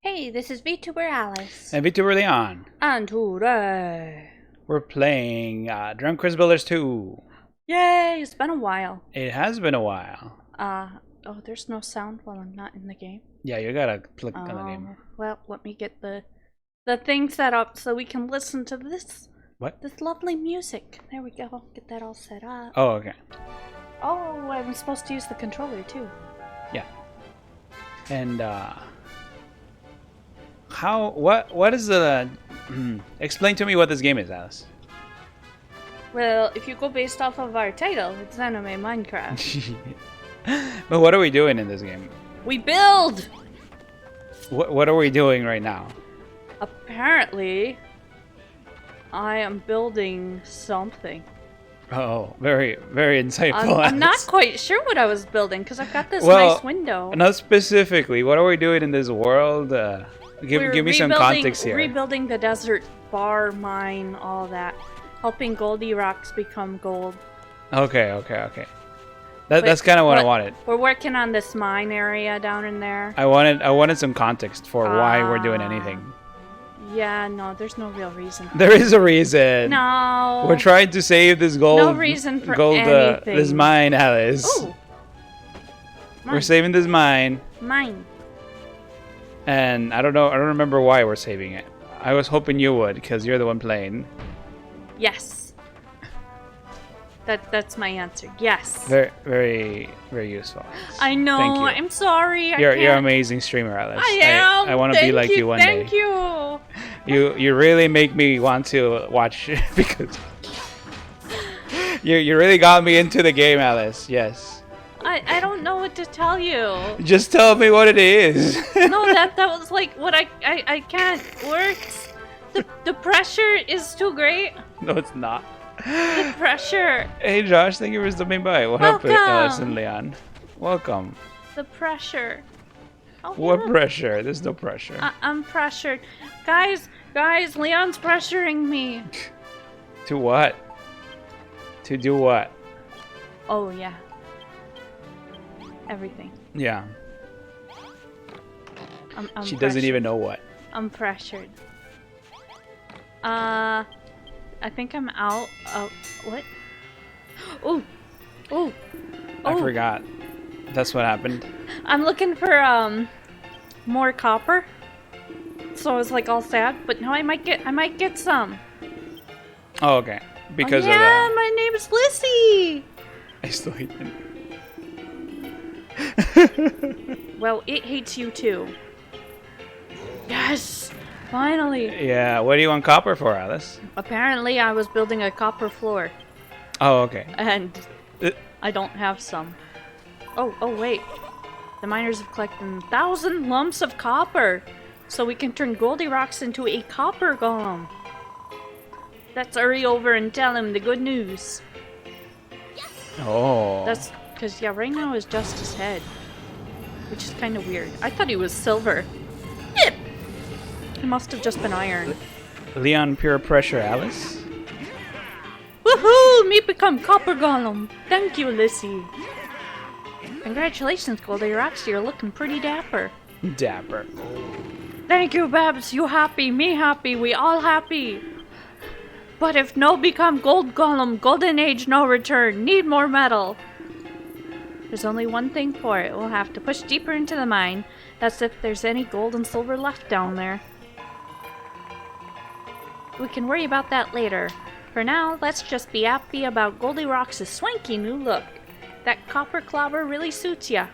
Hey, this is VTuber Alice. And Victor Leon. And today. We're playing Drunk Quiz Builders 2. Yay, it's been a while. It has been a while. Oh, there's no sound while I'm not in the game. Yeah, you gotta click on the game. Well, let me get the thing set up so we can listen to this. What? This lovely music. There we go. Get that all set up. Oh, okay. Oh, I'm supposed to use the controller too. Yeah. And what is the explain to me what this game is, Alice. Well, if you go based off of our title, it's Anime Minecraft. But what are we doing in this game? We build! What are we doing right now? Apparently, I am building something. Oh, very, very insightful. I'm not Alice. quite sure what I was building because I've got this Well, nice window. Not specifically. What are we doing in this world? Give me some context here. Rebuilding the desert bar mine, all that. Helping Goldie Rocks become gold. Okay. That's kind of what I wanted. We're working on this mine area down in there. I wanted some context for why we're doing anything. Yeah, no, there's no real reason. There is a reason. No. We're trying to save this gold. No reason for anything. This mine, Alice. Ooh. We're saving this mine, Mine. and I don't know. I don't remember why we're saving it. I was hoping you would, because you're the one playing. Yes. That's my answer. Yes. Very, very, very useful. I know. Thank you. I'm sorry. You're an amazing streamer, Alice. I am. I want to be like you one day. Thank you. You really make me want to watch because you really got me into the game, Alice. Yes. I don't know what to tell you. Just tell me what it is. No, that was like what I can't words. The pressure is too great. No, it's not. The pressure. Hey Josh, thank you for stopping by. What up, Welcome. Alice and Leon? Welcome. The pressure. Oh, What yeah. pressure? There's no pressure. I'm pressured. Guys, Leon's pressuring me. To what? To do what? Oh yeah. Everything. Yeah. I'm She doesn't pressured. even know what. I'm pressured. I think I'm out of what? Oh, I forgot. That's what happened. I'm looking for more copper. So I was like all sad, but now I might get some. Oh, okay. Because yeah, of my name's Lissy. I still hate it. Well, it hates you too. Yes, finally. Yeah. What do you want copper for, Alice? Apparently, I was building a copper floor, Oh, okay. and Uh, I don't have some. Oh, wait. The miners have collected 1,000 lumps of copper, so we can turn Goldie Rocks into a copper golem. Let's hurry over and tell him the good news. Oh. That's because, yeah, right now is just his head, which is kind of weird. I thought he was silver. Yep. He must have just been iron. Leon Pure Pressure, Alice. Woohoo! Me become copper golem. Thank you, Lissy. Congratulations, Goldie Rocks. You're looking pretty dapper. Dapper. Thank you, Babs. You happy, me happy, we all happy. But if no become gold golem, golden age no return, need more metal. There's only one thing for it. We'll have to push deeper into the mine. That's if there's any gold and silver left down there. We can worry about that later. For now, let's just be happy about Goldie Rocks' swanky new look. That copper clobber really suits ya.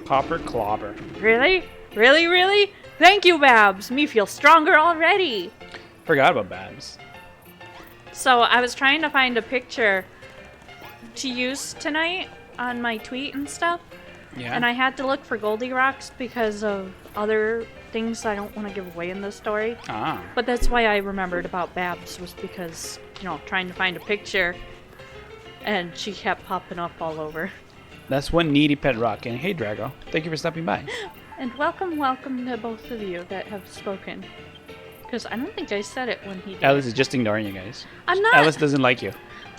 Copper clobber. Really? Really? Thank you, Babs. Me feel stronger already. Forgot about Babs. So I was trying to find a picture to use tonight on my tweet and stuff. Yeah. And I had to look for Goldie Rocks because of other things I don't want to give away in the story. Ah. But that's why I remembered about Babs, was because, trying to find a picture and she kept popping up all over. That's one needy pet rock. And hey, Drago, thank you for stopping by. And welcome to both of you that have spoken. Because I don't think I said it when he did. Alice is just ignoring you guys. I'm not. Alice doesn't like you.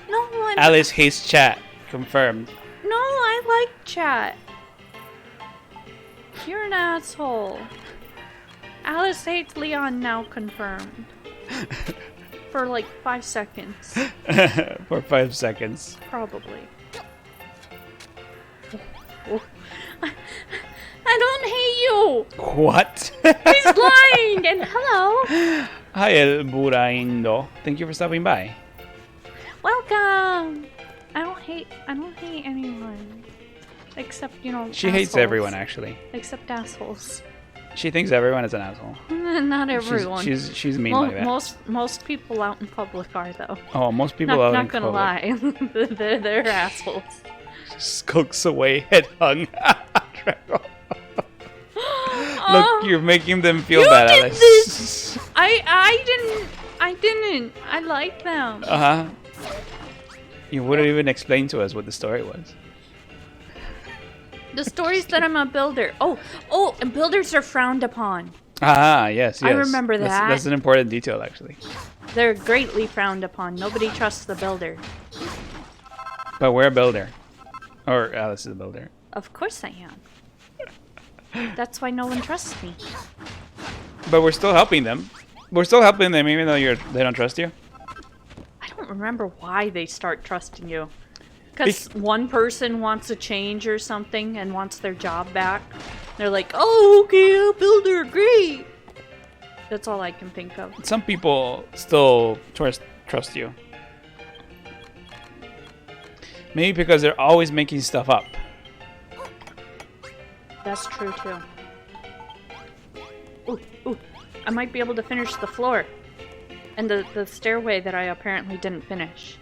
No, I'm Alice hates chat. Confirmed. No, I like chat. You're an asshole. Alice hates Leon now confirmed. For like 5 seconds. For 5 seconds. Probably. Oh. I don't hate you! What? He's lying! And hello! Hi, El Buraindo. Thank you for stopping by. Welcome! I don't hate anyone. Except, you know, She hates assholes. everyone, actually. Except assholes. She thinks everyone is an asshole. Not everyone. She's mean like that. Most people out in public are, though. Oh, most people out in Not gonna public. lie. they're assholes. Skulks away, head hung. Look, you're making them feel bad, did Alice. this. I didn't. I like them. Uh-huh. You wouldn't even explain to us what the story was. The story's that I'm a builder. Oh, and builders are frowned upon. Ah, yes. I remember that. That's an important detail, actually. They're greatly frowned upon. Nobody trusts the builder. But we're a builder. Or Alice is a builder. Of course I am. That's why no one trusts me. But we're still helping them. We're still helping them even though they don't trust you. I don't remember why they start trusting you. Because one person wants a change or something and wants their job back. They're like, oh, okay, a builder, great. That's all I can think of. Some people still trust you. Maybe because they're always making stuff up. That's true, too. Ooh, I might be able to finish the floor. And the stairway that I apparently didn't finish.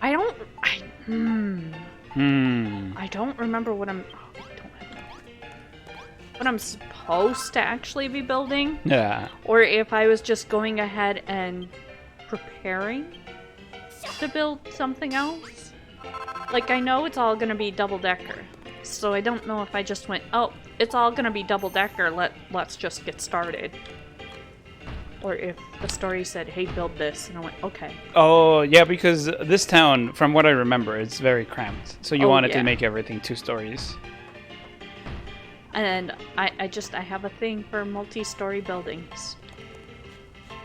I don't remember what what I'm supposed to actually be building. Yeah. Or if I was just going ahead and preparing to build something else. Like, I know it's all gonna be double-decker. So I don't know if I just went, oh, it's all gonna be double-decker, let's just get started. Or if the story said, hey, build this, and I went, okay. Oh, yeah, because this town, from what I remember, it's very cramped. So you wanted to make everything 2 stories. And I have a thing for multi-story buildings.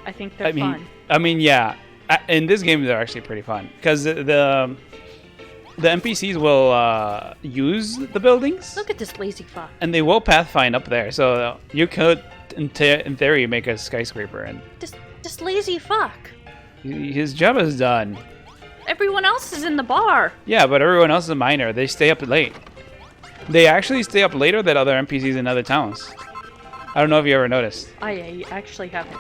I think they're fun. I mean, yeah. In this game, they're actually pretty fun. Because the NPCs will use the buildings. Look at this lazy fuck. And they will pathfind up there. So you could, in theory, make a skyscraper. And this lazy fuck. His job is done. Everyone else is in the bar. Yeah, but everyone else is a miner. They stay up late. They actually stay up later than other NPCs in other towns. I don't know if you ever noticed. I actually haven't.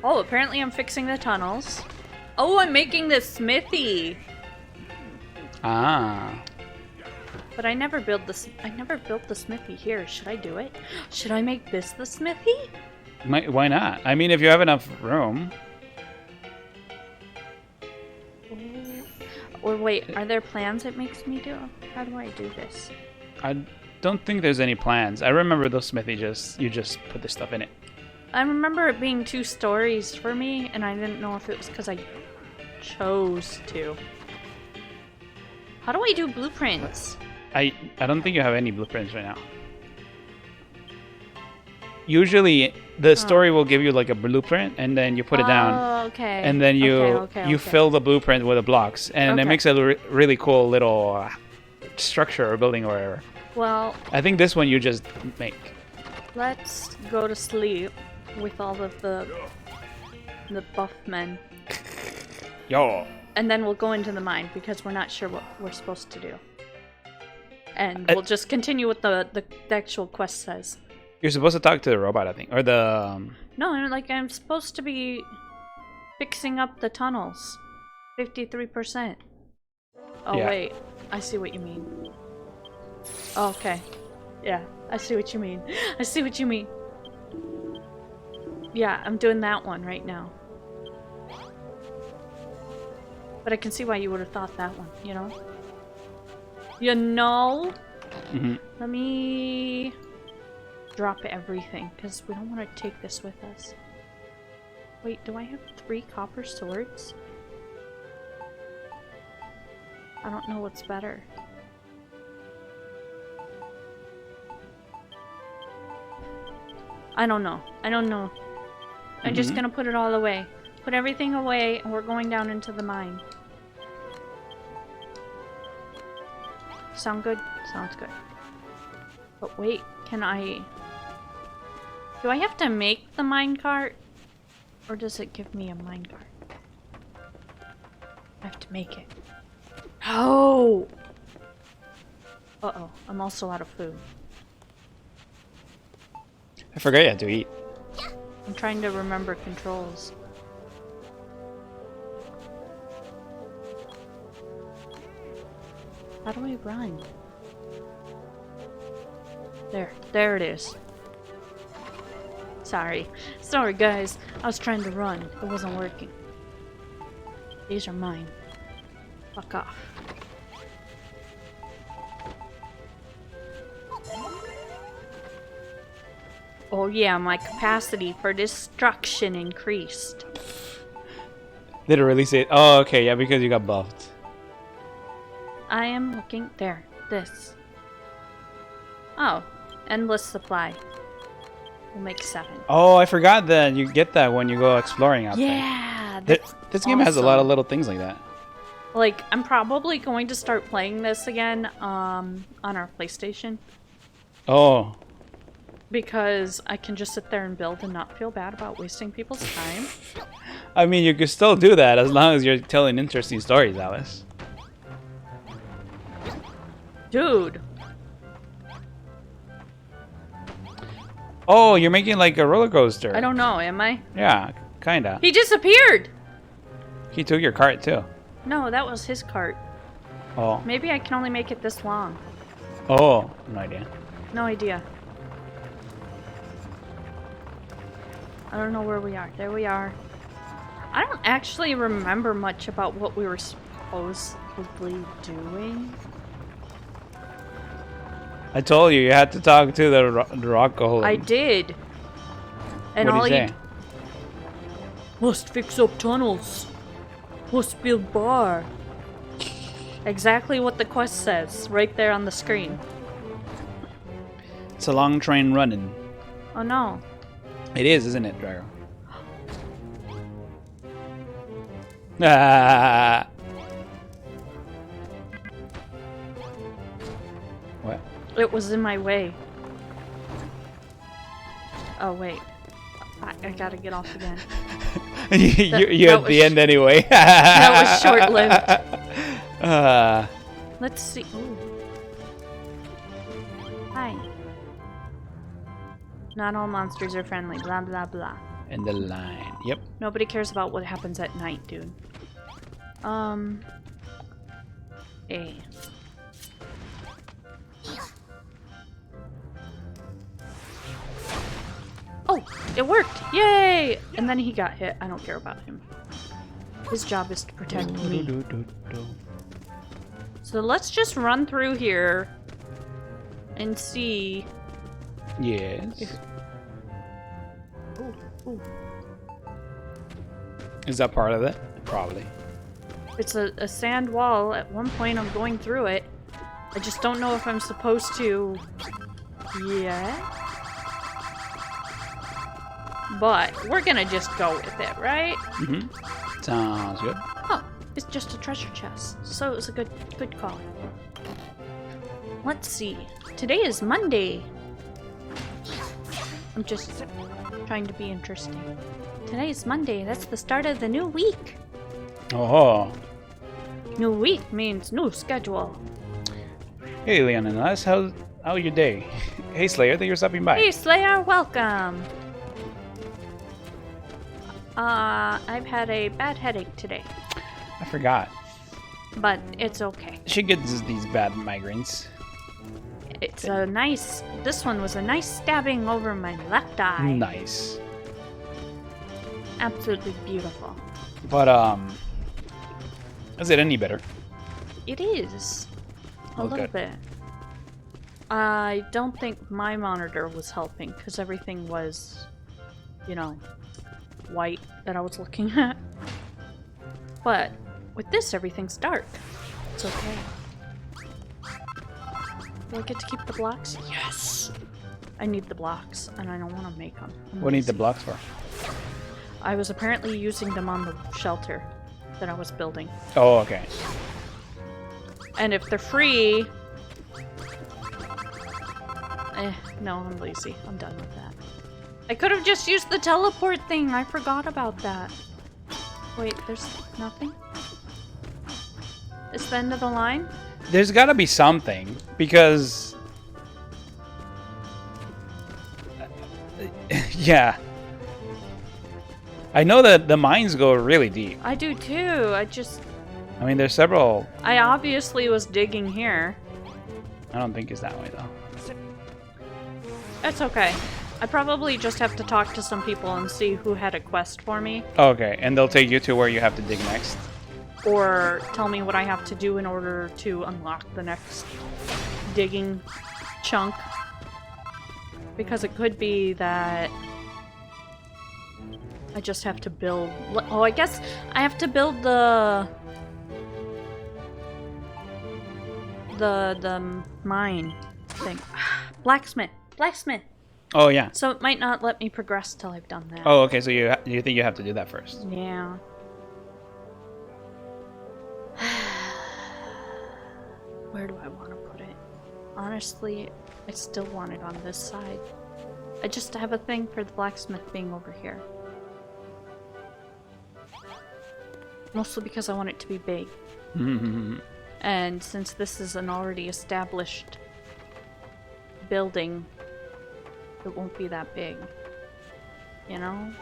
Oh, apparently I'm fixing the tunnels. Oh, I'm making this smithy. Ah. But I never built the smithy here. Should I do it? Should I make this the smithy? Why not? I mean, if you have enough room. Or wait, are there plans it makes me do? How do I do this? I don't think there's any plans. I remember those smithy you just put the stuff in it. I remember it being 2 stories for me, and I didn't know if it was because I chose to. How do I do blueprints? I don't think you have any blueprints right now. Usually, the story will give you like a blueprint, and then you put it down. Oh, okay. And then you fill the blueprint with the blocks, and it makes a really cool little structure or building or whatever. Well, I think this one you just make. Let's go to sleep with all of the buff men. Yo. And then we'll go into the mine because we're not sure what we're supposed to do. And we'll just continue with the actual quest says. You're supposed to talk to the robot, I think, or the. No, like I'm supposed to be fixing up the tunnels. 53%. Oh Yeah. wait, I see what you mean. Oh, okay. Yeah, I see what you mean. I see what you mean. Yeah, I'm doing that one right now. But I can see why you would have thought that one, you know? You know? Mm-hmm. Let me drop everything, because we don't want to take this with us. Wait, do I have 3 copper swords? I don't know what's better. I don't know. I don't know. I'm just gonna put it all away. Put everything away, and we're going down into the mine. Sound good? Sounds good. But wait, can I... Do I have to make the minecart? Or does it give me a minecart? I have to make it. Oh! Uh-oh, I'm also out of food. I forgot you had to eat. I'm trying to remember controls. How do I run? There it is. Sorry. Sorry guys, I was trying to run. It wasn't working. These are mine. Fuck off. Oh yeah, my capacity for destruction increased. Did it really say it? Oh, okay, yeah, because you got buffed. I am looking there. This. Oh, endless supply. We'll make 7. Oh, I forgot that you get that when you go exploring out Yeah, there. that's This game has a lot of awesome. little things like that. Like, I'm probably going to start playing this again on our PlayStation. Oh, Because I can just sit there and build and not feel bad about wasting people's time. I mean, you could still do that as long as you're telling interesting stories, Alice. Dude. Oh, you're making like a roller coaster. I don't know, am I? Yeah, kinda. He disappeared! He took your cart too. No, that was his cart. Oh. Maybe I can only make it this long. Oh, no idea. No idea. I don't know where we are. There we are. I don't actually remember much about what we were supposedly doing. I told you had to talk to the rock golem. I did. And What'd all he he say? must fix up tunnels. Must build bar. Exactly what the quest says, right there on the screen. It's a long train running. Oh no. It is, isn't it, Drago? Ah. What? It was in my way. Oh wait. I gotta get off again. you that at the was end anyway. that was short-lived. Uh, Let's see. Ooh. Hi. Not all monsters are friendly, blah blah blah. in the line. Yep. Nobody cares about what happens at night, dude. A. Oh, it worked! Yay! And then he got hit. I don't care about him. His job is to protect me. So let's just run through here and see. Yes. Ooh, ooh. Is that part of it? Probably. It's a sand wall. At one point I'm going through it. I just don't know if I'm supposed to yet. But we're gonna just go with it, right? Mm-hmm. Sounds good. Oh, it's just a treasure chest. So it was a good call. Let's see. Today is Monday. I'm just trying to be interesting. Today is Monday. That's the start of the new week. Oh. New week means new schedule. Hey, Leon and us. How's your day? Hey, Slayer. Thank you for stopping by. Hey, Slayer, welcome. I've had a bad headache today, I forgot. but it's okay. She gets these bad migraines. It's a nice. This one was a nice stabbing over my left eye. Nice. Absolutely beautiful. But is it any better? It is. A Oh, little good. bit. I don't think my monitor was helping because everything was, you know, white that I was looking at. But with this, everything's dark. It's okay. Do I get to keep the blocks? Yes! I need the blocks, and I don't want to make them. What do you need the blocks for? I was apparently using them on the shelter that I was building. Oh, okay. And if they're free... no, I'm lazy. I'm done with that. I could have just used the teleport thing. I forgot about that. Wait, there's nothing? It's the end of the line? There's gotta be something, because... yeah. I know that the mines go really deep. I do too. I mean, there's several... I obviously was digging here. I don't think it's that way, though. It's okay. I probably just have to talk to some people and see who had a quest for me. Okay, and they'll take you to where you have to dig next. Or tell me what I have to do in order to unlock the next digging chunk. Because it could be that I just have to build... Oh, I guess I have to build the mine thing. Blacksmith. Blacksmith. Oh, yeah. So it might not let me progress till I've done that. Oh, okay, so you think you have to do that first. Yeah. Where do I want to put it? Honestly, I still want it on this side. I just have a thing for the blacksmith being over here. Mostly because I want it to be big. And since this is an already established building, it won't be that big. You know?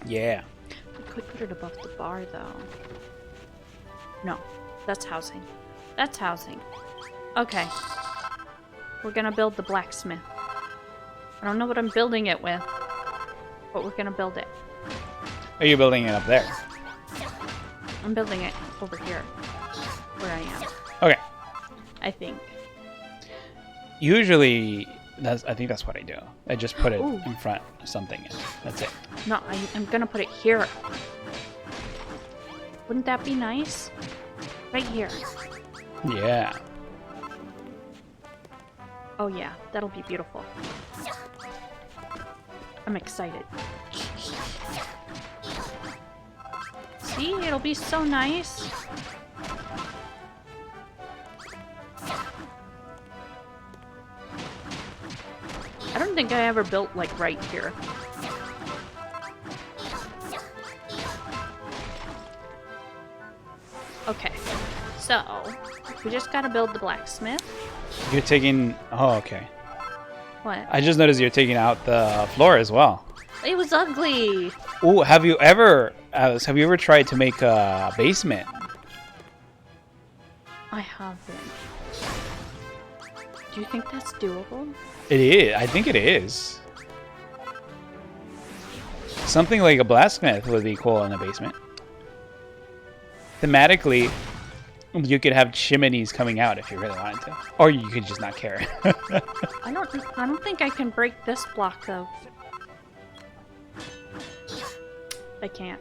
Yeah. I could put it above the bar, though. No, that's housing. That's housing. Okay. We're gonna build the blacksmith. I don't know what I'm building it with, but we're gonna build it. Are you building it up there? I'm building it over here, where I am. Okay. I think. Usually, I think that's what I do. I just put it Ooh. in front of something, and that's it. No, I'm gonna put it here. Wouldn't that be nice? Right here. Yeah. Oh yeah, that'll be beautiful. I'm excited. See, it'll be so nice. I don't think I ever built like right here. Okay, so we just gotta build the blacksmith. You're taking... Oh, okay. What? I just noticed you're taking out the floor as well. It was ugly. Ooh, have you ever tried to make a basement? I haven't. Do you think that's doable? It is. I think it is. Something like a blacksmith would be cool in a basement. Thematically, you could have chimneys coming out if you really wanted to, or you could just not care. I don't think I can break this block though. I can't.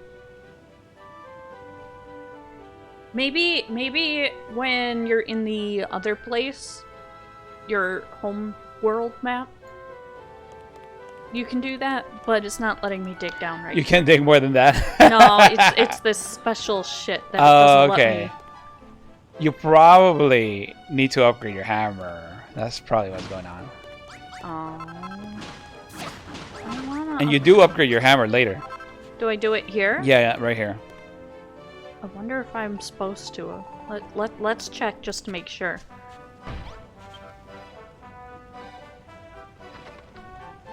Maybe when you're in the other place, your home world map, you can do that, but it's not letting me dig down right You can't dig more than that. No, it's this special shit that doesn't let me. You probably need to upgrade your hammer. That's probably what's going on. I wanna And you do upgrade your hammer later. Do I do it here? Yeah, right here. I wonder if I'm supposed to. Let's check just to make sure.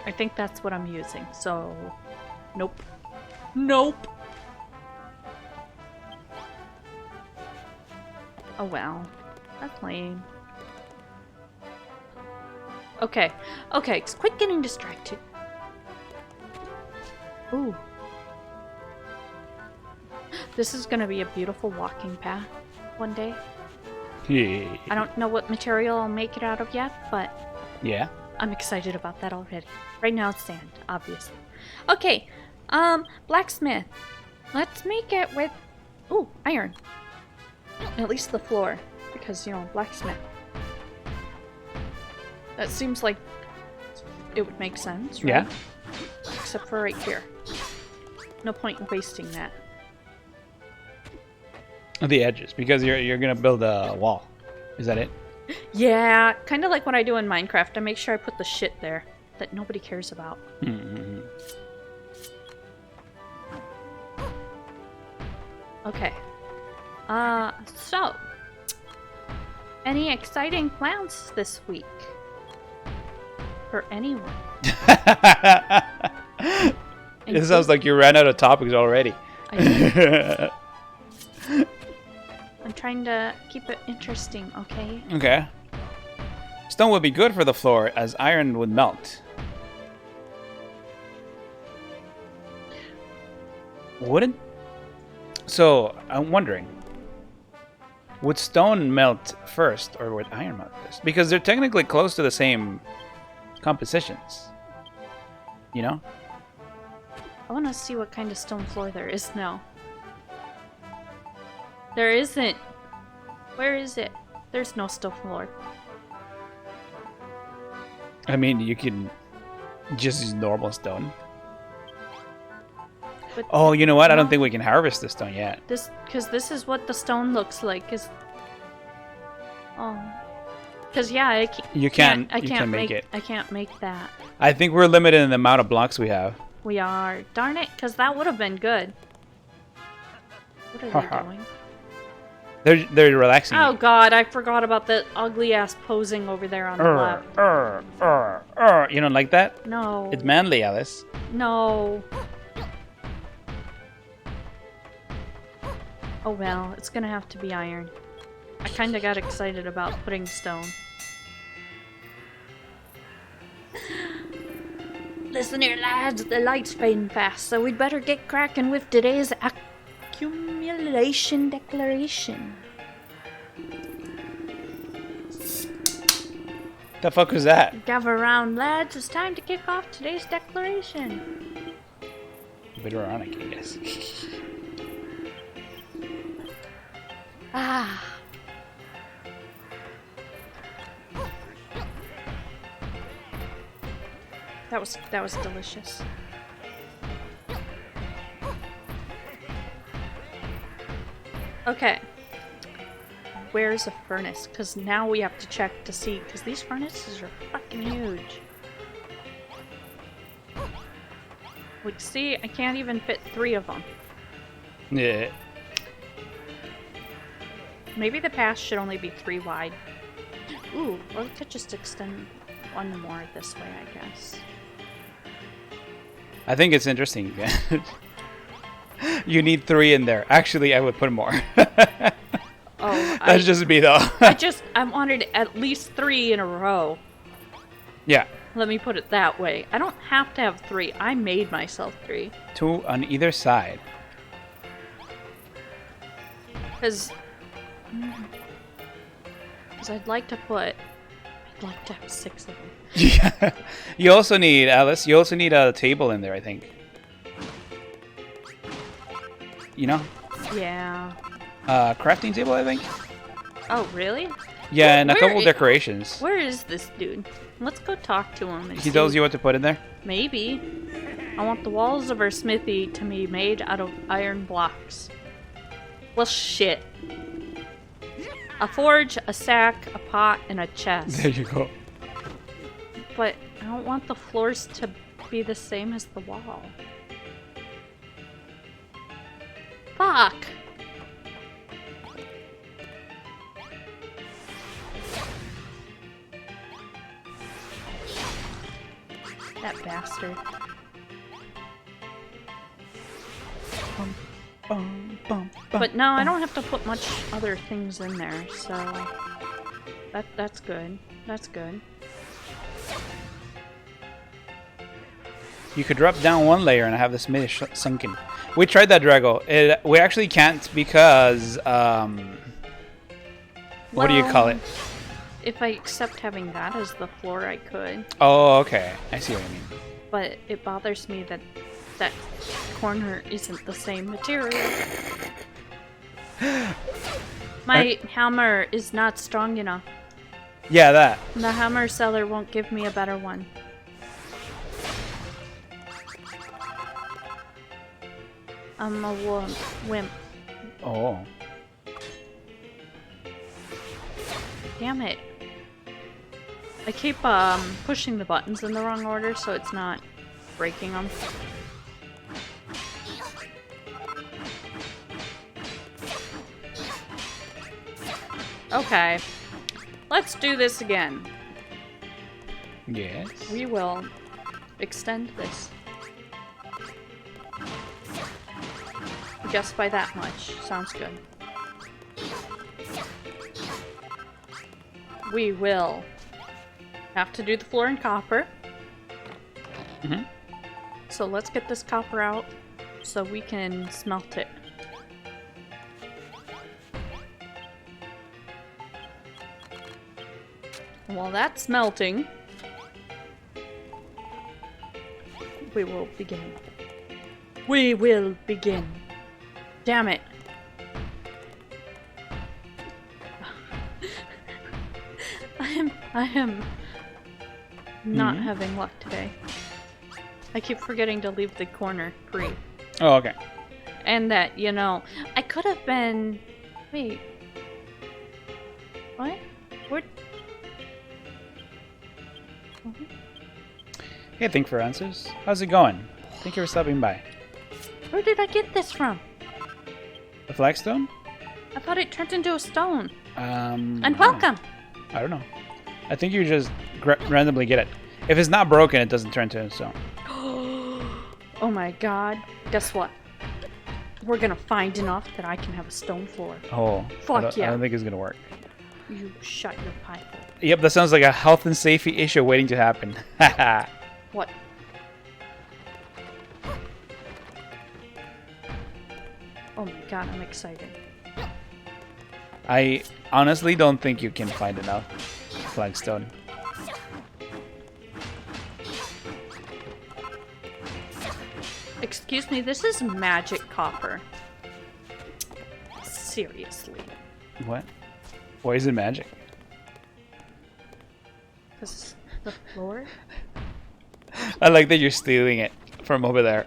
I think that's what I'm using, so... Nope. Nope! Oh well. That's lame. Okay. Okay, quit getting distracted. Ooh. This is gonna be a beautiful walking path one day. Yeah. I don't know what material I'll make it out of yet, but Yeah. I'm excited about that already. Right now it's sand, obviously. Okay, blacksmith. Let's make it with, ooh, iron. At least the floor, because, you know, blacksmith. That seems like it would make sense, right? Yeah. Except for right here. No point in wasting that. The edges, because you're gonna build a wall. Is that it? Yeah, kind of like what I do in Minecraft. I make sure I put the shit there that nobody cares about. Mm-hmm. Okay. So, any exciting plans this week for anyone? It sounds like you ran out of topics already. I'm trying to keep it interesting, okay? Okay. Stone would be good for the floor, as iron would melt. Wouldn't? So, I'm wondering, would stone melt first, or would iron melt first? Because they're technically close to the same compositions. You know? I want to see what kind of stone floor there is now. There isn't. Where is it? There's no stone floor. I mean, you can just use normal stone. But Oh, you know what? I don't no. think we can harvest the stone yet. because this is what the stone looks like. Because yeah, I You can't can make it. I can't make that. I think we're limited in the amount of blocks we have. We are. Darn it, because that would have been good. What are they doing? They're relaxing. Oh god, I forgot about the ugly ass posing over there on the left. You don't like that? No. It's manly, Alice. No. Oh well, it's gonna have to be iron. I kinda got excited about putting stone. Listen here, lads, the light's fading fast, so we'd better get cracking with today's accumulation declaration. The fuck was that? Gather around, lads, it's time to kick off today's declaration. A bit ironic, I guess. Ah. That was delicious. Okay. Where's a furnace? Because now we have to check to see, because these furnaces are fucking huge. Like, see, I can't even fit 3 of them. Yeah. Maybe the path should only be 3 wide. Ooh, well, we could just extend one more this way, I guess. I think it's interesting. You need 3 in there. Actually, I would put more. Oh, That's just me, though. I wanted at least 3 in a row. Yeah. Let me put it that way. I don't have to have 3. I made myself 3. 2 on either side. Because I'd like to have 6 of them. Yeah. You also need, Alice, you also need a table in there, I think. You know? Yeah. Crafting table, I think? Oh, really? Yeah, and a Where couple i- decorations. Where is this dude? Let's go talk to him and He see. tells you what to put in there? Maybe. I want the walls of our smithy to be made out of iron blocks. Well, shit. A forge, a sack, a pot, and a chest. There you go. But I don't want the floors to be the same as the wall. Fuck! That bastard. But no, I don't have to put much other things in there, so that's good. That's good. You could drop down 1 layer and have the smith sunken. We tried that, Drago. We actually can't because, what do you call it? If I accept having that as the floor, I could. Oh, okay. I see what you mean. But it bothers me that that corner isn't the same material. My hammer is not strong enough. Yeah, that. The hammer seller won't give me a better one. I'm a wimp. Oh. Damn it. I keep pushing the buttons in the wrong order so it's not breaking them. Okay. Let's do this again. Yes. We will extend this. Just by that much. Sounds good. We will have to do the floor in copper. Mm-hmm. So let's get this copper out so we can smelt it. While that's melting, we will begin. We will begin. Damn it. I am not having luck today. I keep forgetting to leave the corner free. Oh, okay. And that, you know, I could have been... Wait. What? What? Hey, thank you for answers. How's it going? Thank you for stopping by. Where did I get this from? The flagstone? I thought it turned into a stone. And I welcome! don't know. I think you just randomly get it. If it's not broken, it doesn't turn into a stone. Oh my god. Guess what? We're gonna find enough that I can have a stone floor. Oh. Fuck yeah. I don't think it's gonna work. You shut your pipe hole. Yep, that sounds like a health and safety issue waiting to happen. What? Oh my god, I'm excited. I honestly don't think you can find enough flagstone. Excuse me, this is magic copper. Seriously. What? Why is it magic? Because the floor? I like that you're stealing it from over there.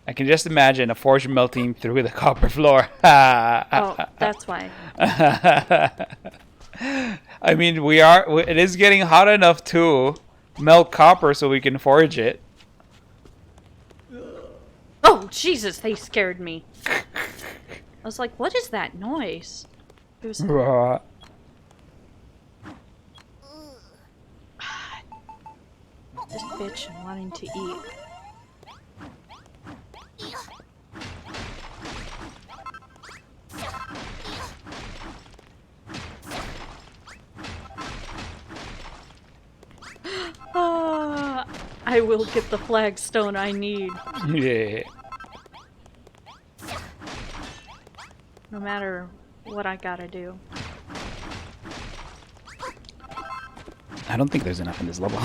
I can just imagine a forge melting through the copper floor. Oh, that's why. I mean, it is getting hot enough to melt copper so we can forge it. Oh, Jesus, they scared me. I was like, what is that noise? It was... This bitch and wanting to eat. I will get the flagstone I need. Yeah. No matter what I gotta do. I don't think there's enough in this level.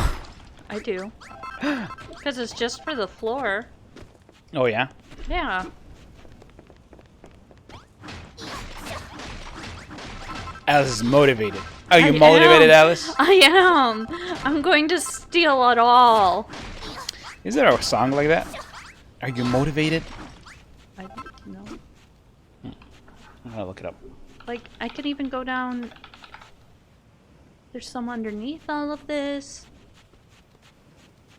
I do. Because it's just for the floor. Oh, yeah? Yeah. Alice is motivated. Are you motivated, Alice? I am. I'm going to steal it all. Is there a song like that? Are you motivated? I don't know. I'm gonna look it up. Like, I could even go down... There's some underneath all of this.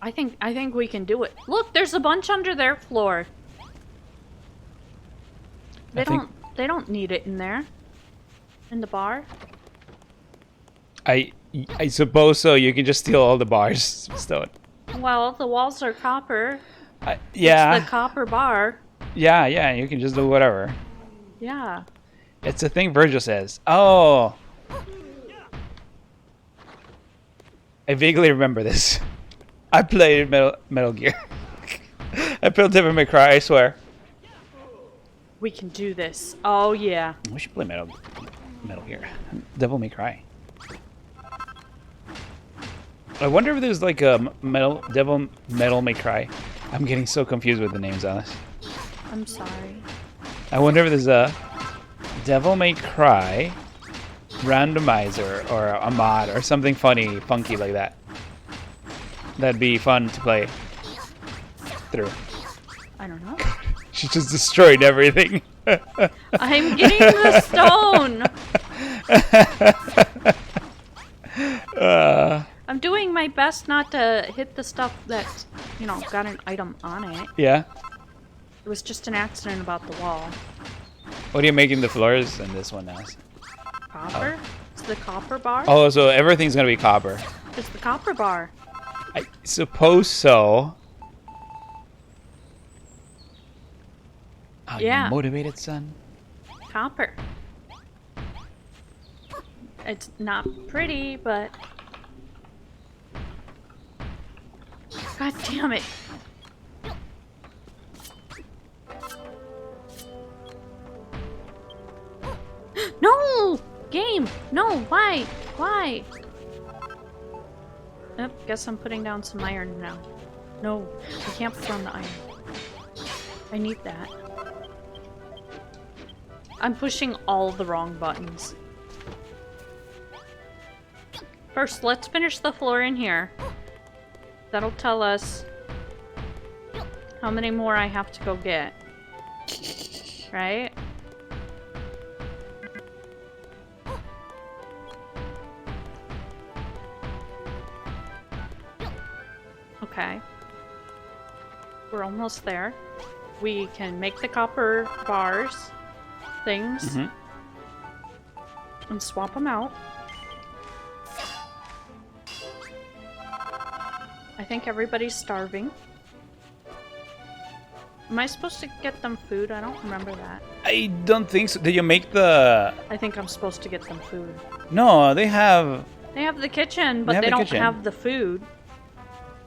I think we can do it. Look, there's a bunch under their floor. They don't need it in there. In the bar. I suppose so. You can just steal all the bars. Stone. Well, the walls are copper. Yeah. It's the copper bar. Yeah. You can just do whatever. Yeah. It's a thing Virgil says. Oh. I vaguely remember this. I played Metal Gear. I played Devil May Cry, I swear. We can do this. Oh, yeah. We should play Metal Gear. Devil May Cry. I wonder if there's like a Metal May Cry. I'm getting so confused with the names, Alice. I'm sorry. I wonder if there's a Devil May Cry randomizer or a mod or something funky like that. That'd be fun to play through. I don't know. She just destroyed everything. I'm getting the stone. I'm doing my best not to hit the stuff that's, you know, got an item on it. Yeah. It was just an accident about the wall. What are you making the floors in this one as? Copper? It's the copper bar? Oh, so everything's gonna be copper. It's the copper bar. I suppose so. Oh, Yeah. You motivated, son. Copper. It's not pretty, but... God damn it. No! Game! No, why? Why? Yep, guess I'm putting down some iron now. No, I can't put down the iron. I need that. I'm pushing all the wrong buttons. First, let's finish the floor in here. That'll tell us how many more I have to go get. Right? Okay. We're almost there. We can make the copper bars things and swap them out. I think everybody's starving. Am I supposed to get them food? I don't remember that. I don't think so. Did you make the... I think I'm supposed to get them food. No, they have... They have the kitchen, but have they the don't kitchen. have the food.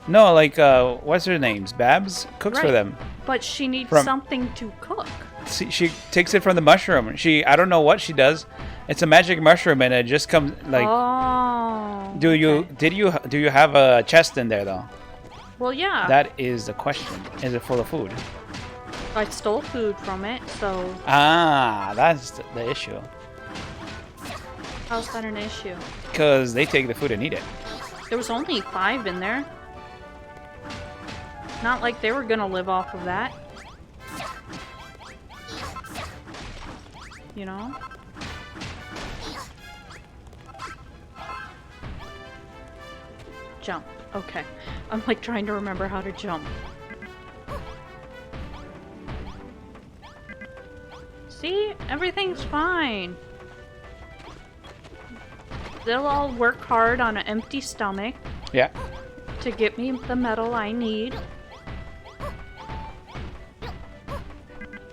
No, like, what's her names? Babs cooks for Right. them. But she needs From- something to cook. She takes it from the mushroom. I don't know what she does. It's a magic mushroom, and it just comes like. Oh. Do you okay. do you have a chest in there though? Well, yeah. That is the question. Is it full of food? I stole food from it, so Ah, that's the issue. how's that an issue? Because they take the food and eat it. There was only 5 in there. Not like they were gonna live off of that. You know? Jump. Okay. I'm like trying to remember how to jump. See? Everything's fine. They'll all work hard on an empty stomach Yeah. to get me the metal I need.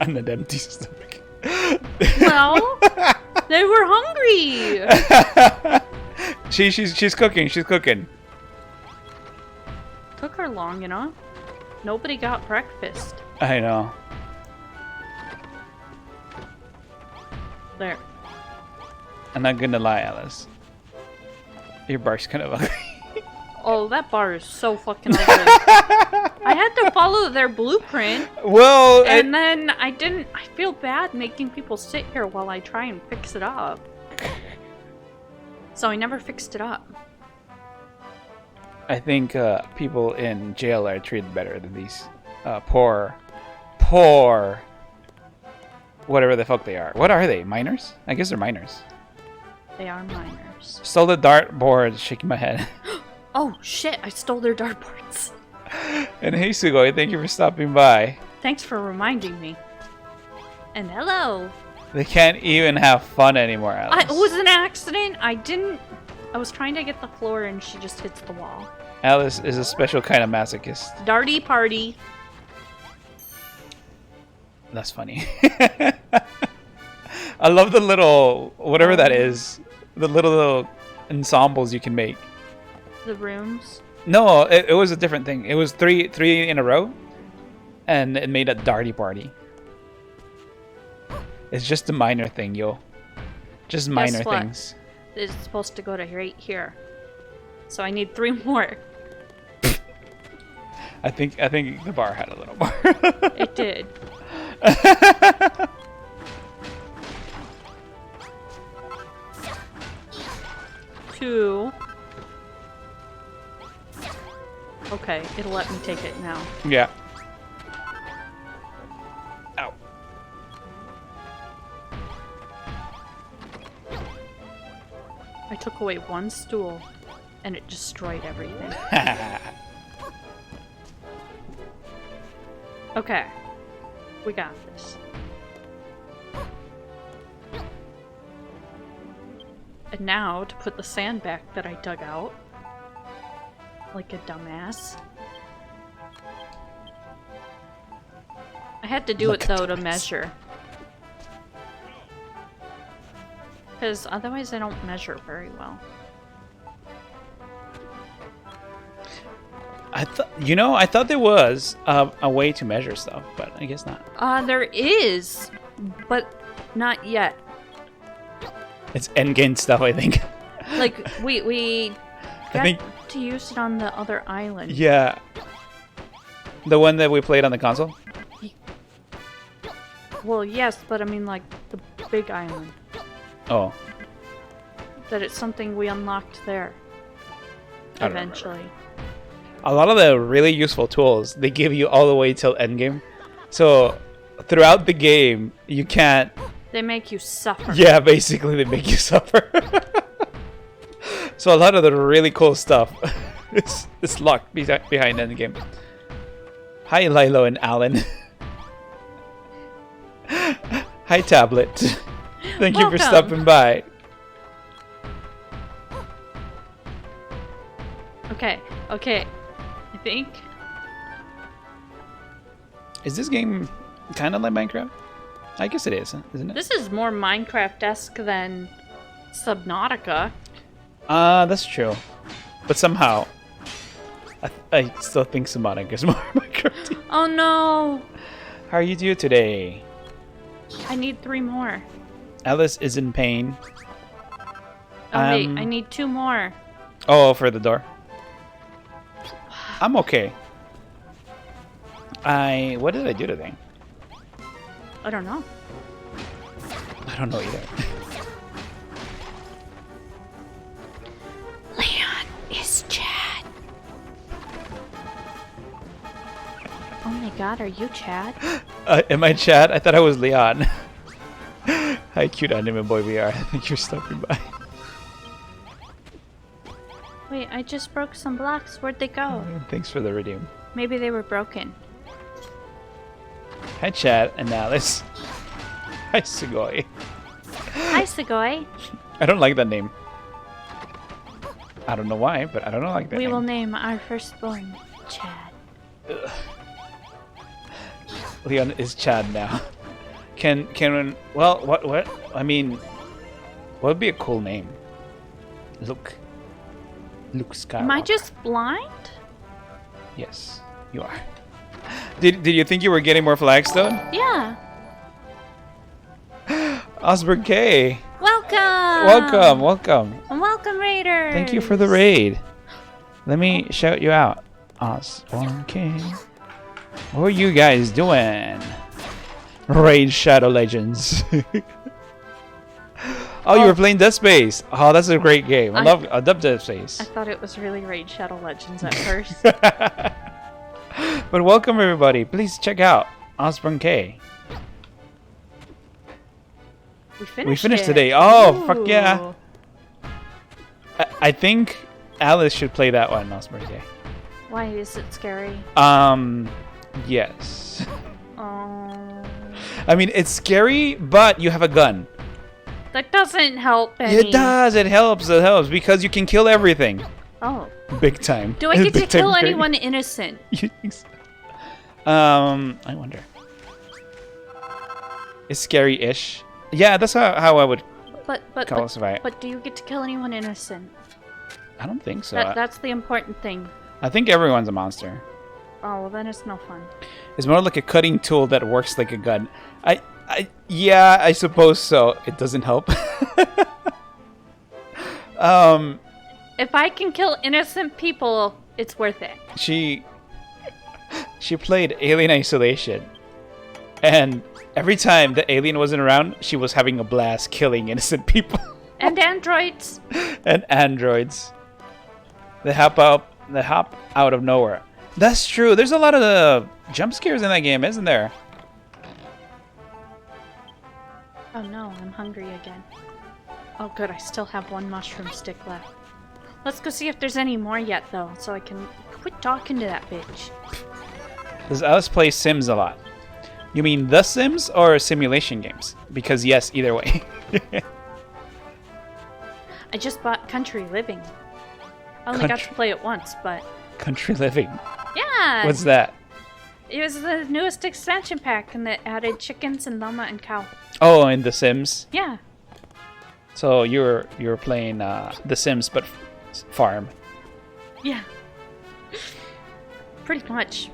And an empty stomach. Well, they were hungry. She's cooking. She's cooking. Took her long, you know? Nobody got breakfast. I know. There. I'm not gonna lie, Alice. Your bark's kind of ugly. Oh, that bar is so fucking ugly. I had to follow their blueprint, Well, and then I feel bad making people sit here while I try and fix it up. So I never fixed it up. I think people in jail are treated better than these poor, whatever the fuck they are. What are they? Minors? I guess they're minors. They are minors. Stole the dartboard, shaking my head. Oh shit, I stole their dartboards. And hey, Sugoi, thank you for stopping by. Thanks for reminding me. And hello. They can't even have fun anymore, Alice. It was an accident. I was trying to get the floor and she just hits the wall. Alice is a special kind of masochist. Darty party. That's funny. I love the little, whatever that is, the little ensembles you can make. The rooms. No, it was a different thing. It was three in a row, and it made a darty party. It's just a minor thing, yo. Just minor Guess what? things. It's supposed to go to right here. So I need 3 more. I think the bar had a little more. It did. Two. Okay, it'll let me take it now. Yeah. took away one stool, and it destroyed everything. Okay. We got this. And now, to put the sand back that I dug out. Like a dumbass. I had to do it though to measure. Because otherwise I don't measure very well. I thought there was a way to measure stuff, but I guess not. There is, but not yet. It's endgame stuff, I think. Like, we got think- to use it on the other island. Yeah. The one that we played on the console? Well, yes, but I mean, like, the big island. Oh. That it's something we unlocked there. I don't Eventually. A lot of the really useful tools, they give you all the way till endgame. So, throughout the game, you can't... They make you suffer. Yeah, basically they make you suffer. So a lot of the really cool stuff is locked behind endgame. Hi, Lilo and Alan. Hi, Tablet. Thank you for Welcome. stopping by. Okay. I think. Is this game kind of like Minecraft? I guess it is, isn't it? This is more Minecraft-esque than Subnautica. That's true. But somehow, I still think Subnautica is more Minecraft. Oh no! How are you doing today? I need 3 more. Alice is in pain. Oh wait, I need 2 more. Oh, for the door. I'm okay. What did I do today? I don't know. I don't know either. Leon is Chad. Oh my god, are you Chad? Am I Chad? I thought I was Leon. Hi, cute anime boy VR. I think you're stopping by. Wait, I just broke some blocks. Where'd they go? Thanks for the redeem. Maybe they were broken. Hi, Chad and Alice. Hi, Sugoi. Hi, Sugoi. I don't like that name. I don't know why, but I don't like that We name. will name our firstborn Chad. Leon is Chad now. Well, what? I mean, what would be a cool name? Luke Skywalker. Am I just blind? Yes, you are. Did you think you were getting more flags though? Yeah. Osborne K. Welcome! Welcome. And welcome, Raiders! Thank you for the raid. Let me shout you out. Osborne K. What are you guys doing? Raid Shadow Legends. Oh, you were playing Dead Space. Oh, that's a great game. I love Dead Space. I thought it was really Raid Shadow Legends at first. But welcome everybody. Please check out Osborne K. We finished it. today. Oh, fuck Ooh. yeah. I think Alice should play that one, Osborne K. Why is it scary? Yes. Oh. I mean, it's scary, but you have a gun. That doesn't help any. It does. It helps. It helps because you can kill everything. Oh. Big time. Do I get to Big time kill scary. anyone innocent? You think so? I wonder. It's scary-ish. Yeah, that's how I would classify it. But do you get to kill anyone innocent? I don't think so. That's the important thing. I think everyone's a monster. Oh, well then it's no fun. It's more like a cutting tool that works like a gun. Yeah, I suppose so. It doesn't help. If I can kill innocent people, it's worth it. She played Alien Isolation, and every time the alien wasn't around, she was having a blast killing innocent people. And androids. And androids. They hop out of nowhere. That's true. There's a lot of jump scares in that game, isn't there? Oh no, I'm hungry again. Oh, good. I still have one mushroom stick left. Let's go see if there's any more yet, though, so I can quit talking to that bitch. Does Alice play Sims a lot? You mean The Sims or simulation games? Because yes, either way. I just bought Country Living. I only got to play it once, but... Country Living? Yeah! What's that? It was the newest expansion pack, and it added chickens and llama and cow. Oh, in The Sims? Yeah. So you were playing The Sims, but farm. Yeah. Pretty much.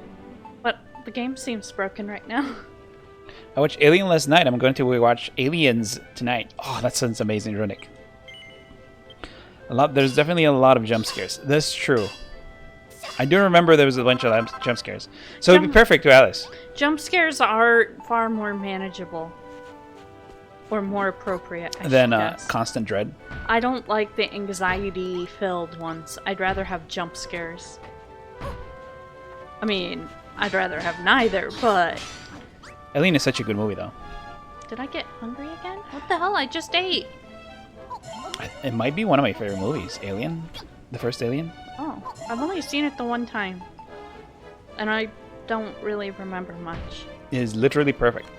But the game seems broken right now. I watched Alien last night. I'm going to watch Aliens tonight. Oh, that sounds amazing, Runic. There's definitely a lot of jump scares. That's true. I do remember there was a bunch of jump scares. So it'd be perfect to Alice. Jump scares are far more manageable. Or more appropriate, I Than should guess. Constant Dread. I don't like the anxiety-filled ones. I'd rather have jump scares. I mean, I'd rather have neither, but... Alien is such a good movie, though. Did I get hungry again? What the hell? I just ate! It might be one of my favorite movies. Alien? The first Alien? Oh, I've only seen it the one time. And I don't really remember much. It is literally perfect.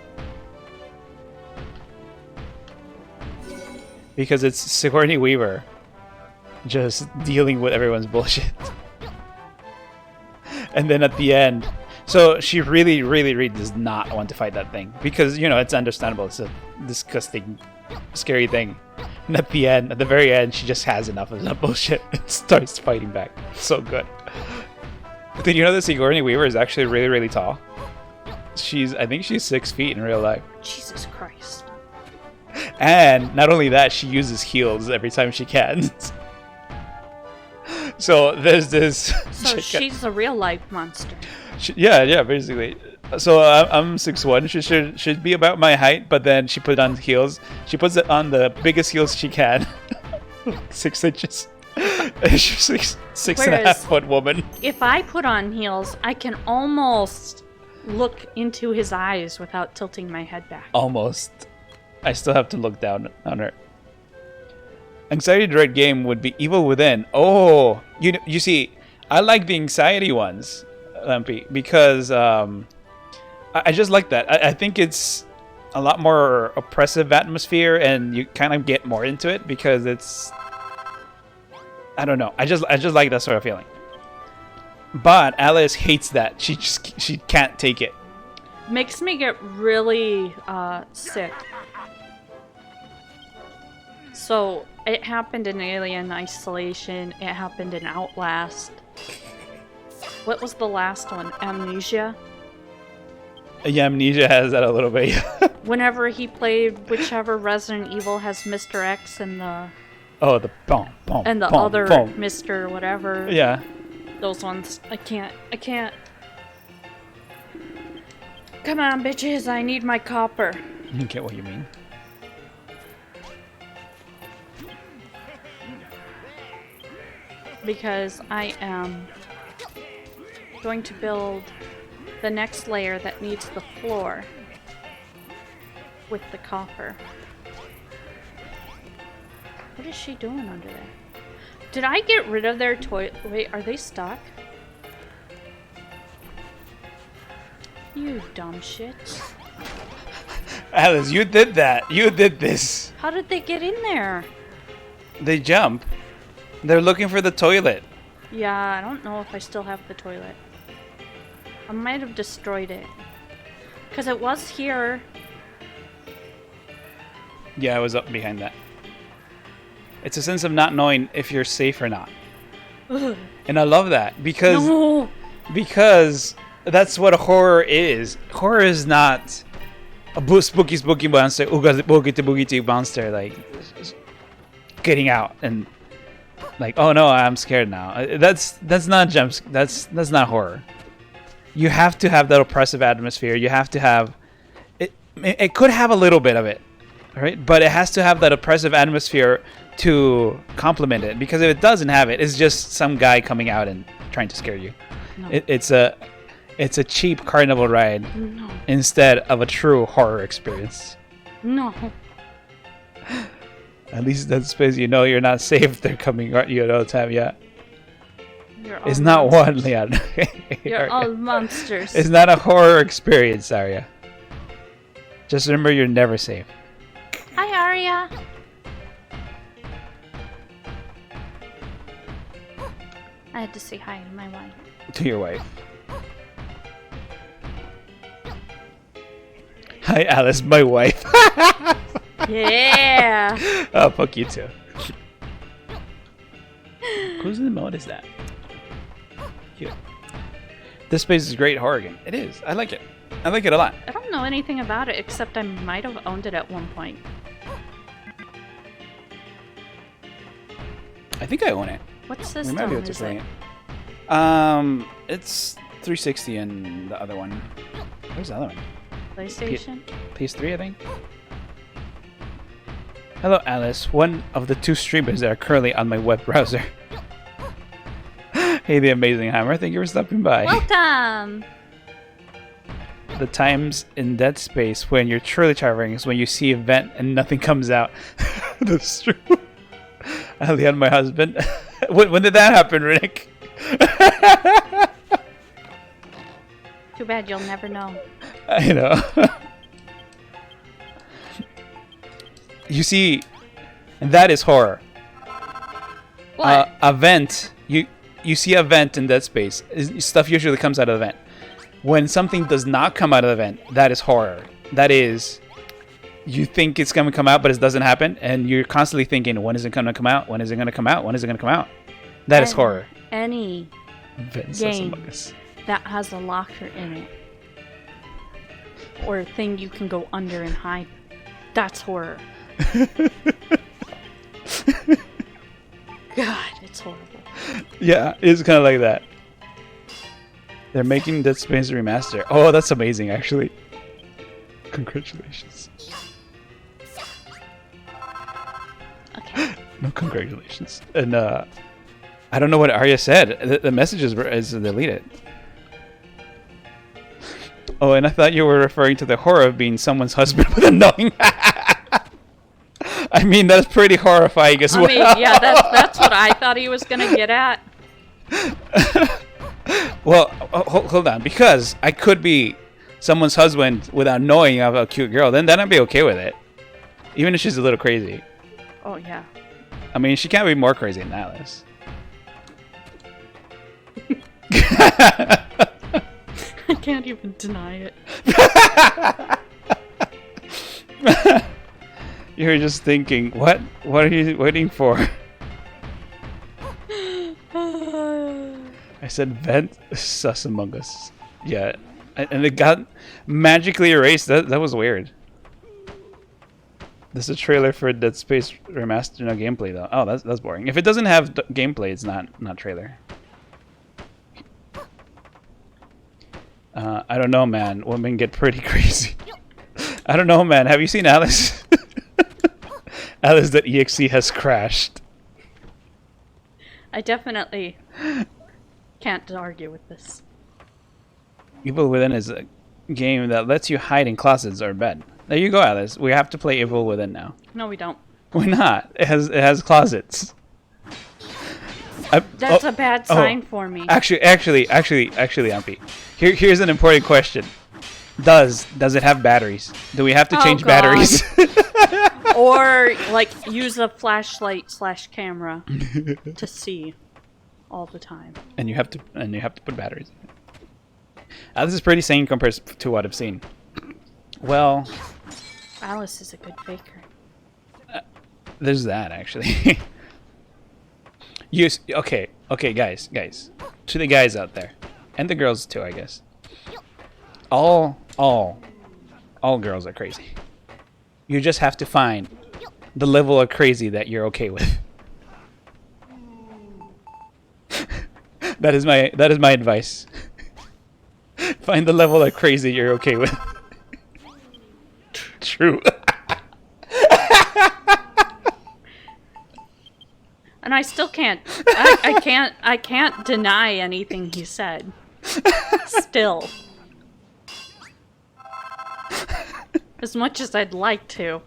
Because it's Sigourney Weaver just dealing with everyone's bullshit. And then at the end, so she really, really, really does not want to fight that thing. Because, you know, it's understandable. It's a disgusting, scary thing. And at the end, at the very end, she just has enough of that bullshit and starts fighting back. So good. Did you know that Sigourney Weaver is actually really, really tall? I think she's 6 feet in real life. Jesus Christ. And not only that, she uses heels every time she can. So there's this. So she's a real life monster. Yeah, basically. So I'm 6'1". She should be about my height, but then she put on heels. She puts it on the biggest heels she can, 6 inches. She's like six and a half foot woman. If I put on heels, I can almost look into his eyes without tilting my head back. Almost. I still have to look down on her. Anxiety dread game would be Evil Within. Oh, you see, I like the anxiety ones, Lampy, because I just like that. I think it's a lot more oppressive atmosphere, and you kind of get more into it because it's. I don't know. I just like that sort of feeling. But Alice hates that. She can't take it. Makes me get really sick. So it happened in Alien Isolation. It happened in Outlast. What was the last one? Amnesia? Yeah, Amnesia has that a little bit. Whenever he played whichever Resident Evil has Mr. X and the... Oh, the boom, boom, and the boom, other boom. Mr. whatever. Yeah. Those ones. I can't. Come on, bitches. I need my copper. I get what you mean. Because I am going to build the next layer that needs the floor with the copper. What is she doing under there? Did I get rid of their toilet? Wait, are they stuck? You dumb shits. Alice, you did that. You did this. How did they get in there? They jump. They're looking for the toilet. Yeah, I don't know if I still have the toilet. I might have destroyed it. Because it was here. Yeah, I was up behind that. It's a sense of not knowing if you're safe or not. Ugh. And I love that because No! because that's what horror is. Horror is not a spooky monster, boogie monster like getting out and like, oh no, I'm scared now. That's not jumps. That's not horror. You have to have that oppressive atmosphere. You have to have it. It could have a little bit of it, right? But it has to have that oppressive atmosphere to complement it. Because if it doesn't have it, it's just some guy coming out and trying to scare you. No. It's a cheap carnival ride No. instead of a true horror experience. No. At least Dead Space, you know you're not safe. They're coming at you all the time. Yeah. You're all It's not monsters. one, Leon. You're all monsters. It's not a horror experience, Arya. Just remember, you're never safe. Hi, Arya. I had to say hi to my wife. To your wife. Hi, Alice, my wife. Yeah. Oh, fuck you too. Whose mode is that? Cute. This space is a great horror game. It is. I like it. I like it a lot. I don't know anything about it except I might have owned it at one point. I think I own it. What We system might be able to is play it? it. It's 360 and the other one. Where's the other one? PlayStation? PS3, I think. Hello, Alice. One of the 2 streamers that are currently on my web browser. Hey, the Amazing Hammer. Thank you for stopping by. Welcome! The times in Dead Space when you're truly traveling is when you see a vent and nothing comes out. That's true. Leon, my husband. When did that happen, Rick? Too bad you'll never know. I know. You see, that is horror. What? A vent. You see a vent in Dead Space. Stuff usually comes out of the vent. When something does not come out of the vent, that is horror. That is, you think it's going to come out, but it doesn't happen, and you're constantly thinking, when is it going to come out? When is it going to come out? When is it going to come out? That is horror. Any Vent game Among Us. that has a locker in it, or a thing you can go under and hide, that's horror. God, it's horrible. Yeah, it's kind of like that. They're making Dead Space remaster. Oh, that's amazing, actually. Congratulations. Okay. No, congratulations. And I don't know what Arya said. The message is deleted. Oh, and I thought you were referring to the horror of being someone's husband with a knowing. I mean, that's pretty horrifying as well. I mean, yeah, that's what I thought he was gonna get at. Well, hold on. Because I could be someone's husband without knowing I have a cute girl. Then I'd be okay with it. Even if she's a little crazy. Oh yeah. I mean, she can't be more crazy than Alice. I can't even deny it. You're just thinking, what? What are you waiting for? I said vent sus Among Us. Yeah. And it got magically erased. That was weird. This is a trailer for Dead Space Remastered, no gameplay though. Oh, that's boring. If it doesn't have gameplay, it's not trailer. I don't know, man. Women get pretty crazy. I don't know, man. Have you seen Alice? Alice.exe has crashed. I definitely can't argue with this. Evil Within is a game that lets you hide in closets or bed. There you go, Alice. We have to play Evil Within now. No, we don't. Why not? It has closets. That's a bad sign for me. Actually, Ampy. Here's an important question. Does it have batteries? Do we have to change God. batteries? Or like use a flashlight / camera to see all the time. and you have to put batteries in it. This is pretty sane compared to what I've seen. Well, Alice is a good faker. there's that actually. Okay, guys, to the guys out there, and the girls too, I guess. All girls are crazy. You just have to find the level of crazy that you're okay with. That is my advice. Find the level of crazy you're okay with. True. And I still can't. I can't deny anything he said. Still. As much as I'd like to.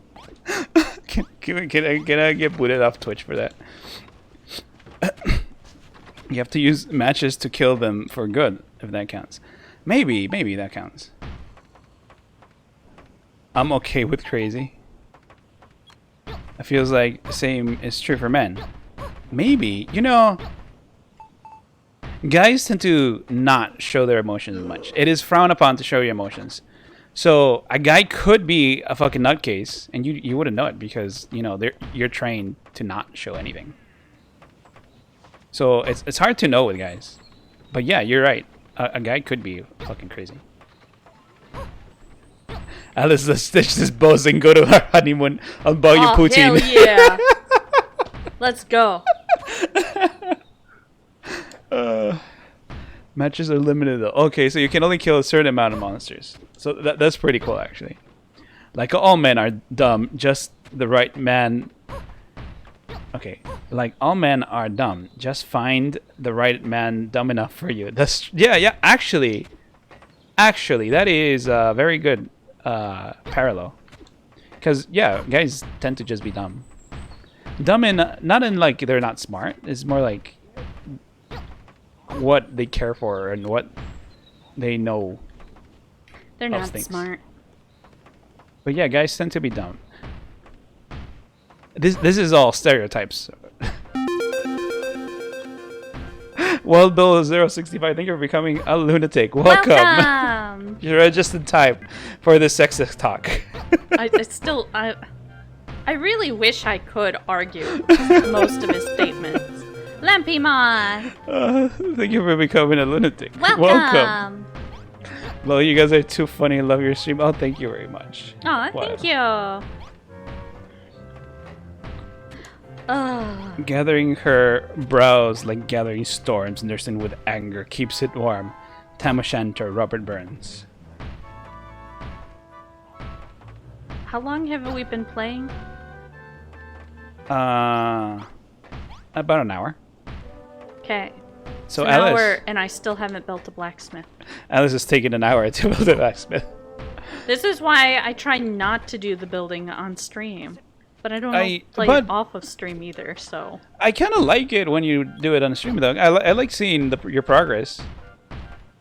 can I get booted off Twitch for that? You have to use matches to kill them for good, if that counts. Maybe that counts. I'm okay with crazy. It feels like the same is true for men. Maybe, you know, guys tend to not show their emotions as much. It is frowned upon to show your emotions. So a guy could be a fucking nutcase, and you wouldn't know it because, you know, you're trained to not show anything. So it's hard to know with guys. But yeah, you're right. A guy could be fucking crazy. Alice, let's stitch this bows and go to our honeymoon. I'll buy you poutine. Hell yeah. Let's go. Matches are limited though. Okay, so you can only kill a certain amount of monsters. So that's pretty cool actually. Like all men are dumb, just the right man. Okay, like all men are dumb, just find the right man dumb enough for you. That's yeah. Actually, that is a very good parallel. Because yeah, guys tend to just be dumb. Dumb in not in like they're not smart. It's more like what they care for and what they know. They're not smart. But yeah, guys tend to be dumb. This is all stereotypes. Wild Bill 065, thank you for becoming a lunatic. Welcome. You're just in time for the sexist talk. I really wish I could argue most of his statements. Lampymon! Thank you for becoming a lunatic. Welcome. Well, you guys are too funny. Love your stream. Oh, thank you very much. Oh, thank you. Gathering her brows like gathering storms, nursing with anger, keeps it warm. Tam O'Shanter, Robert Burns. How long have we been playing? About an hour. Okay. So an Alice, hour, and I still haven't built a blacksmith. Alice has taken an hour to build a blacksmith. This is why I try not to do the building on stream. But I don't play it off of stream either, so... I kind of like it when you do it on stream, though. I like seeing your progress.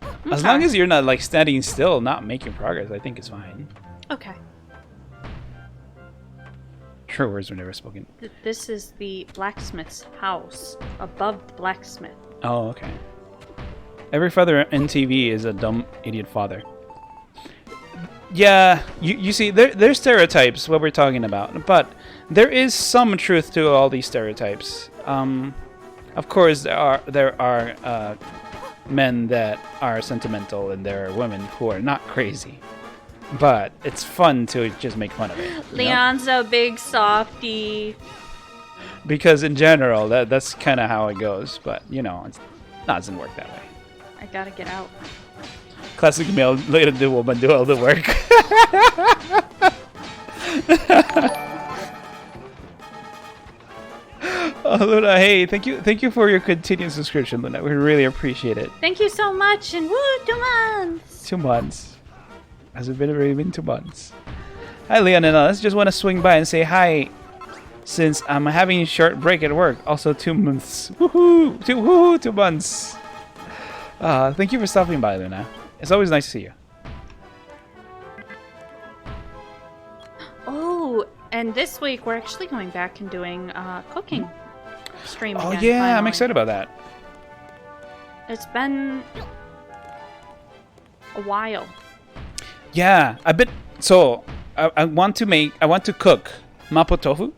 Okay. As long as you're not, like, standing still, not making progress, I think it's fine. Okay. True words were never spoken. This is the blacksmith's house, above the blacksmith. Oh, okay. Every father in TV is a dumb idiot father. Yeah, you see, there's stereotypes, what we're talking about, but there is some truth to all these stereotypes. Of course, there are men that are sentimental, and there are women who are not crazy. But it's fun to just make fun of it. Leon's a big softie. Because in general, that's kind of how it goes, but you know, it doesn't work that way. I gotta get out. Classic male, let the woman do all the work. Oh, Luna, hey, thank you for your continued subscription, Luna. We really appreciate it. Thank you so much, and woo, 2 months. 2 months. Has it already been 2 months? Hi, Leon and us. Just want to swing by and say hi, since I'm having a short break at work. Also 2 months. Woohoo! 2 months. Thank you for stopping by, Luna. It's always nice to see you. Oh, and this week we're actually going back and doing cooking stream again. Oh yeah, finally. I'm excited about that. It's been a while. Yeah, a bit. So I want to cook mapo tofu,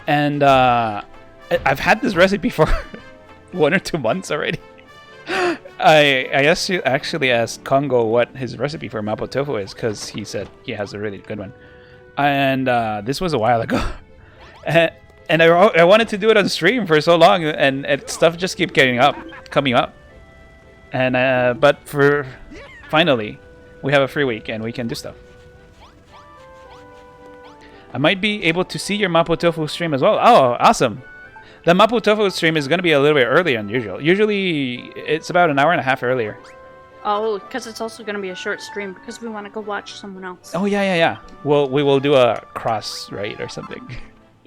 and I've had this recipe for 1 or 2 months already. I actually asked Congo what his recipe for mapo tofu is, because he said he has a really good one, and this was a while ago, and I wanted to do it on stream for so long, and stuff just kept coming up, and but for finally we have a free week and we can do stuff. I might be able to see your mapo tofu stream as well. Oh, awesome! The mapo tofu stream is going to be a little bit earlier than usual. Usually, it's about an hour and a half earlier. Oh, because it's also going to be a short stream because we want to go watch someone else. Oh, yeah. Well, we will do a cross, right, or something.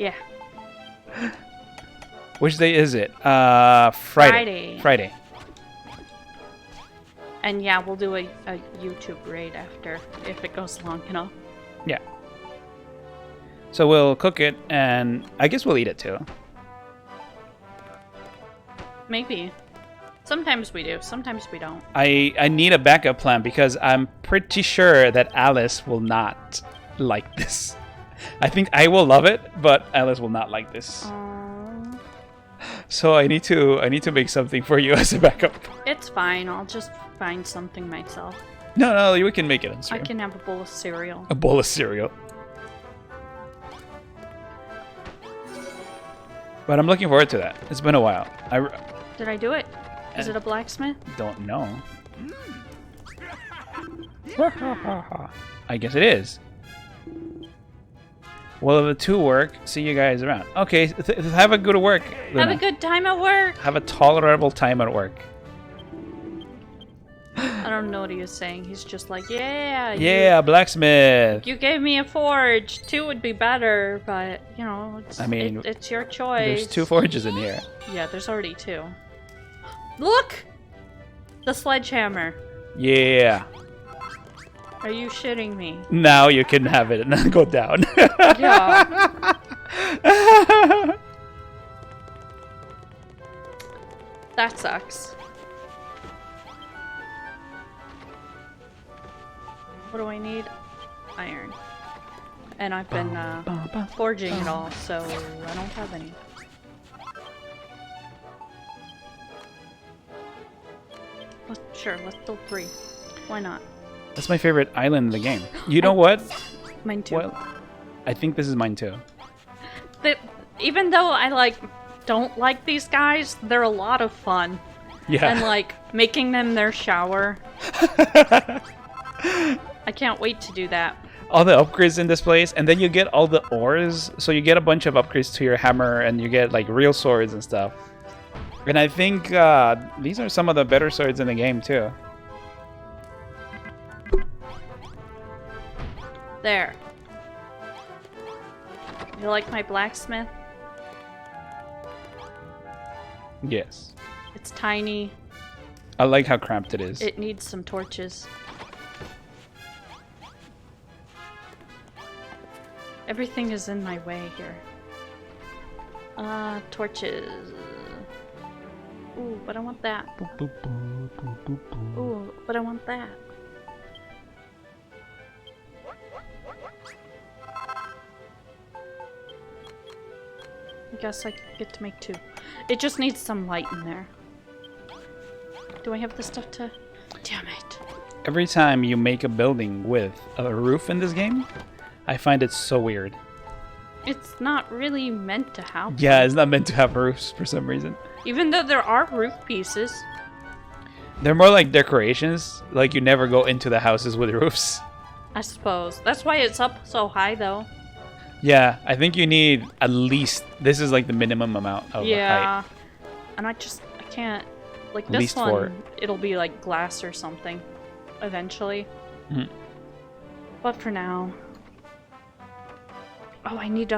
Yeah. Which day is it? Friday. Friday. And yeah, we'll do a YouTube raid after, if it goes long enough. Yeah. So we'll cook it, and I guess we'll eat it too. Maybe. Sometimes we do, sometimes we don't. I need a backup plan because I'm pretty sure that Alice will not like this. I think I will love it, but Alice will not like this. So I need to make something for you as a backup. It's fine. I'll just find something myself. No, we can make it on stream. I can have a bowl of cereal. A bowl of cereal. But I'm looking forward to that. It's been a while. Did I do it? Is it a blacksmith? Don't know. I guess it is. Well, if the two work, see you guys around. Okay, have a good work, Luna. Have a good time at work. Have a tolerable time at work. I don't know what he was saying. He's just like, yeah. Yeah, blacksmith. You gave me a forge. 2 would be better, but, you know, it's your choice. There's 2 forges in here. Yeah, there's already 2. Look! The sledgehammer. Yeah. Are you shitting me? Now you can have it and then go down. Yeah. That sucks. What do I need? Iron. And I've been forging it all, so I don't have any. Sure, let's do 3. Why not? That's my favorite island in the game. You know what? Mine too. Well, I think this is mine too. Even though I don't like these guys, they're a lot of fun. Yeah. And making them their shower. I can't wait to do that. All the upgrades in this place, and then you get all the ores, so you get a bunch of upgrades to your hammer, and you get real swords and stuff. And I think these are some of the better swords in the game too. There. You like my blacksmith? Yes. It's tiny. I like how cramped it is. It needs some torches. Everything is in my way here. Torches. Ooh, but I want that. Ooh, but I want that. I guess I get to make 2. It just needs some light in there. Do I have the stuff to... Damn it. Every time you make a building with a roof in this game, I find it so weird. It's not really meant to have. Yeah, it's not meant to have roofs for some reason. Even though there are roof pieces. They're more like decorations. Like you never go into the houses with roofs. I suppose. That's why it's up so high though. Yeah, I think you need at least... This is the minimum amount of height. And I can't... This least one, 4. it'll be glass or something. Eventually. Mm-hmm. But for now... Oh, I need...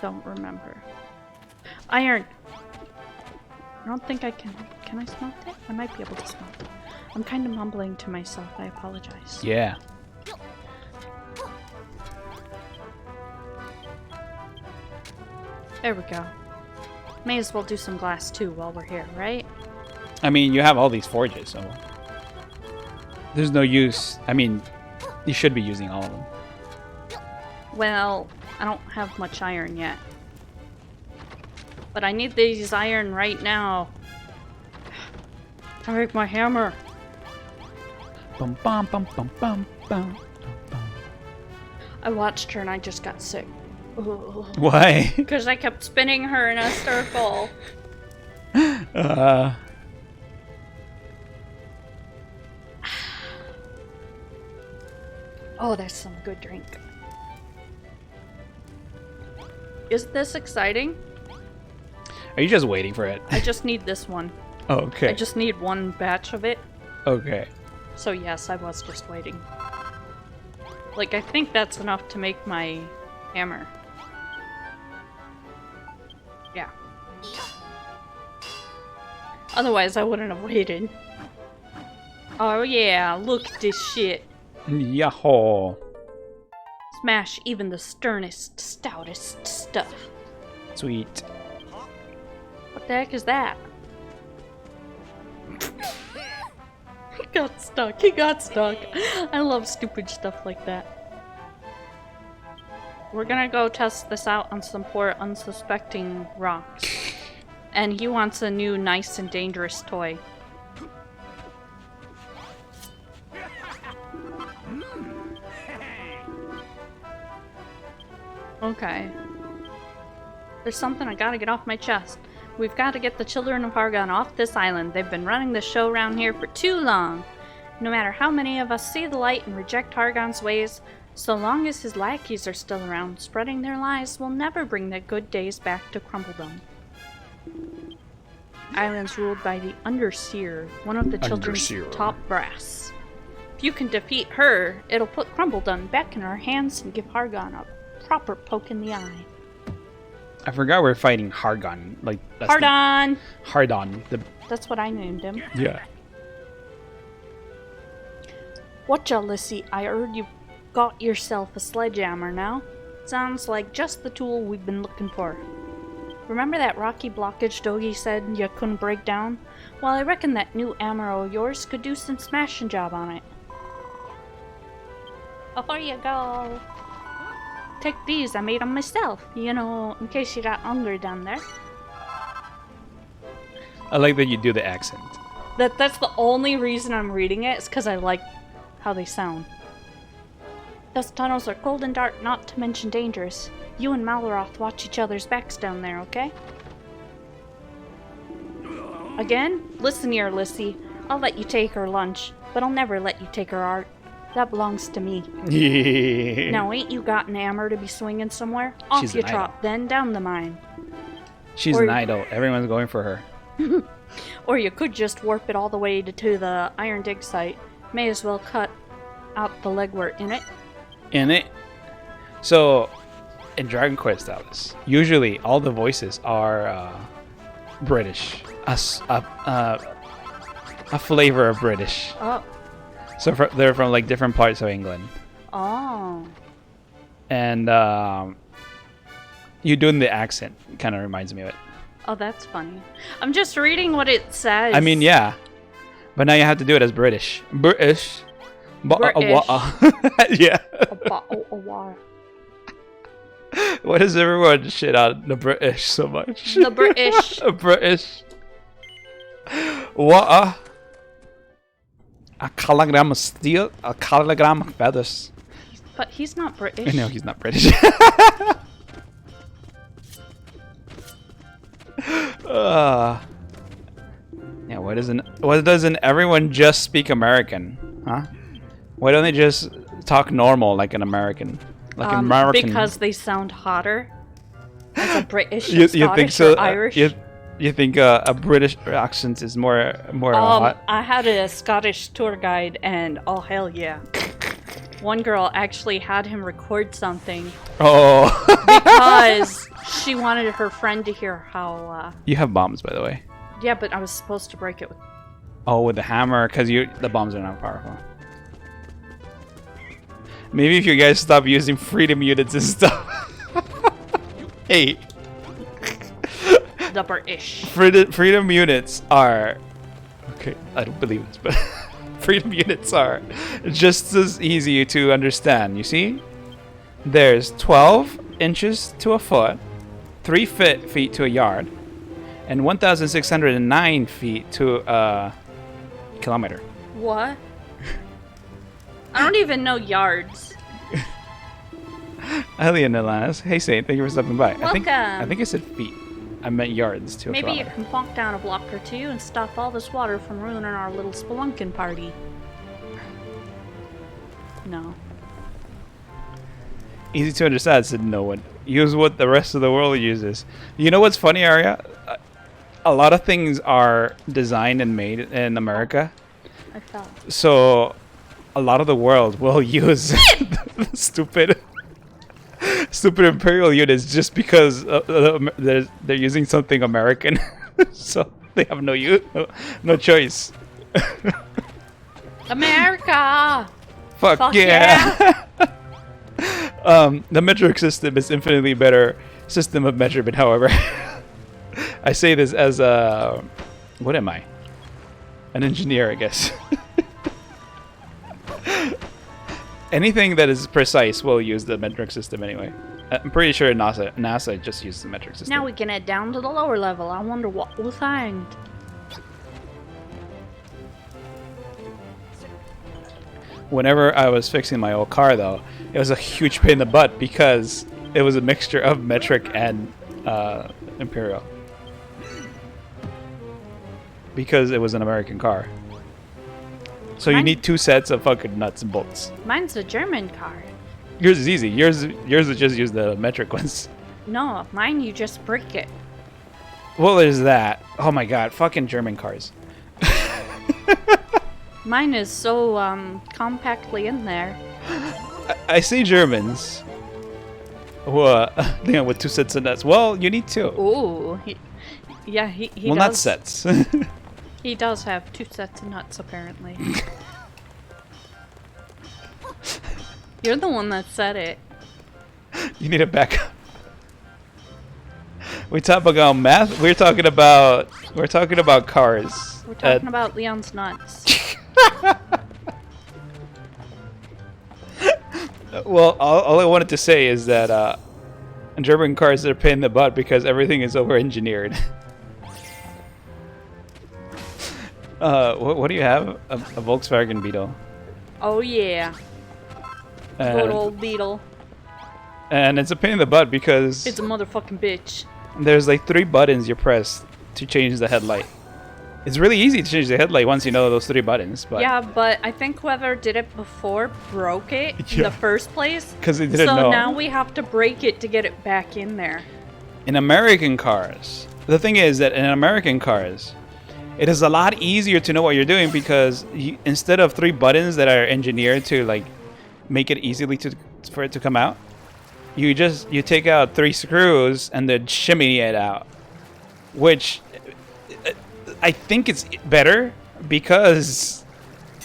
Don't remember. Iron! I don't think I can... Can I smelt it? I might be able to smelt it. I'm kind of mumbling to myself. I apologize. Yeah. There we go. May as well do some glass too while we're here, right? I mean, you have all these forges, so... There's no use... I mean, you should be using all of them. Well, I don't have much iron yet. But I need these iron right now. To make my hammer. Bum, bum, bum, bum, bum, bum, bum. I watched her and I just got sick. Ooh. Why? Because I kept spinning her in a circle. Oh, that's some good drink. Is this exciting? Are you just waiting for it? I just need this one. Oh, okay. I just need one batch of it. Okay. So yes, I was just waiting. Like, I think that's enough to make my hammer. Yeah. Otherwise, I wouldn't have waited. Oh yeah, look at this shit. Yahoo! Smash even the sternest, stoutest stuff. Sweet. What the heck is that? He got stuck. He got stuck. I love stupid stuff like that. We're gonna go test this out on some poor unsuspecting rocks. And he wants a new nice and dangerous toy. Okay. There's something I gotta get off my chest. We've got to get the children of Hargon off this island. They've been running the show around here for too long. No matter how many of us see the light and reject Hargon's ways, so long as his lackeys are still around, spreading their lies will never bring the good days back to Crumbledon. Island's ruled by the Underseer, one of the children's top brass. If you can defeat her, it'll put Crumbledon back in our hands and give Hargon a proper poke in the eye. I forgot we're fighting Hargon. Like that's Hardon! Hardon. That's what I named him. Yeah. Whatcha, Lissy? I heard you got yourself a sledgehammer now. Sounds like just the tool we've been looking for. Remember that rocky blockage Dogie said you couldn't break down? Well, I reckon that new hammer of yours could do some smashing job on it. Before you go, take these. I made them myself. You know, in case you got hungry down there. I like that you do the accent. That's the only reason I'm reading it, is because I like how they sound. Those tunnels are cold and dark, not to mention dangerous. You and Malroth watch each other's backs down there, okay? Again? Listen here, Lissy. I'll let you take her lunch, but I'll never let you take her art. That belongs to me. Yeah. Now, ain't you got an hammer to be swinging somewhere? Off She's you an trot, idol. then down the mine. She's an idol. Everyone's going for her. Or you could just warp it all the way to the Iron Dig site. May as well cut out the legwork in it. In it. So, in Dragon Quest, Alice, usually all the voices are British. A flavor of British. Oh. So they're from like different parts of England. Oh. And you doing the accent kind of reminds me of it. Oh, that's funny. I'm just reading what it says. I mean, yeah. But now you have to do it as British. British. Yeah. Why does everyone shit on the British so much? The British. British. What a kilogram of steel, a kilogram of feathers. But he's not British. No, he's not British. Yeah, why doesn't everyone just speak American? Huh? Why don't they just talk normal like an American? Like an American. Because they sound hotter. As a British, you Scottish, think so? or Irish. You think a British accent is more hot? I had a Scottish tour guide, and oh hell yeah. One girl actually had him record something. Oh. Because she wanted her friend to hear how. You have bombs, by the way. Yeah, but I was supposed to break it with. Oh, with the hammer, because the bombs are not powerful. Maybe if you guys stop using freedom units and stuff. Hey. The British. Freedom units are. Okay, I don't believe this, but freedom units are just as easy to understand. You see? There's 12 inches to a foot, 3 feet to a yard, and 1,609 feet to a kilometer. What? I don't even know yards. Ellie and Alanis. Hey, Saint, thank you for stopping by. Welcome. I think I said feet. I meant yards to a Maybe you kilometer. can plonk down a block or two and stop all this water from ruining our little spelunking party. No. Easy to understand, said no one. Use what the rest of the world uses. You know what's funny, Arya? A lot of things are designed and made in America. I fell. So, a lot of the world will use stupid Imperial units just because they're using something American, so they have no choice. America! Fuck yeah! The metric system is infinitely better system of measurement. However, I say this as a what am I? An engineer, I guess. Anything that is precise will use the metric system anyway. I'm pretty sure NASA just used the metric system. Now we can head down to the lower level. I wonder what we'll find. Whenever I was fixing my old car, though, it was a huge pain in the butt because it was a mixture of metric and Imperial. Because it was an American car. So you need 2 sets of fucking nuts and bolts. Mine's a German car. Yours is easy. Yours would just use the metric ones. No, mine you just break it. Well, there's that. Oh my god, fucking German cars. Mine is so compactly in there. I see Germans. With 2 sets of nuts. Well, you need 2. Ooh, he well, does. not sets. He does have 2 sets of nuts, apparently. You're the one that said it. You need a backup. We talk about math. We're talking about cars. We're talking about Leon's nuts. Well, all I wanted to say is that German cars are a pain in the butt because everything is over-engineered. What do you have? A Volkswagen Beetle. Oh yeah. Good old Beetle. And it's a pain in the butt because It's a motherfucking bitch. there's like 3 buttons you press to change the headlight. It's really easy to change the headlight once you know those 3 buttons. But Yeah, but I think whoever did it before broke it in Yeah. the first place. because they didn't So know. now we have to break it to get it back in there. In American cars, the thing is that in American cars, it is a lot easier to know what you're doing because instead of 3 buttons that are engineered to like make it easily for it to come out, you take out 3 screws and then shimmy it out, which I think it's better because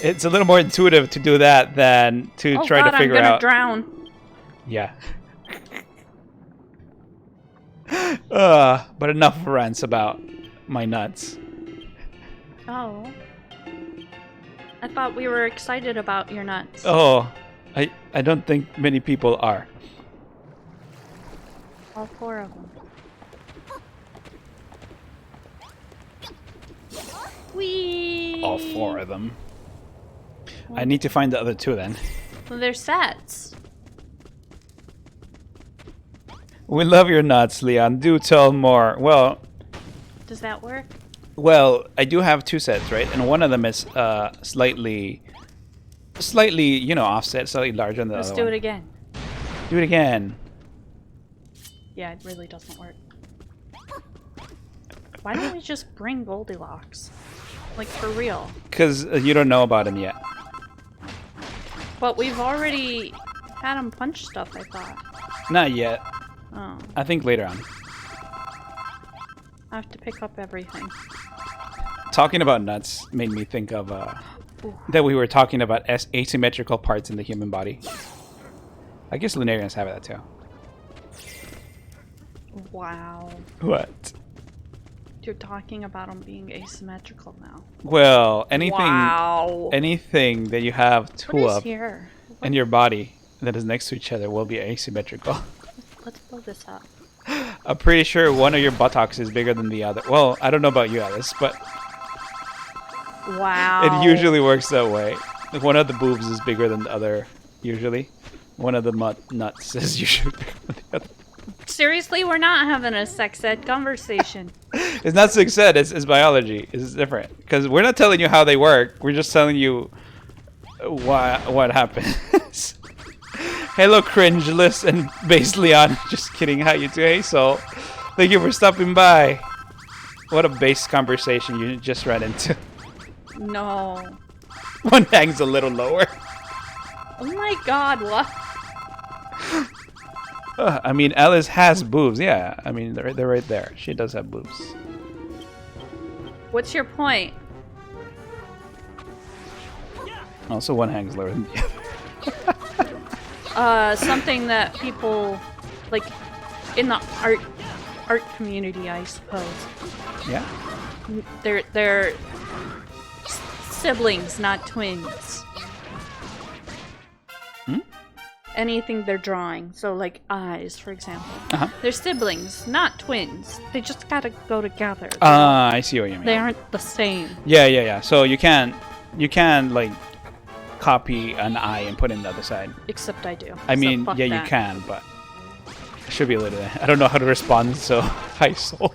it's a little more intuitive to do that than to Oh try God, to figure I'm gonna out. drown. Yeah. But enough rants about my nuts. Oh. I thought we were excited about your nuts. Oh, I don't think many people are. All 4 of them. Whee! All 4 of them. I need to find the other 2 then. Well, they're sets. We love your nuts, Leon. Do tell more. Does that work? Well, I do have 2 sets, right? And one of them is slightly, offset, slightly larger than the Let's other do one. it again. Do it again. Yeah, it really doesn't work. Why don't we just bring Goldilocks? Like, for real. Because you don't know about him yet. But we've already had him punch stuff, I thought. Not yet. Oh. I think later on. I have to pick up everything. Talking about nuts made me think of that we were talking about asymmetrical parts in the human body. I guess Lunarians have that too. Wow. What? You're talking about them being asymmetrical now. Well, anything Wow. anything that you have 2 What is of here? in your body that is next to each other will be asymmetrical. Let's blow this up. I'm pretty sure one of your buttocks is bigger than the other. Well, I don't know about you, Alice, but Wow. it usually works that way. Like one of the boobs is bigger than the other, usually. One of the nuts is usually bigger than the other. Seriously, we're not having a sex ed conversation. It's not sex ed, it's biology. It's different. Because we're not telling you how they work, we're just telling you what happens. Hello, cringeless and base Leon. Just kidding, how you doing? So, thank you for stopping by. What a base conversation you just ran into. No. One hangs a little lower. Oh my god, what? I mean, Alice has boobs. Yeah, I mean, they're right there. She does have boobs. What's your point? Also, one hangs lower than the other. Something that people like in the art community, I suppose. Yeah. They're siblings, not twins. Anything they're drawing, so like eyes, for example. They're siblings, not twins. They just gotta go together. I see what you mean. They aren't the same. Yeah. So you can like copy an eye and put it in the other side. Except I do. I so mean, fuck yeah, that. you can, but I should be able to. I don't know how to respond, so high soul.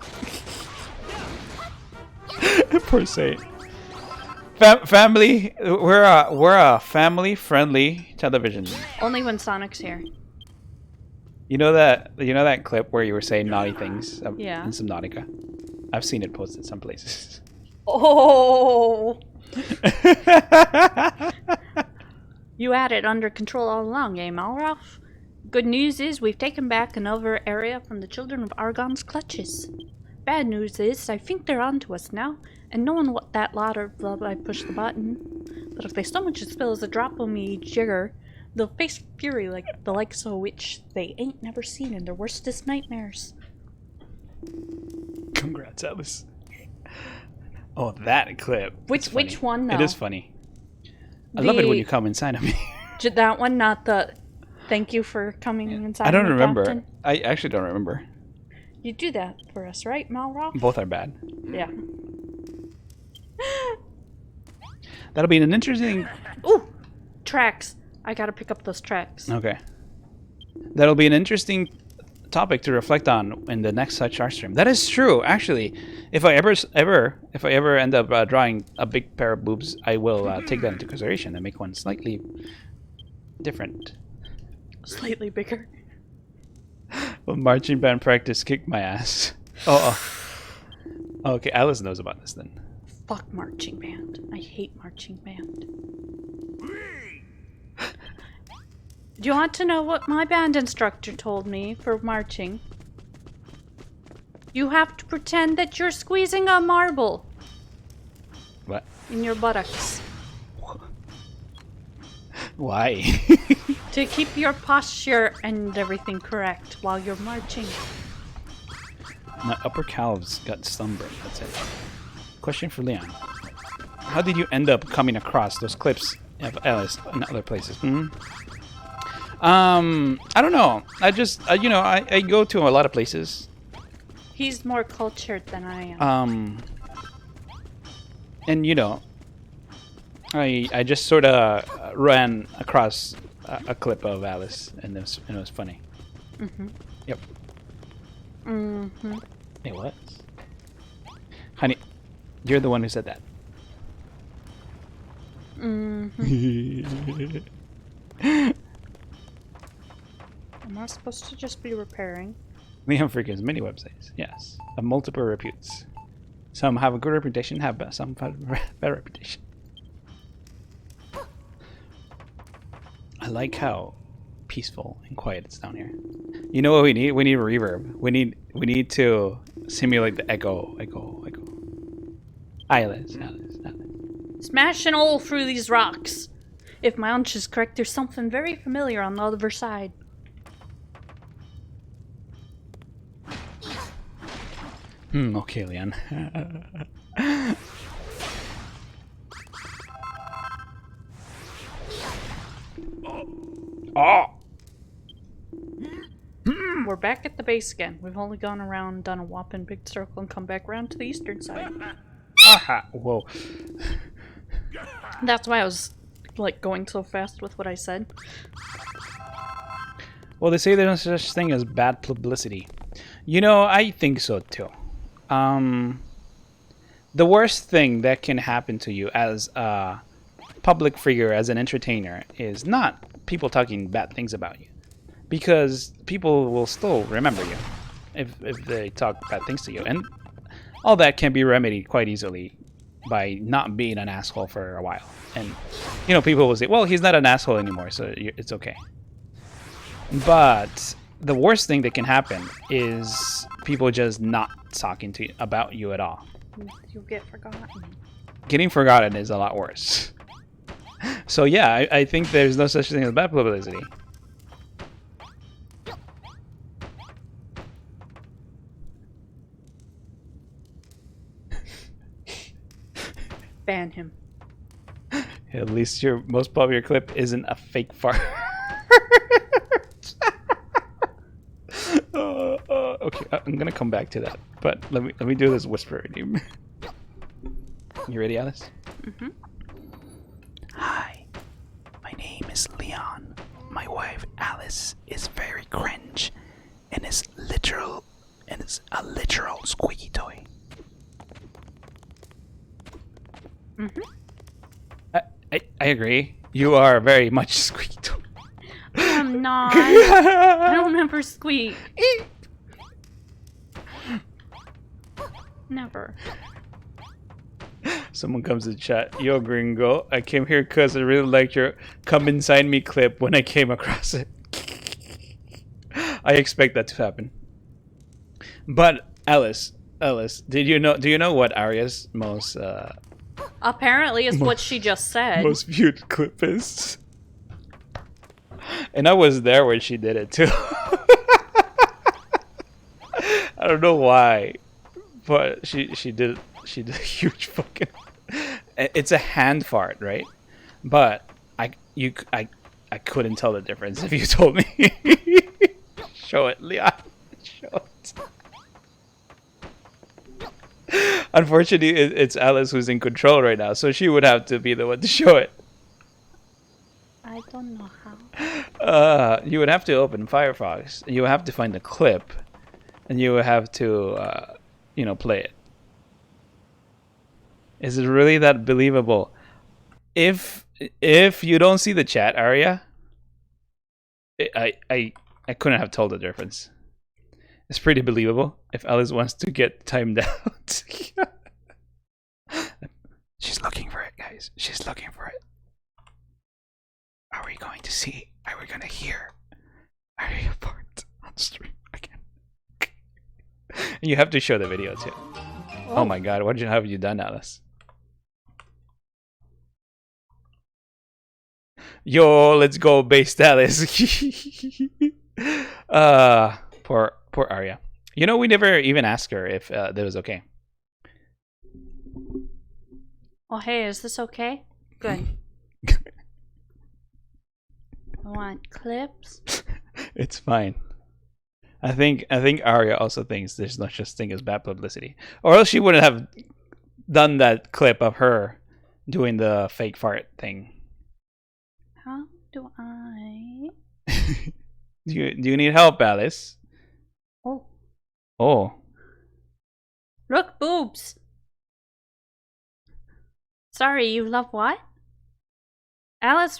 Per se. Family, we're a family-friendly television. Only when Sonic's here. You know that clip where you were saying naughty things Yeah. in Subnautica? I've seen it posted some places. Oh! You had it under control all along, eh, Malroth? Good news is we've taken back another area from the Children of Argon's clutches. Bad news is I think they're onto us now, and knowing what that lot of I push the button. But if they so much as spill as a drop of me jigger, they'll face fury like the likes of which they ain't never seen in their worstest nightmares. Congrats, Alice. Oh, that clip. Which one, though? It is funny. I love it when you come inside of me. That one, not the thank you for coming inside. I don't me, remember. Captain. I actually don't remember. You do that for us, right, Malroth? Both are bad. Yeah. That'll be an interesting... Ooh! Tracks. I gotta pick up those tracks. Okay. That'll be an interesting topic to reflect on in the next such art stream. That is true, actually. If I ever end up drawing a big pair of boobs, I will take that into consideration and make one slightly different. Slightly bigger. Well, marching band practice kicked my ass. Oh. Okay, Alice knows about this then. Fuck marching band. I hate marching band. Do you want to know what my band instructor told me for marching? You have to pretend that you're squeezing a marble What? in your buttocks Why? to keep your posture and everything correct while you're marching. My upper calves got sunburned. That's it. Question for Leon. How did you end up coming across those clips of Alice in other places? I don't know. I just, I go to a lot of places. He's more cultured than I am. And I just sort of ran across a clip of Alice, and it was funny. Yep. It was. Honey, you're the one who said that. Am I supposed to just be repairing? Leon frequents many websites, yes, of multiple reputes. Some have a good reputation, some have a bad reputation. I like how peaceful and quiet it's down here. You know what we need? We need reverb. We need to simulate the echo. Alice. Smashing all through these rocks. If my hunch is correct, there's something very familiar on the other side. Okay, Leon. Oh! We're back at the base again. We've only gone around, done a whopping big circle, and come back around to the eastern side. Aha! Whoa. That's why I was, like, going so fast with what I said. Well, they say there's no such thing as bad publicity. I think so too. The worst thing that can happen to you as a public figure, as an entertainer, is not people talking bad things about you. Because people will still remember you if they talk bad things to you. And all that can be remedied quite easily by not being an asshole for a while. And, people will say, well, he's not an asshole anymore, so it's okay. But the worst thing that can happen is people just not talking to you about you at all. You get forgotten. Getting forgotten is a lot worse. So yeah, I think there's no such thing as bad publicity. Ban him. At least your most popular clip isn't a fake fart. Okay, I'm gonna come back to that, but let me do this whisper. You ready, Alice? Mm-hmm. Hi, my name is Leon. My wife Alice is very cringe, and is a literal squeaky toy. Mm-hmm. I agree. You are very much squeaky toy. I'm not. I don't remember Squeak. Never. Someone comes to the chat. Yo, gringo. I came here because I really liked your "Come Inside Me" clip when I came across it. I expect that to happen. But Alice, do you know what Arya's most Apparently, is what she just said. most viewed clip is? And I was there when she did it too. I don't know why, but she did a huge fucking. It's a hand fart, right? But I couldn't tell the difference if you told me. Show it, Leon. Show it. Unfortunately, it's Alice who's in control right now, so she would have to be the one to show it. I don't know how. You would have to open Firefox. You would have to find the clip, and you would have to, play it. Is it really that believable? If you don't see the chat area, I couldn't have told the difference. It's pretty believable if Alice wants to get timed out. She's looking for it, guys. She's looking for it. Are we going to see? Are we going to hear Arya fart on stream again? You have to show the video too. Oh my god, what have you done, Alice? Yo, let's go, based Alice. Poor Arya. You know, we never even asked her if that was okay. Oh, hey, is this okay? Good. I want clips. It's fine. I think Arya also thinks there's no such thing as bad publicity, or else she wouldn't have done that clip of her doing the fake fart thing. How do I? Do you need help, Alice? Oh. Look, boobs. Sorry, you love what? Alice.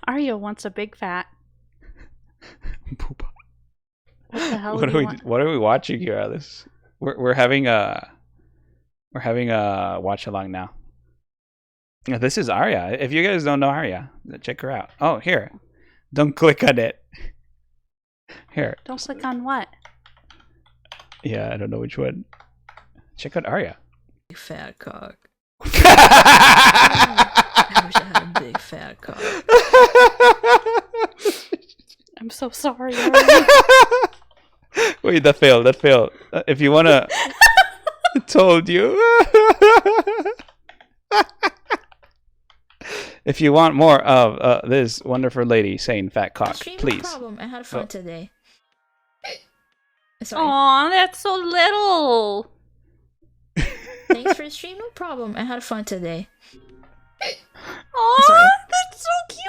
Arya wants a big fat. Booba. What the hell? What are we watching here, Alice? We're having a watch along now. This is Arya. If you guys don't know Arya, check her out. Oh, here. Don't click on it. Here. Don't click on what? Yeah, I don't know which one. Check out Arya. Big fat cock. I wish I had a big fat cock. I'm so sorry. Wait, that failed. If you wanna, I told you. If you want more of this wonderful lady saying "fat cock," please. No problem. I had fun today. Sorry. Aw, that's so little. Thanks for the stream. No problem. I had fun today. Aw, that's so cute.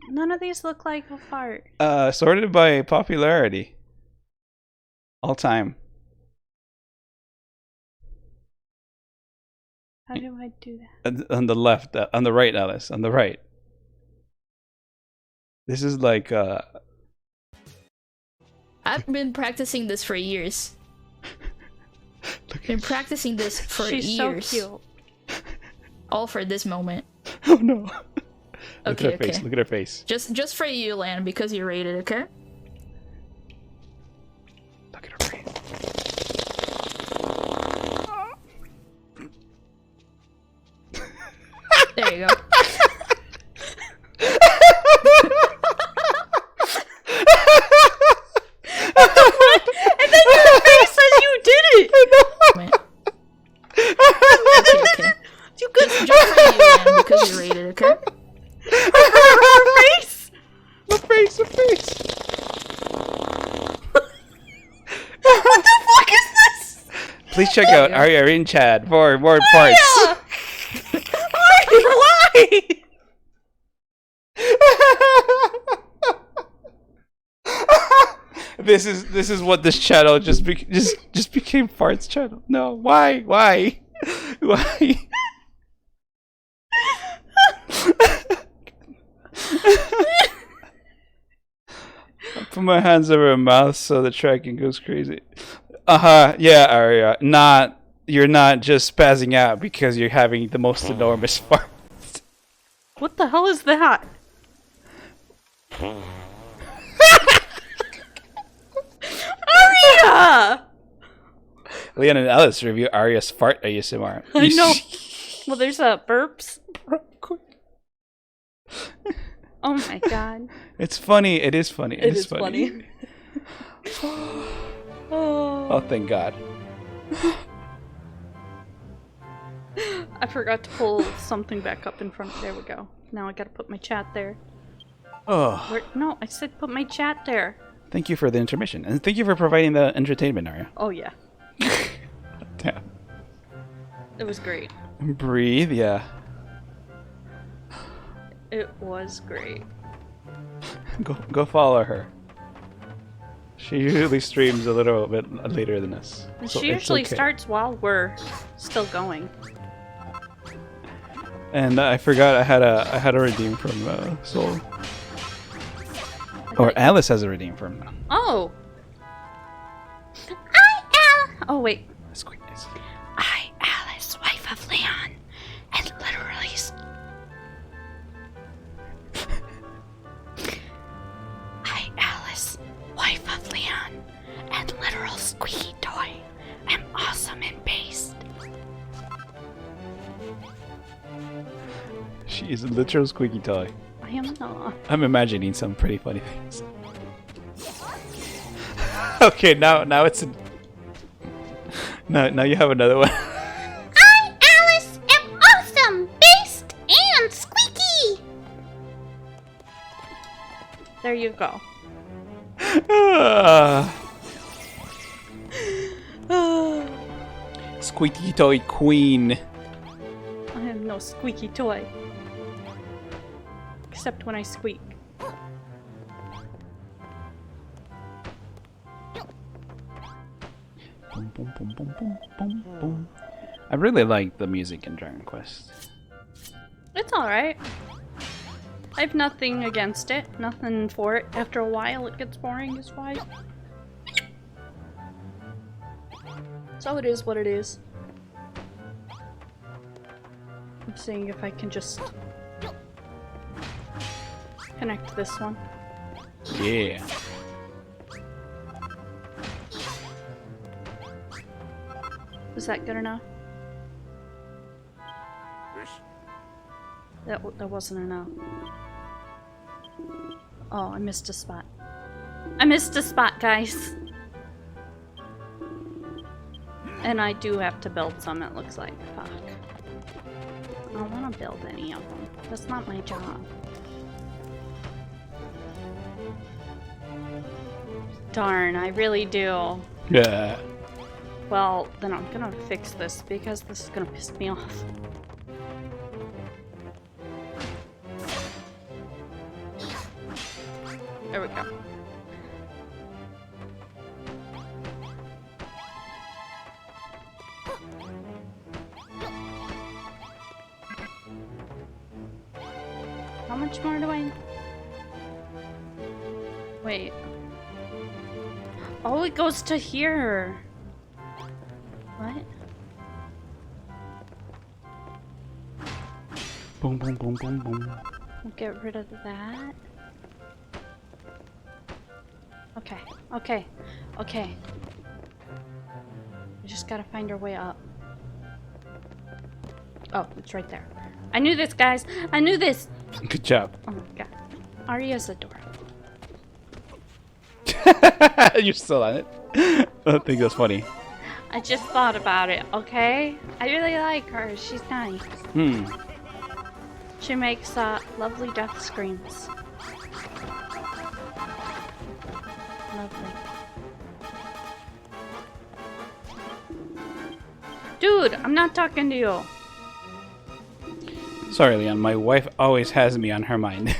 None of these look like a fart. Sorted by popularity. All time. How do I do that? On the left, on the right, Alice. On the right. This is like I've been practicing this for years. Been practicing this for She's years. so cute. All for this moment. Oh no. Look Okay, at her face. okay. Look at her face. Just for you, Lan, because you rated, okay? Look at her face. There you go. And then your face says you did it! Wait. Okay, okay. You could Just for you, Lan, because you rated, okay? her face! Her face. Her face. What the fuck is this? Please check out Arya in chat for more parts. Why? This is what this channel just became farts channel. No, why? Why? I put my hands over her mouth so the tracking goes crazy. Yeah, Arya. You're not just spazzing out because you're having the most enormous fart. What the hell is that? Aria! Leon and Ellis review Arya's fart ASMR. I know. Well, there's burps. Oh my god. It's funny. It is funny. It is funny. Oh, thank God. I forgot to pull something back up in front. There we go. Now I gotta put my chat there. Oh, No, I said put my chat there. thank you for the intermission, and thank you for providing the entertainment, Arya. Oh yeah. Damn. It was great. Breathe, yeah. It was great. Go follow her. She usually streams a little bit later than us. And so she it's usually okay. starts while we're still going. And I forgot I had a redeem from Soul. Or Alice has a redeem from. Oh! Oh wait. Squeeze. I, Alice, wife of Leon, and literally I, Alice, wife of Leon, and literal squeaky toy, am awesome and based. She is a literal squeaky toy. I am not. I'm imagining some pretty funny things. Okay, now it's now you have another one. I, Alice, am awesome, based, and squeaky! There you go. Squeaky toy queen. I have no squeaky toy. Except when I squeak. Boom, boom, boom, boom, boom, boom, boom. I really like the music in Dragon Quest. It's alright. I have nothing against it. Nothing for it. After a while it gets boring is why. So it is what it is. I'm seeing if I can just connect this one. Yeah. Is that good enough? That wasn't enough. Oh, I missed a spot. I missed a spot, guys. And I do have to build some, it looks like. Fuck. I don't want to build any of them. That's not my job. Darn, I really do. Yeah. Well, then I'm gonna fix this because this is gonna piss me off. There we go. How much more do I... Wait. Oh, it goes to here. What? Boom, boom, boom, boom, boom. We'll get rid of that. Okay, okay, okay. We just gotta find our way up. Oh, it's right there. I knew this, guys. I knew this. Good job. Oh my god. Arya's adorable. You're still on it. I think that's funny. I just thought about it, okay? I really like her. She's nice. She makes lovely death screams. Lovely. Dude, I'm not talking to you. Sorry, Leon. My wife always has me on her mind.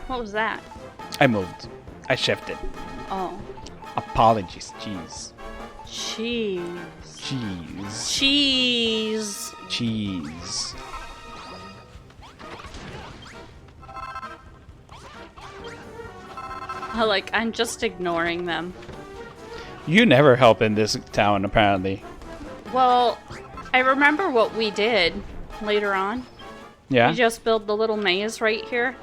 What was that? I moved. I shifted. Oh. Apologies. Jeez. Cheese. Cheese. Cheese. Cheese. I'm just ignoring them. You never help in this town, apparently. Well, I remember what we did later on. Yeah? We just built the little maze right here.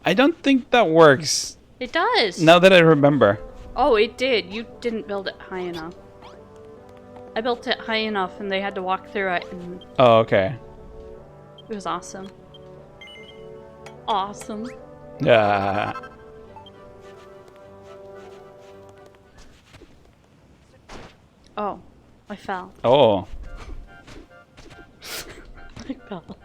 I don't think that works. It does. Now that I remember. Oh, it did. You didn't build it high enough. I built it high enough and they had to walk through it and Oh, okay. it was awesome. Awesome. Yeah. Oh, I fell. Oh. I fell.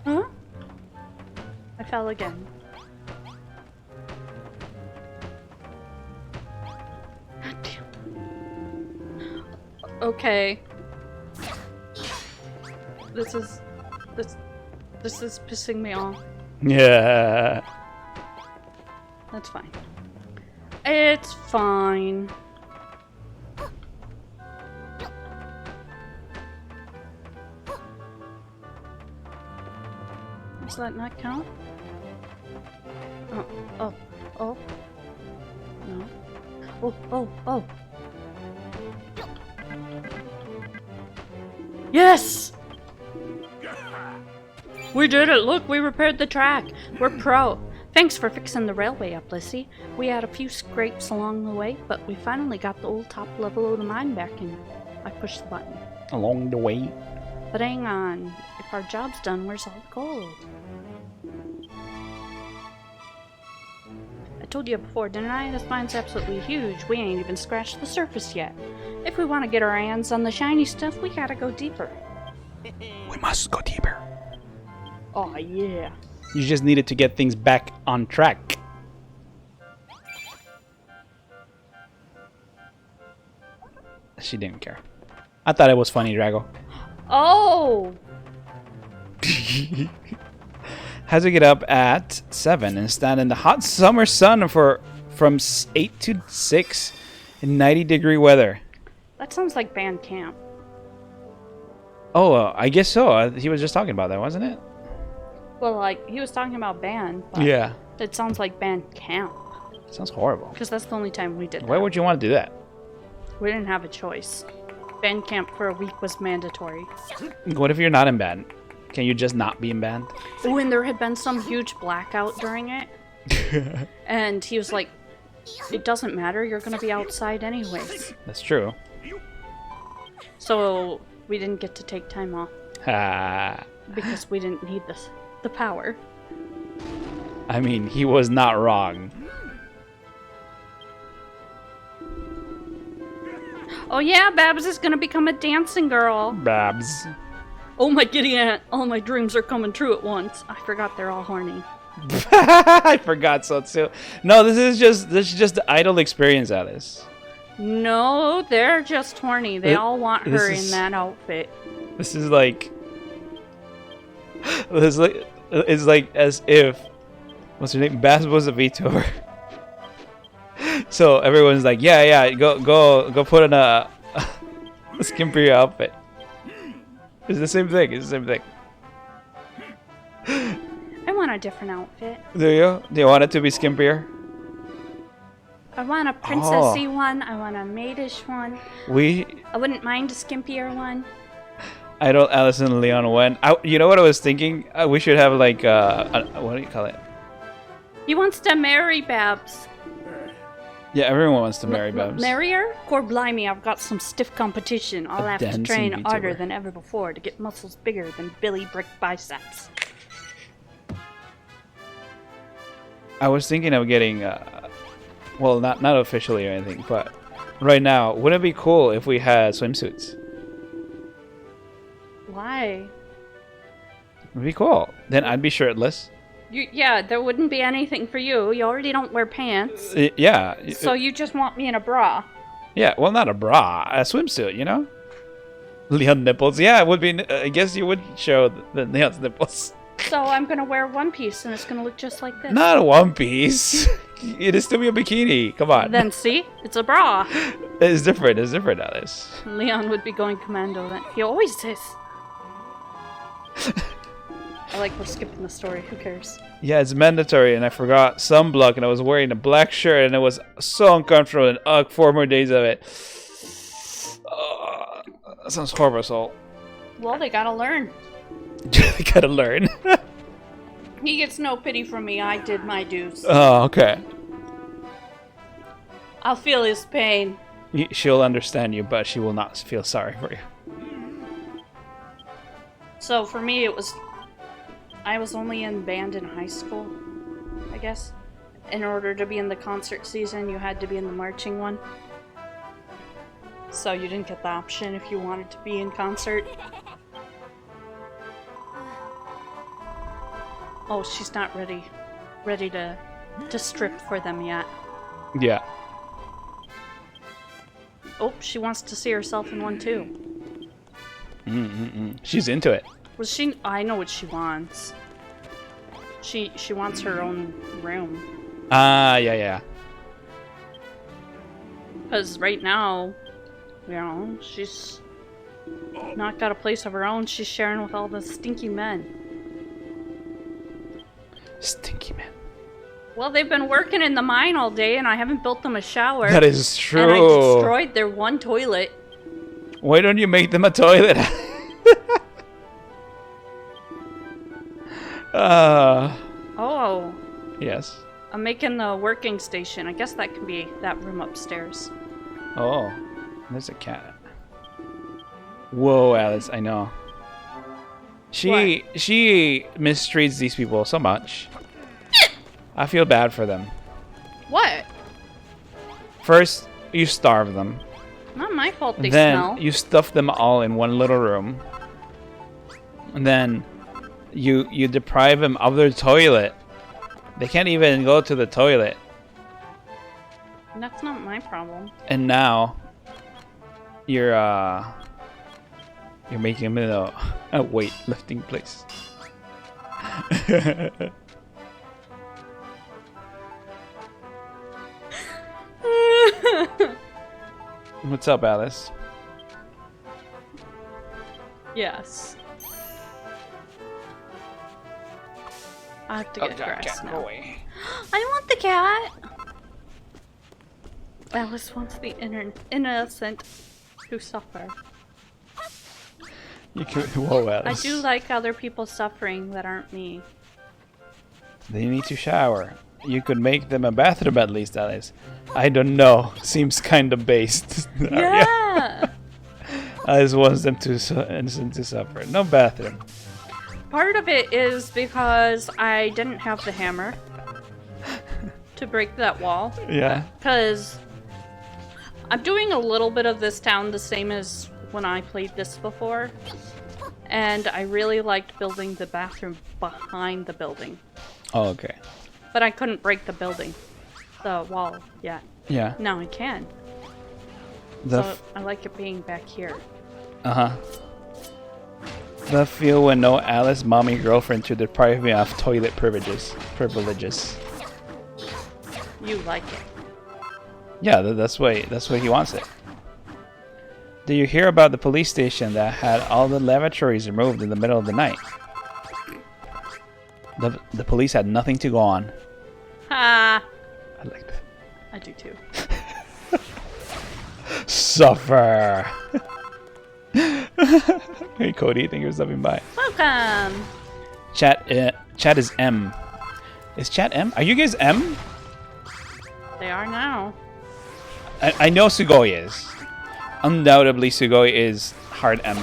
Huh? I fell again. God damn. Okay. This is pissing me off. Yeah. That's fine. It's fine. Does that not count? Oh. No. Oh. Yes! We did it! Look, we repaired the track! We're pro! Thanks for fixing the railway up, Lissy. We had a few scrapes along the way, but we finally got the old top level of the mine back in. I pushed the button. Along the way. But hang on. If our job's done, where's all the gold? I told you before, didn't I? This mine's absolutely huge. We ain't even scratched the surface yet. If we want to get our hands on the shiny stuff, we gotta go deeper. We must go deeper. Oh, yeah. You just needed to get things back on track. She didn't care. I thought it was funny, Drago. Oh! Has to get up at 7 and stand in the hot summer sun from 8 to 6 in 90-degree weather. That sounds like band camp. Oh, I guess so. He was just talking about that, wasn't it? Well, he was talking about band, but Yeah. it sounds like band camp. Sounds horrible. Because that's the only time we did Why that. would you want to do that? We didn't have a choice. Band camp for a week was mandatory. What if you're not in band? Can you just not be in band? Oh, and there had been some huge blackout during it. And he was like, it doesn't matter, you're going to be outside anyways. That's true. So we didn't get to take time off Ah. because we didn't need the power. I mean, he was not wrong. Oh yeah, Babs is going to become a dancing girl. Babs. Oh my giddy aunt, all my dreams are coming true at once. I forgot they're all horny. I forgot so too. No, this is just the idle experience, Alice. No, they're just horny. They all want this her is- in that outfit. This is like it's like as if what's her name? Babs was a VTuber. So everyone's like, yeah, go put on a skimpier outfit. It's the same thing. It's the same thing. I want a different outfit. Do you? Do you want it to be skimpier? I want a princessy one. I want a maidish one. I wouldn't mind a skimpier one. I don't. Alice and Leon went. You know what I was thinking? We should have like what do you call it? He wants to marry Babs. Yeah, everyone wants to marry Babs. Marry her? Core blimey, I've got some stiff competition. I'll have to dancing train harder VTuber. than ever before to get muscles bigger than Billy Brick biceps. I was thinking of getting, well, not officially or anything, but right now, wouldn't it be cool if we had swimsuits? Why? It'd be cool. Then I'd be shirtless. Yeah, there wouldn't be anything for you. You already don't wear pants. Yeah. So you just want me in a bra. Yeah, well, not a bra, a swimsuit, you know? Leon nipples. Yeah, it would be. I guess you would show the Leon's nipples. So I'm gonna wear one piece and it's gonna look just like this. Not a one piece. It is still be a bikini. Come on. Then see? It's a bra. It's different. It's different, Alice. Leon would be going commando then. He always is. I like we're skipping the story. Who cares? Yeah, it's mandatory, and I forgot sunblock, and I was wearing a black shirt, and it was so uncomfortable, and 4 more days of it. That sounds horrible, Soul. Well, they gotta learn. You gotta learn. He gets no pity from me. I did my dues. Oh, okay. I'll feel his pain. She'll understand you, but she will not feel sorry for you. So for me, I was only in band in high school, I guess. In order to be in the concert season, you had to be in the marching one. So you didn't get the option if you wanted to be in concert. Oh, she's not ready to strip for them yet. Yeah. Oh, she wants to see herself in one too. She's into it. Well, I know what she wants. She wants her own room. Yeah. Because right now, you know, she's not got a place of her own. She's sharing with all the stinky men. Stinky man. Well, they've been working in the mine all day, and I haven't built them a shower. That is true. And I destroyed their one toilet. Why don't you make them a toilet? Oh, Yes. I'm making the working station. I guess that can be that room upstairs. Oh, there's a cat. Whoa, Alice, I know. She mistreats these people so much. I feel bad for them. What? First, you starve them. Not my fault they Then smell. you stuff them all in one little room. And then you deprive them of their toilet. They can't even go to the toilet. That's not my problem. And now you're making them in a weightlifting place. What's up, Alice? Yes. I have to get grass now. I want the cat. Alice wants the innocent who suffer. You can, whoa, I Alice. do like other people suffering that aren't me. They need to shower. You could make them a bathroom at least, Alice. I don't know. Seems kind of based. Yeah. Alice wants them to suffer. No bathroom. Part of it is because I didn't have the hammer to break that wall. Yeah. Because I'm doing a little bit of this town the same as when I played this before. And I really liked building the bathroom behind the building. Oh, okay. But I couldn't break the building. The wall yet. Yeah. Now I can. The So I like it being back here. uh-huh. The feel when no Alice mommy girlfriend to deprive me of toilet privileges. You like it. Yeah, that's why he wants it. Do you hear about the police station that had all the lavatories removed in the middle of the night? The police had nothing to go on. Ha! I like that. I do too. Suffer. Hey Cody, thank you for stopping by. Welcome. Chat is M. Is chat M? Are you guys M? They are now. I know Sugoi is. Undoubtedly Sugoi is hard M.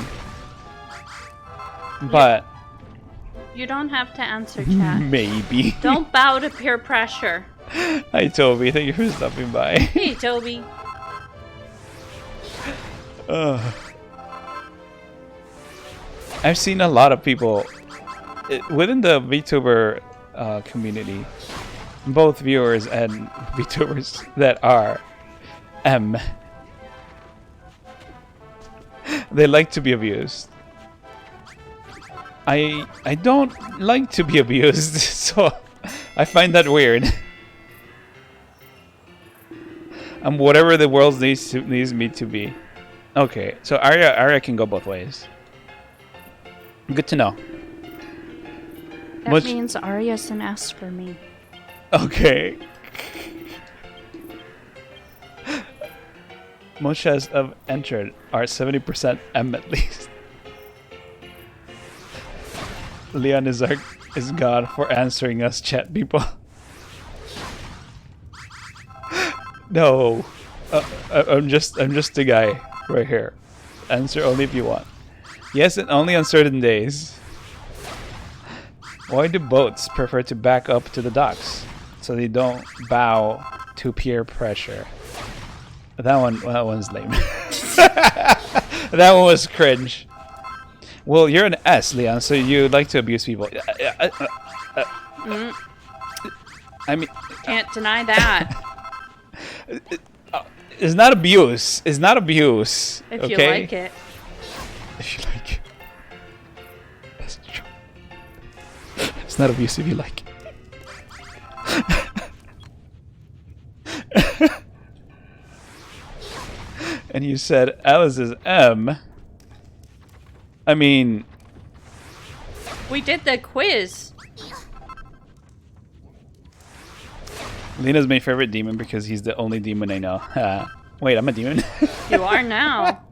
But You don't have to answer, chat. maybe. Don't bow to peer pressure. Hi Toby, thank you for stopping by. Hey, Toby. I've seen a lot of people within the VTuber community, both viewers and VTubers that are M. They like to be abused. I don't like to be abused, so I find that weird. I'm whatever the world needs me to be. Okay, so Arya can go both ways. Good to know. That means Arias and S for me. Okay. Most chats have entered are 70% M at least. Leon is God for answering us, chat people. No, I'm just the guy right here. Answer only if you want. Yes, and only on certain days. Why do boats prefer to back up to the docks so they don't bow to peer pressure? That one's lame. That one was cringe. Well, you're an S, Leon, so you like to abuse people. I mean, Can't deny that. it's not abuse. It's not abuse. If okay? you like it. If you like it. That's true. It's not abuse if you like it. And you said Alice is M. I mean... We did the quiz. Lena's my favorite demon because he's the only demon I know. Wait, I'm a demon? You are now.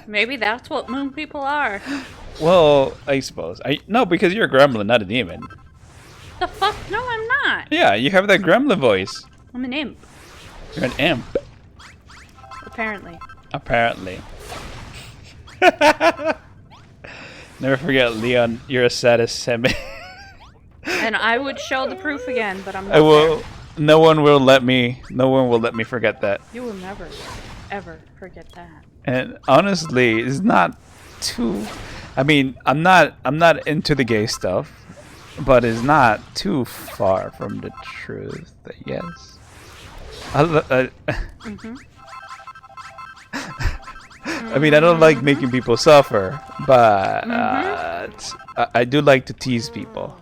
Maybe that's what moon people are. Well, I suppose. No, because you're a gremlin, not a demon. The fuck? No, I'm not. Yeah, you have that gremlin voice. I'm an imp. You're an imp. Apparently. Apparently. Never forget, Leon, you're a saddest semi. And I would show the proof again, but I'm not I will. there. No one will let me forget that. You will never, ever forget that. And honestly, it's not too. I mean, I'm not into the gay stuff, but it's not too far from the truth, I guess. I mean, I don't like making people suffer, but I do like to tease people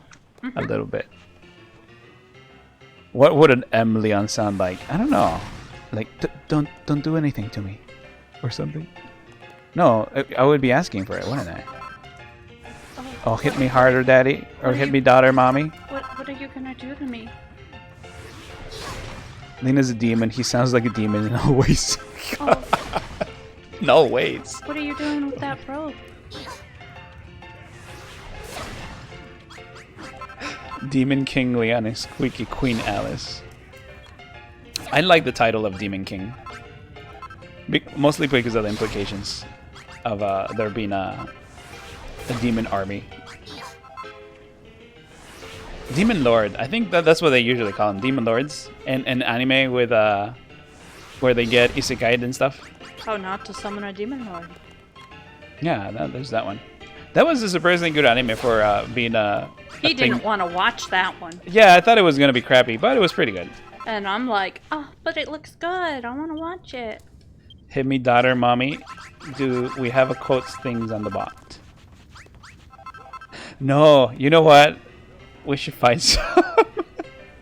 a little bit. What would an M Leon sound like? I don't know. Like, don't do anything to me, or something. No, I would be asking for it, wouldn't I? Oh, hit me harder, daddy, or hit me, daughter, mommy. What are you gonna do to me? Lena's a demon. He sounds like a demon in all ways. Oh, No ways. what are you doing with that rope? Demon King Leon and Squeaky Queen Alice. I like the title of Demon King. Mostly because of the implications of there being a demon army. Demon Lord. I think that's what they usually call them. Demon Lords. In anime with where they get isekai and stuff. How not to summon a demon lord. Yeah, there's that one. That was a surprisingly good anime for being a He thing. didn't want to watch that one. Yeah, I thought it was gonna be crappy, but it was pretty good. And I'm like, oh, but it looks good. I want to watch it. Hit me, daughter, mommy. Do we have a quotes things on the bot? No, you know what? We should find some.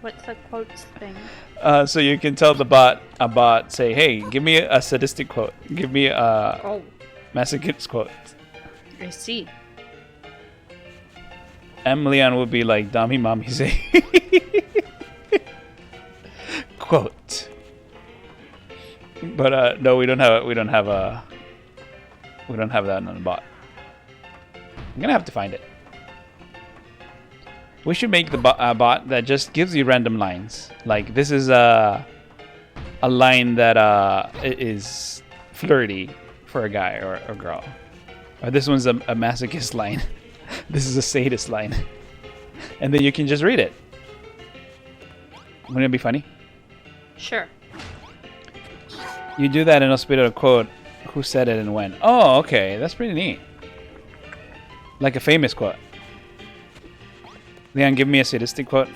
What's the quotes thing? So you can tell a bot, say, hey, give me a sadistic quote. Give me a Oh, masochist quote. I see. Leon would be like, Dami Mami say. Quote. But no, we don't have that on the bot. I'm gonna have to find it. We should make the bot that just gives you random lines. Like this is a line that is flirty for a guy or a girl. Or this one's a masochist line. This is a sadist line. And then you can just read it. Wouldn't it be funny? Sure. You do that and it'll spit out a quote. Who said it and when? Oh, okay. That's pretty neat. Like a famous quote. Leon, give me a sadistic quote.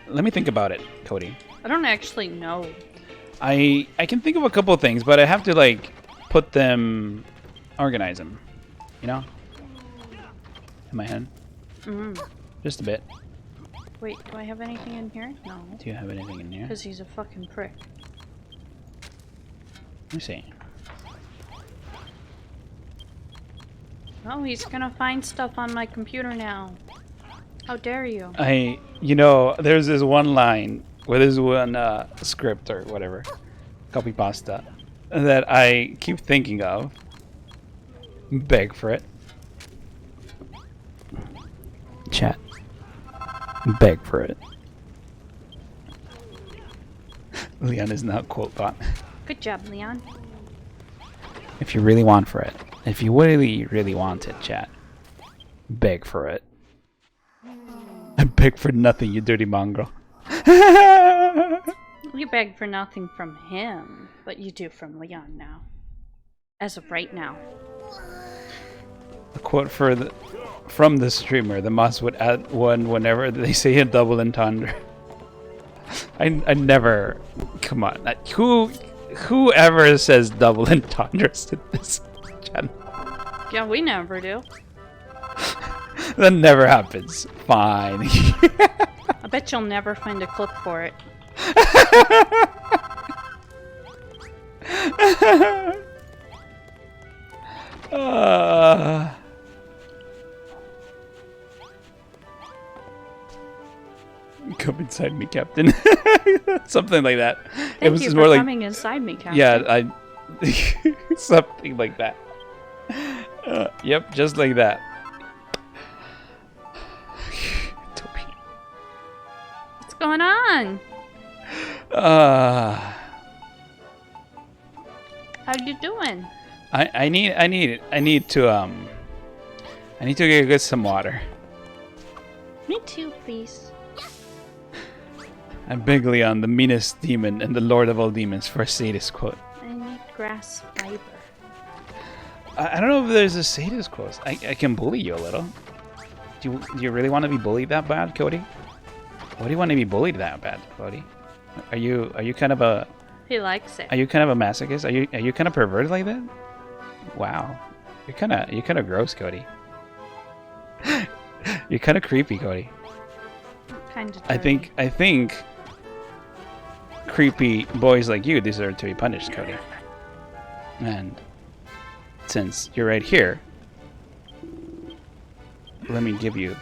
Let me think about it, Cody. I don't actually know. I can think of a couple of things, but I have to like put them, organize them, you know, in my head. Just a bit. Wait, do I have anything in here? No. Do you have anything in here? Because he's a fucking prick. Let me see. Oh, he's gonna find stuff on my computer now. How dare you? You know, there's this one line where there's one script or whatever, copy pasta, that I keep thinking of. Beg for it. Chat. Beg for it. Leon is now quote bot. Good job, Leon. If you really want for it. If you really, really want it, chat. Beg for it. I beg for nothing, you dirty mongrel. You begged for nothing from him, but you do from Leon now. As of right now. A quote from the streamer. The mods would add one whenever they say a double entendre. I never... Come on. Whoever says double entendres in this channel? Yeah, we never do. That never happens. Fine. I bet you'll never find a clip for it. Come inside me, Captain. Something like that. Thank you for coming inside me, Captain. Yeah, something like that. Yep, just like that. Toby. What's going on? How you doing? I need to get some water. Me too, please. I'm big Leon, the meanest demon and the lord of all demons, for a sadist quote. I need grass fiber. I don't know if there's a sadist quote. I can bully you a little. Do you really want to be bullied that bad, Cody? Why do you want to be bullied that bad, Cody? Are you kind of a... He likes it. Are you kind of a masochist? Are you kind of perverted like that? Wow. You're kind of gross, Cody. You're kind of creepy, Cody. Kind of. I think creepy boys like you deserve to be punished, Cody. And since you're right here, let me give you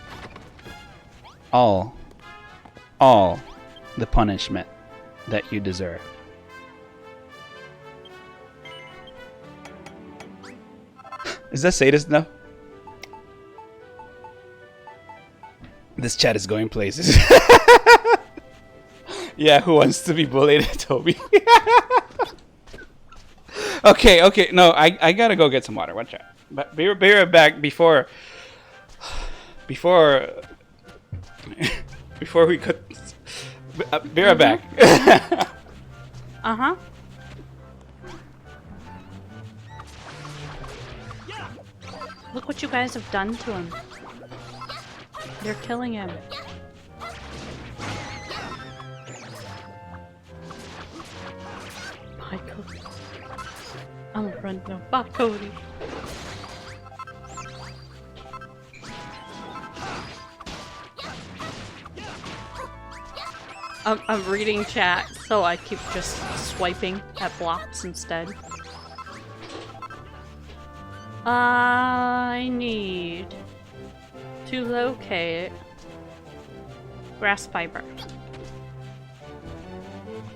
all the punishment that you deserve. Is that sadist enough? This chat is going places. Yeah, who wants to be bullied, Toby? Okay, no, I gotta go get some water. Watch out. But be right back before we could. Be right back. Uh-huh. Look what you guys have done to him. They're killing him. Michael. Alright. Brenda. Bye, Cody. I'm reading chat, so I keep just swiping at blocks instead. I need to locate grass fiber.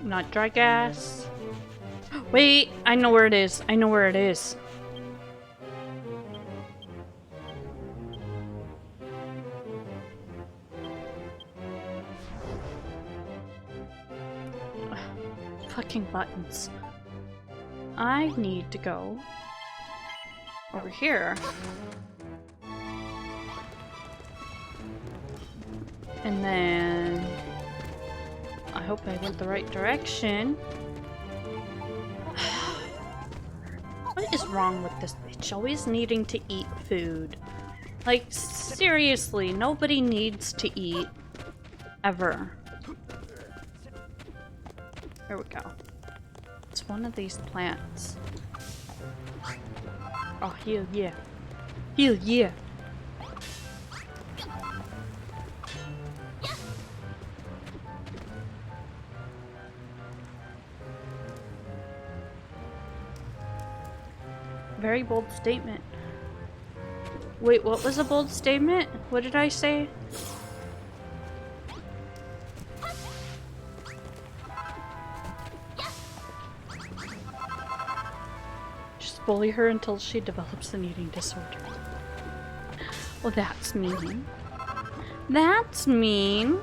Not dry gas. Wait, I know where it is. I know where it is. Fucking buttons. I need to go over here. And then I hope I went the right direction. What is wrong with this bitch? Always needing to eat food. Like, seriously, nobody needs to eat. Ever. Here we go. It's one of these plants. Oh, hell yeah. Hell yeah. Very bold statement. Wait, what was a bold statement? What did I say? Just bully her until she develops an eating disorder. Well, that's mean. That's mean.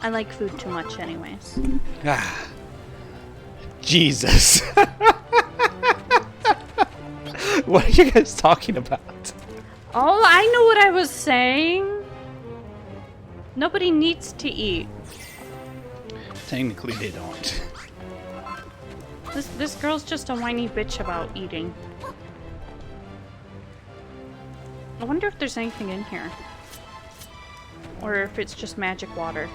I like food too much anyways. Ah. Jesus. What are you guys talking about? Oh, I know what I was saying. Nobody needs to eat. Technically, they don't. This girl's just a whiny bitch about eating. I wonder if there's anything in here. Or if it's just magic water.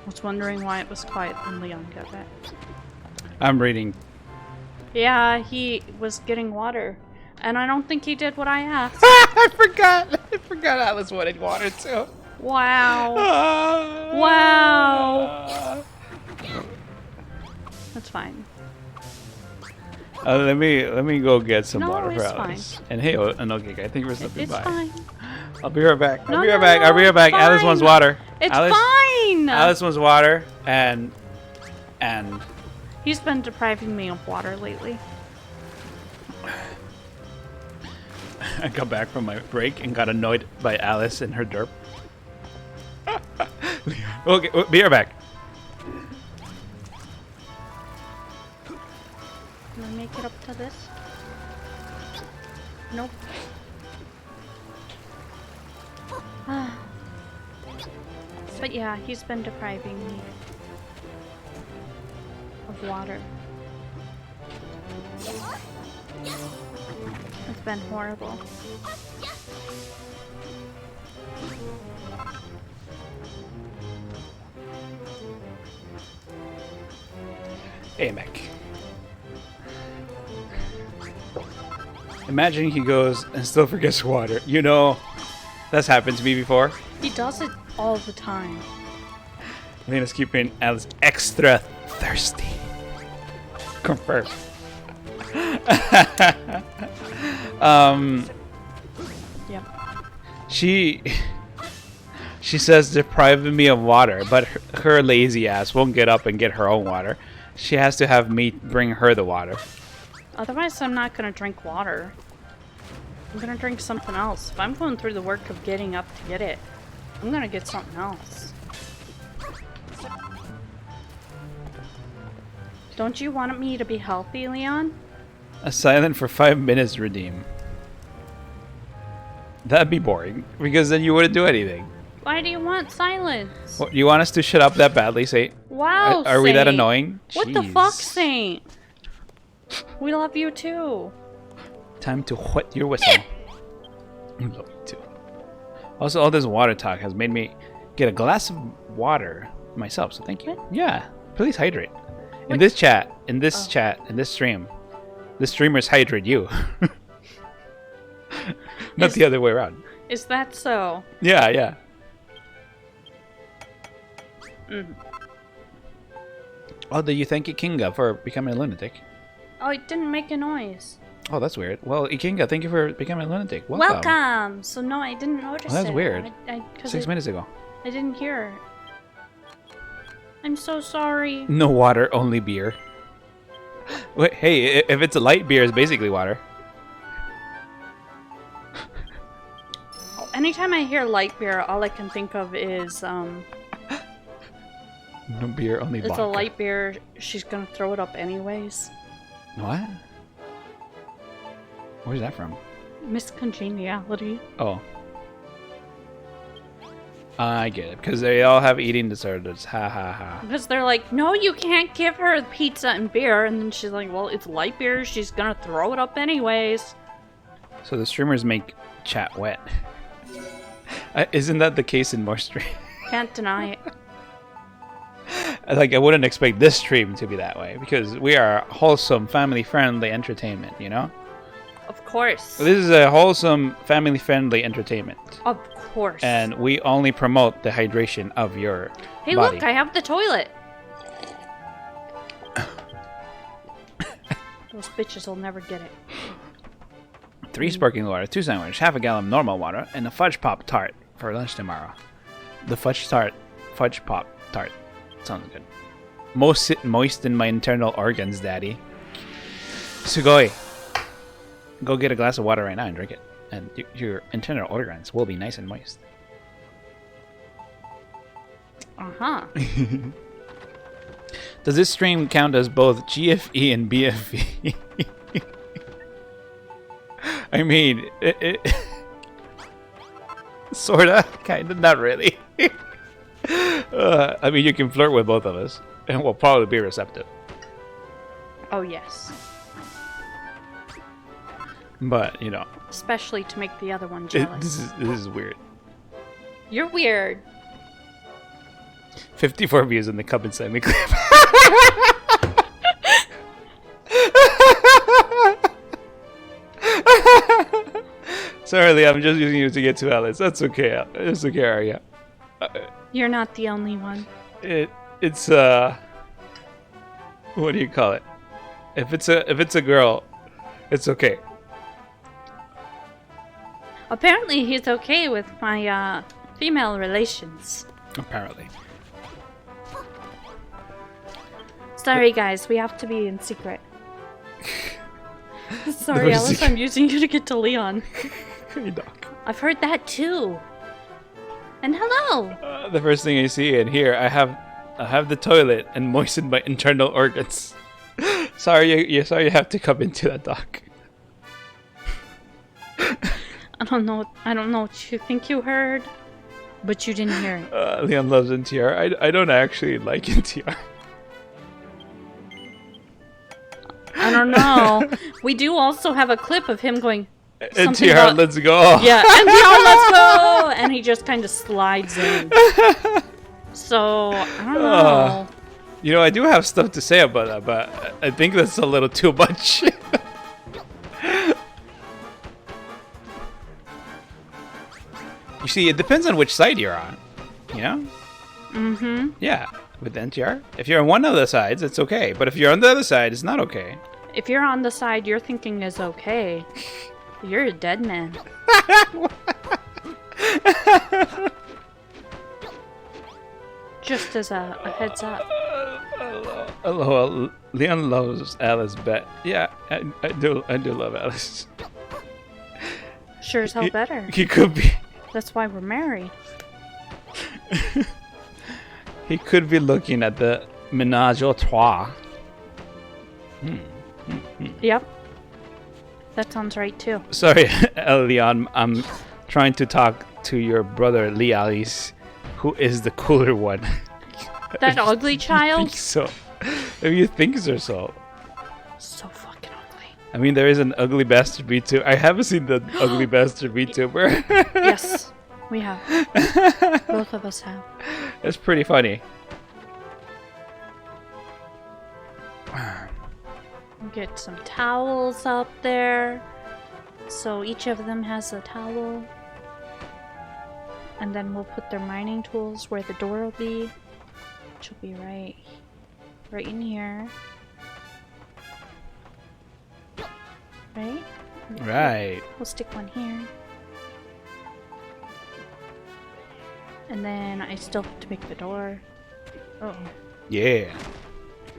I was wondering why it was quiet when Leon got back. I'm reading. Yeah, he was getting water. And I don't think he did what I asked. I forgot Alice wanted water too. Wow. Wow. That's fine. Let me go get some No, water for it's Alice. fine. And hey, Anokika, I think we're slipping It's by. fine. I'll be right back. No, I'll be right no, back. no, I'll be right back. it's Alice wants fine. water. It's Alice, fine! Alice wants water, and He's been depriving me of water lately. I got back from my break and got annoyed by Alice and her derp. Okay, we'll be right back. Can I make it up to this? Nope. But yeah, he's been depriving me of water. It's been horrible. Hey, Mac. Imagine he goes and still forgets water. You know, that's happened to me before. He does it all the time. Lena's keeping Alice extra thirsty. Confirmed. Yep. She says depriving me of water, but her lazy ass won't get up and get her own water. She has to have me bring her the water. Otherwise, I'm not gonna drink water. I'm gonna drink something else. If I'm going through the work of getting up to get it, I'm gonna get something else. Don't you want me to be healthy, Leon? A silent for 5 minutes redeem. That'd be boring, because then you wouldn't do anything. Why do you want silence? What, you want us to shut up that badly, Saint? Wow, Are we that Saint. annoying? What the fuck, Jeez. Saint? We love you too. Time to wet your whistle. I love you too. Also, all this water talk has made me get a glass of water myself. So thank you. Yeah, please hydrate. In this chat, in this stream, the streamers hydrate you. Not the other way around. Is that so? Yeah, yeah. Oh, do you thank Ikinga for becoming a lunatic? Oh, it didn't make a noise. Oh, that's weird. Well, Ikinga, thank you for becoming a lunatic. Welcome. Welcome. So no, I didn't notice Well, that's it. weird. 'Cause 6 minutes ago. I didn't hear. I'm so sorry. No water, only beer. Wait, hey, if it's a light beer, it's basically water. Anytime I hear light beer, all I can think of is No beer, only it's vodka. a light beer. She's gonna throw it up anyways. What? Where's that from? Miss Congeniality. Oh. I get it. Because they all have eating disorders. Ha ha ha. Because they're like, no, you can't give her pizza and beer. And then she's like, well, it's light beer. She's gonna throw it up anyways. So the streamers make chat wet. Isn't that the case in more streams? Can't deny it. Like, I wouldn't expect this stream to be that way. Because we are wholesome, family-friendly entertainment, you know? Of course. This is a wholesome, family-friendly entertainment. Of course. And we only promote the hydration of your hey, body. look, I have the toilet. Those bitches will never get it. 3 sparkling water, 2 sandwich, half a gallon normal water, and a fudge pop tart for lunch tomorrow. The fudge pop tart. Sounds good. Moisten my internal organs, daddy. Sugoi. Go get a glass of water right now and drink it. And your internal organs will be nice and moist. Uh-huh. Does this stream count as both GFE and BFE? I mean, sorta, kinda, not really. I mean, you can flirt with both of us, and we'll probably be receptive. Oh, yes. But you know, Especially to make the other one jealous. this is weird. You're weird. 54 views in the Cup and Semi clip. Sorry, Lee, I'm just using you to get to Alice. That's okay. It's okay, Arya. You're not the only one. It's what do you call it? If it's a girl, it's okay. Apparently, he's okay with my female relations. Apparently. Sorry, guys, we have to be in secret. Sorry, No Alice, secret. I'm using you to get to Leon. Hey, Doc. I've heard that too. And hello. The first thing I see and hear, I have the toilet and moisten my internal organs. Sorry, you have to come into that, Doc. I don't know what you think you heard, but you didn't hear it. Leon loves NTR. I don't actually like NTR. I don't know. We do also have a clip of him going, something NTR, about- let's go. yeah, NTR, let's go! And he just kind of slides in. So, I don't know. You know, I do have stuff to say about that, but I think that's a little too much. You see, it depends on which side you're on. You know? Mm-hmm. Yeah, with NTR. If you're on one of the sides, it's okay. But if you're on the other side, it's not okay. If you're on the side you're thinking is okay, you're a dead man. Just as a heads up. Hello, Leon loves Alice, but yeah, I do love Alice. Sure as hell better. He could be. That's why we're married. He could be looking at the ménage à trois. Yep. That sounds right too. Sorry, Leon. I'm trying to talk to your brother, Lee Alice, who is the cooler one. That ugly I child? think so. If you think so. So fucking ugly. I mean, there is an ugly bastard VTuber. I haven't seen the ugly bastard VTuber. Yes. We have. Both of us have. It's pretty funny. Get some towels up there. So each of them has a towel. And then we'll put their mining tools where the door will be. Which will be right in here. Right? Right. We'll stick one here. And then I still have to make the door. Oh. Yeah.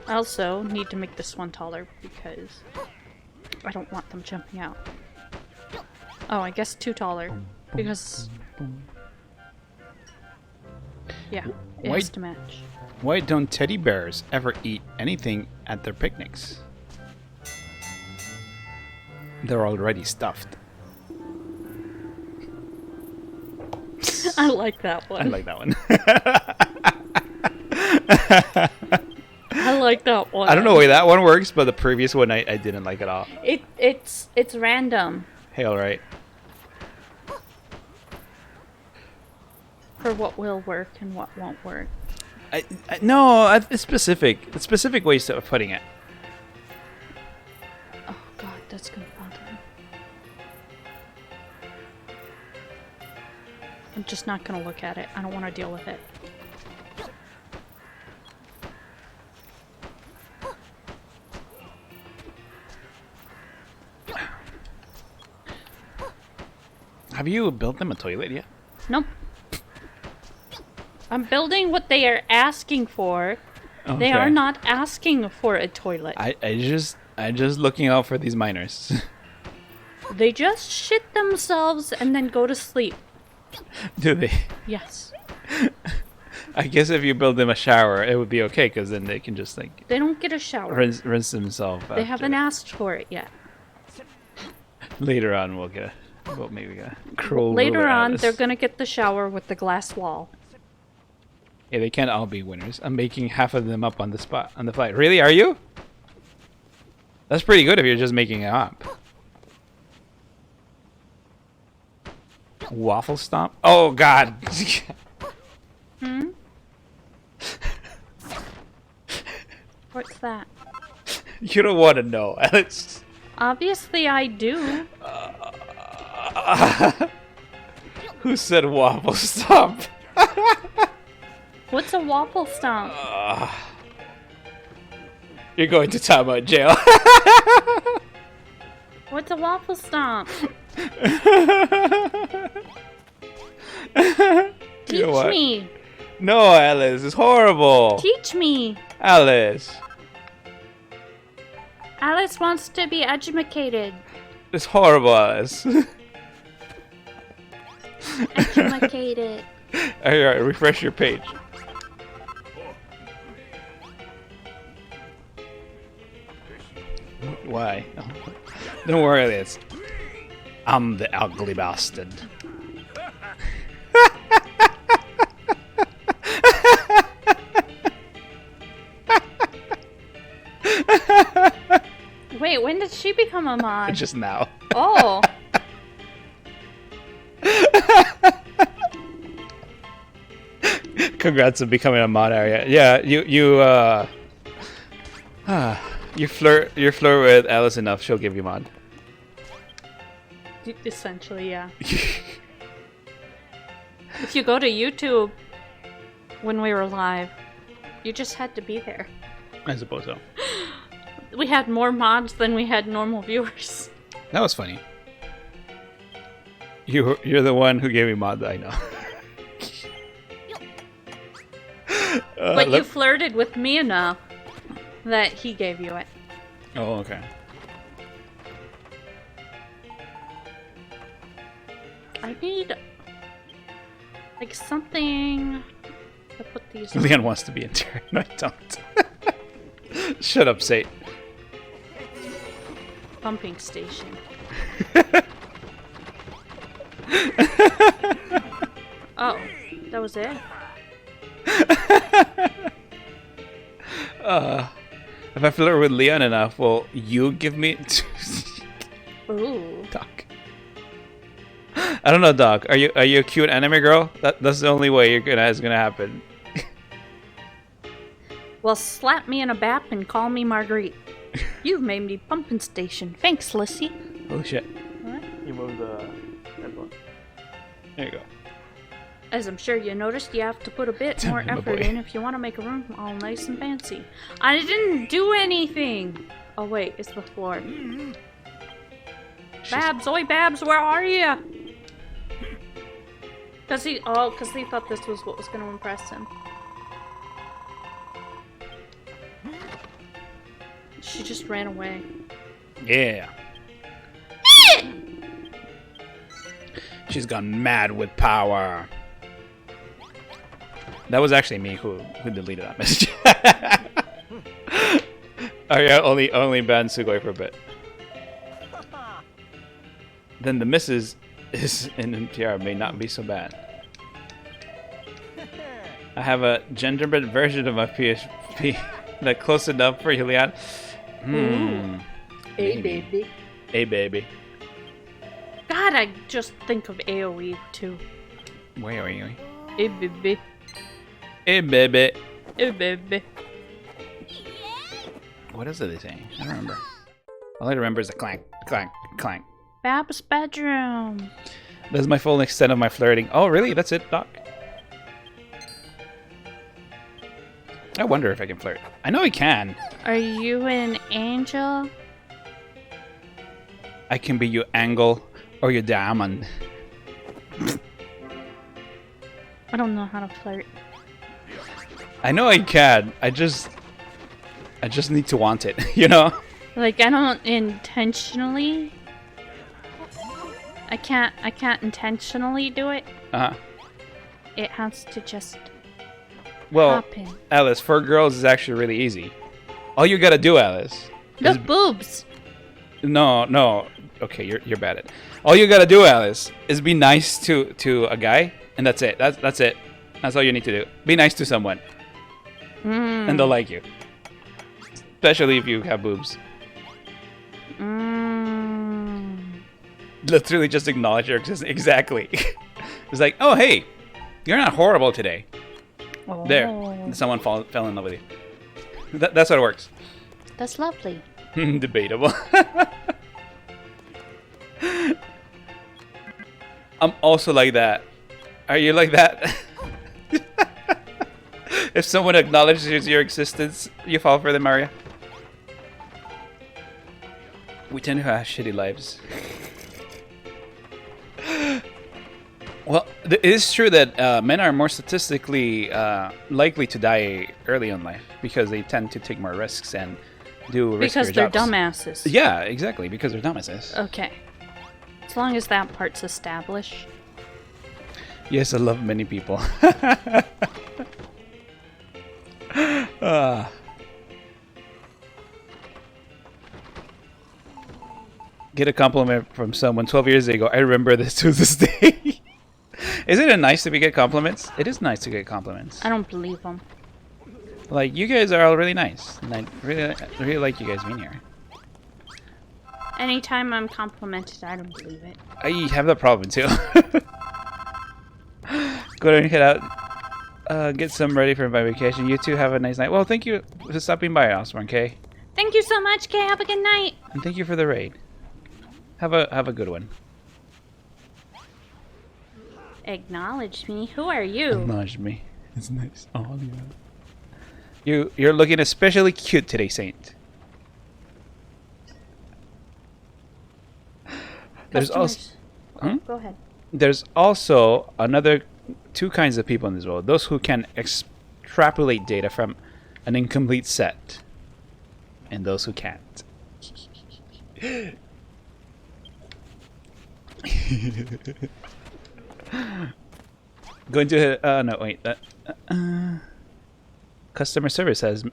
I also need to make this one taller because I don't want them jumping out. Oh, I guess 2 taller. Because... yeah, it has to match. Why don't teddy bears ever eat anything at their picnics? They're already stuffed. I like that one. I like that one. I like that one. I don't know why that one works, but the previous one I didn't like at all. It's random Hey, alright. for what will work and what won't work. No, it's specific. It's specific ways of putting it. Oh god, that's gonna bother me. I'm just not gonna look at it. I don't want to deal with it. Have you built them a toilet yet? Nope. I'm building what they are asking for. They Okay. are not asking for a toilet. I just looking out for these miners. They just shit themselves and then go to sleep. Do they? Yes. I guess if you build them a shower, it would be okay because then they can just like They don't get a shower. rinse themselves. They haven't asked for it yet. Later on, we'll get. Well, maybe a crawl. Later over on, Alice. they're gonna get the shower with the glass wall. Yeah, they can't all be winners. I'm making half of them up on the spot on the flight. Really? Are you? That's pretty good if you're just making it up. Waffle stomp? Oh God! Hmm? What's that? You don't want to know, Alex. Obviously, I do. Who said waffle stomp? What's a waffle stomp? You're going to timeout jail. What's a waffle stomp? Teach know what? me. No, Alice, it's horrible. Teach me. Alice, Alice wants to be educated. it's horrible, Alice. Educated. Alright, refresh your page. Why? Oh, don't worry, Alice. I'm the ugly bastard. Wait, when did she become a mod? Just now. Oh. Congrats on becoming a mod area. Yeah, you flirt with Alice enough, she'll give you mod. Essentially, yeah. If you go to YouTube when we were live, you just had to be there. I suppose so. We had more mods than we had normal viewers. That was funny. You're the one who gave me mod, I know. But you flirted with me enough that he gave you it. Oh, okay. I need like something to put these. Leon wants to be in there. No, I don't. Shut up, Sate. Pumping station. Oh, that was it? If I flirt with Leon enough, will you give me Ooh. talk? I don't know, Doc. Are you a cute anime girl? That's the only way it's gonna happen. Well, slap me in a bap and call me Marguerite. You've made me pumping station. Thanks, Lissy. Oh shit. What? You moved the headphone. There you go. As I'm sure you noticed, you have to put a bit more My effort boy. in if you want to make a room all nice and fancy. I didn't do anything! Oh wait, it's the floor. Babs, oi Babs, where are you? Cause he thought this was what was gonna impress him. She just ran away. Yeah. She's gone mad with power. That was actually me who deleted that message. Oh yeah, only banned Sugoi for a bit. Then the missus is in NPR may not be so bad. I have a genderbread version of my PSP that close enough for Julian. Hey baby. Hey baby. God, I just think of AoE too. Where are you? Hey baby. Hey baby. Hey baby. What else are they saying? I don't remember. All I remember is the clank, clank, clank. Bab's bedroom. That's my full extent of my flirting. Oh, really? That's it, Doc? I wonder if I can flirt. I know I can. Are you an angel? I can be your angle or your diamond. I don't know how to flirt. I know I can. I just need to want it, you know? Like, I don't intentionally. I can't intentionally do it. Uh-huh. It has to just Well, happen. Alice, for girls is actually really easy. All you gotta do, Alice. The is- boobs. No. Okay, you're bad at it. All you gotta do, Alice, is be nice to a guy, and that's it. That's it. That's all you need to do. Be nice to someone, and they'll like you. Especially if you have boobs. Literally just acknowledge your existence. Exactly. It's like, oh hey, you're not horrible today. Oh, There, someone fell in love with you. That's how it works. That's lovely. Debatable. I'm also like that. Are you like that? If someone acknowledges your existence, you fall for them, Maria. We tend to have shitty lives. Well, it is true that men are more statistically likely to die early in life because they tend to take more risks and do riskier Because they're jobs. dumbasses. Yeah, exactly, because they're dumbasses. Okay. As long as that part's established. Yes, I love many people. Get a compliment from someone 12 years ago. I remember this to this day. Isn't it nice to get compliments? It is nice to get compliments. I don't believe them. Like, you guys are all really nice. And I really like you guys being here. Anytime I'm complimented, I don't believe it. I have that problem too. Go ahead and head out. Get some ready for my vacation. You two have a nice night. Well, thank you for stopping by, Osborne K. Thank you so much, Kay. Have a good night. And thank you for the raid. Have a good one. Acknowledge me. Who are you? Acknowledge me. It's nice. Oh yeah. You're looking especially cute today, Saint. There's also Customers- Go ahead. there's also another two kinds of people in this world: those who can extrapolate data from an incomplete set, and those who can't. Going to no wait. Customer service has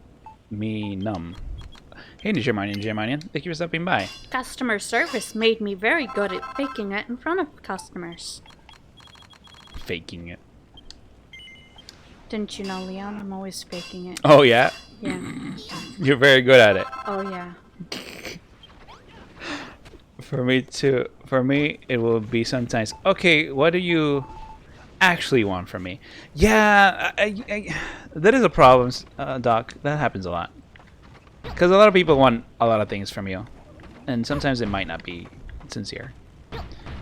me numb. Hey, Germanian, thank you for stopping by. Customer service made me very good at faking it in front of customers. Faking it. Didn't you know, Leon? I'm always faking it. Oh yeah, Yeah. you're very good at it. Oh, yeah. For me too. For me, it will be sometimes. Okay, what do you actually want from me? Yeah, that is a problem, Doc. That happens a lot. Because a lot of people want a lot of things from you, and sometimes it might not be sincere.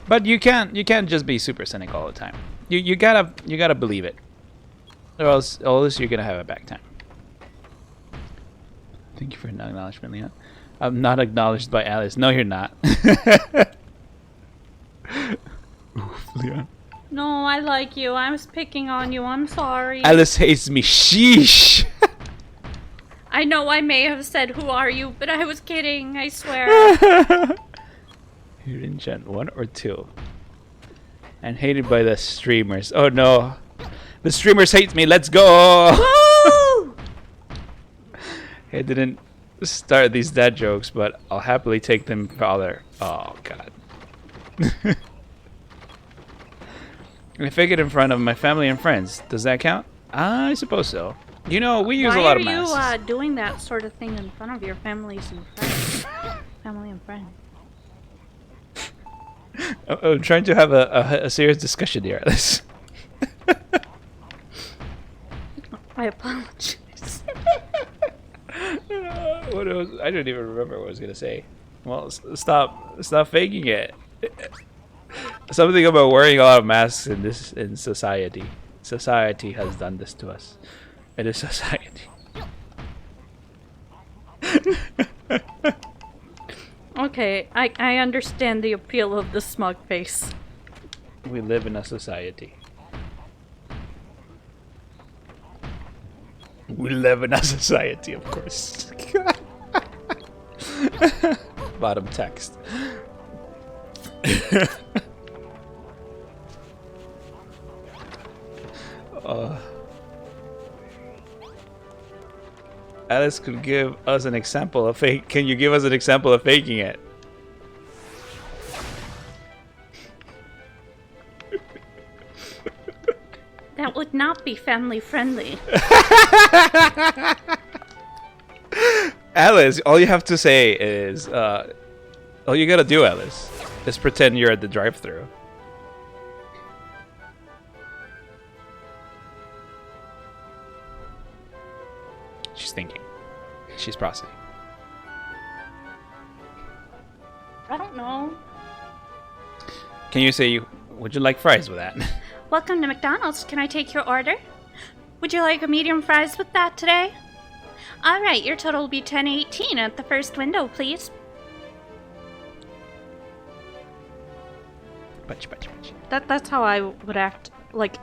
But you can't just be super cynical all the time. You gotta believe it, or else you're gonna have a bad time. Thank you for an acknowledgement, Leon. I'm not acknowledged by Alice. No, you're not. Oof, Leon. No, I like you. I was picking on you. I'm sorry. Alice hates me. Sheesh. I know I may have said, "Who are you?" But I was kidding. I swear. You're in Gen 1 or 2. And hated by the streamers. Oh no. The streamers hate me. Let's go. Woo! I didn't start these dad jokes, but I'll happily take them further. Oh god. I fake it in front of my family and friends. Does that count? I suppose so. You know, we use a lot of masks. Why are you doing that sort of thing in front of your families and friends? Family and friends. I'm trying to have a serious discussion here. I apologize. What was, I don't even remember what I was gonna say. Well, stop faking it. Something about wearing a lot of masks in society. Society has done this to us. It is society. Okay, I understand the appeal of the smug face. We live in a society. We live in a society, of course. Bottom text. Alice could give us an example of fake. Can you give us an example of faking it? That would not be family friendly. Alice, all you have to say is, all you gotta do, Alice, is pretend you're at the drive-thru. She's thinking. She's processing. I don't know. Can you say, would you like fries with that? Welcome to McDonald's. Can I take your order? Would you like a medium fries with that today? Alright, your total will be $10.18 at the first window, please. That's how I would act. Like,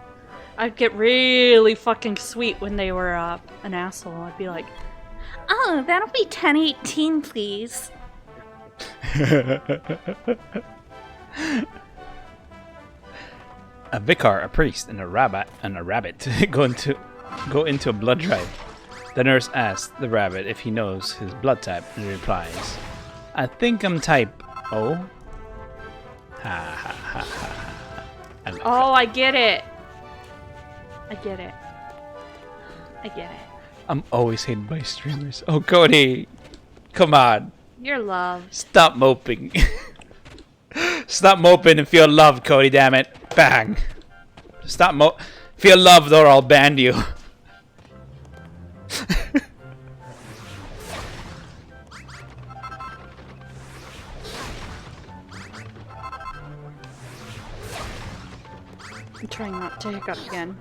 I'd get really fucking sweet when they were an asshole. I'd be like, oh, that'll be $10.18, please. A vicar, a priest, and a rabbit go into a blood drive. The nurse asks the rabbit if he knows his blood type, and he replies, "I think I'm type O." Ha ha ha ha. Oh, I get it. I get it. I get it. I'm always hated by streamers. Oh, Cody, come on. You're loved. Stop moping. Stop moping and feel loved, Cody. Damn it! Bang. Stop feel loved, or I'll ban you. I'm trying not to hiccup again.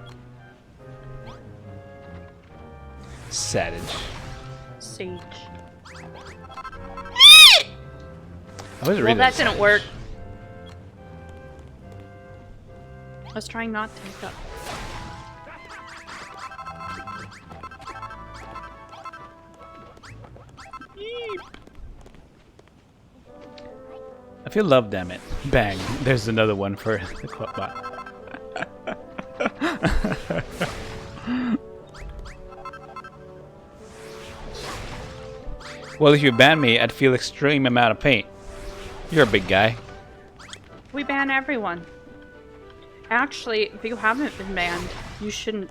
Savage. Sage. I was Well, that didn't work. I was trying not to hiccup. I feel love, damn it. Bang. There's another one for the quote bot. Well, if you ban me, I'd feel extreme amount of pain. You're a big guy. We ban everyone. Actually, if you haven't been banned, you should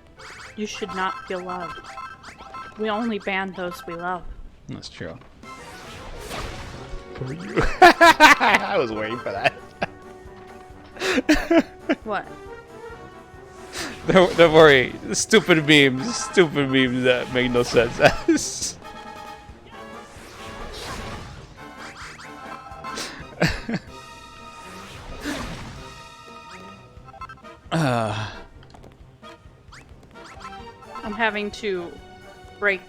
not feel loved. We only ban those we love. That's true. for you. I was waiting for that. What? Don't worry. Stupid memes that make no sense. I'm having to break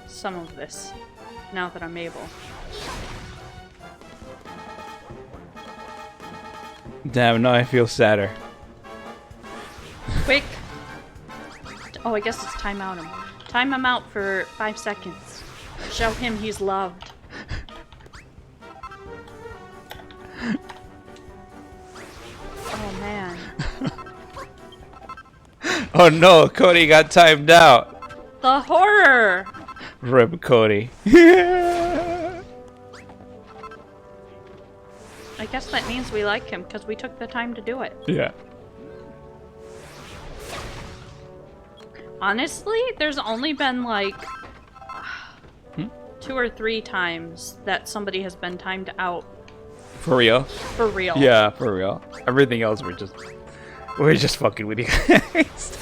some of this now that I'm able. Damn, now I feel sadder. Quick! Oh, I guess it's time out him. Time him out for 5 seconds. Show him he's loved. Oh man. Oh no, Cody got timed out. The horror! Rip Cody. I guess that means we like him because we took the time to do it. Yeah. Honestly, there's only been like 2 or 3 times that somebody has been timed out For real? for real. Yeah, for real. Everything else we're just fucking with you guys.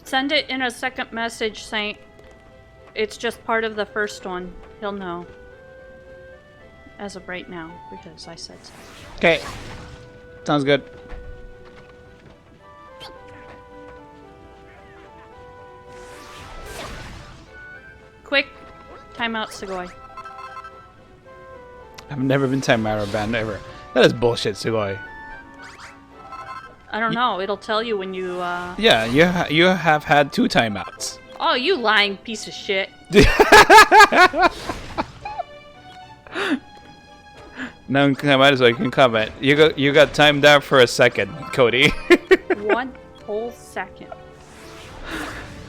Send it in a second message, Saint. It's just part of the first one. He'll know. As of right now, because I said so. Okay. Sounds good. Quick! Timeout, Sugoi. I've never been timed out or banned ever. That is bullshit, Sugoi. I don't know. It'll tell you when you, Yeah, you have had 2 timeouts. Oh, you lying piece of shit. Now I might as well you can comment. You got timed out for a second, Cody. 1 whole second.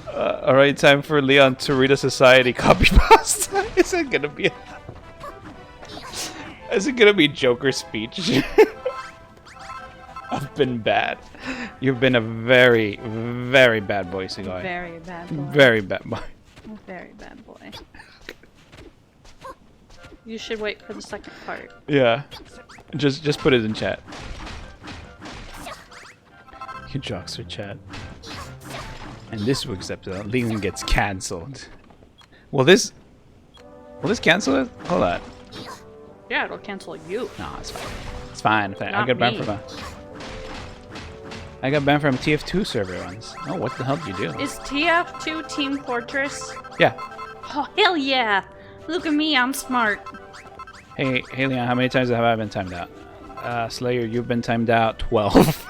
Alright, time for Leon to read a society copy pasta. Is it gonna be Joker's speech? I've been bad. You've been a very, very bad boy, Sugoi. Very bad boy. Very bad boy. Very bad boy. You should wait for the second part. Yeah. Just put it in chat. You jocks for chat. And this week's episode, Leon gets cancelled. Will this cancel it? Hold on. Yeah, it'll cancel you. No, it's fine. It's fine. I Not got banned me. from I got banned from TF2 server once. Oh, what the hell did you do? Is TF2 Team Fortress? Yeah. Oh, hell yeah! Look at me, I'm smart. Hey, Leon, how many times have I been timed out? Slayer, you've been timed out 12.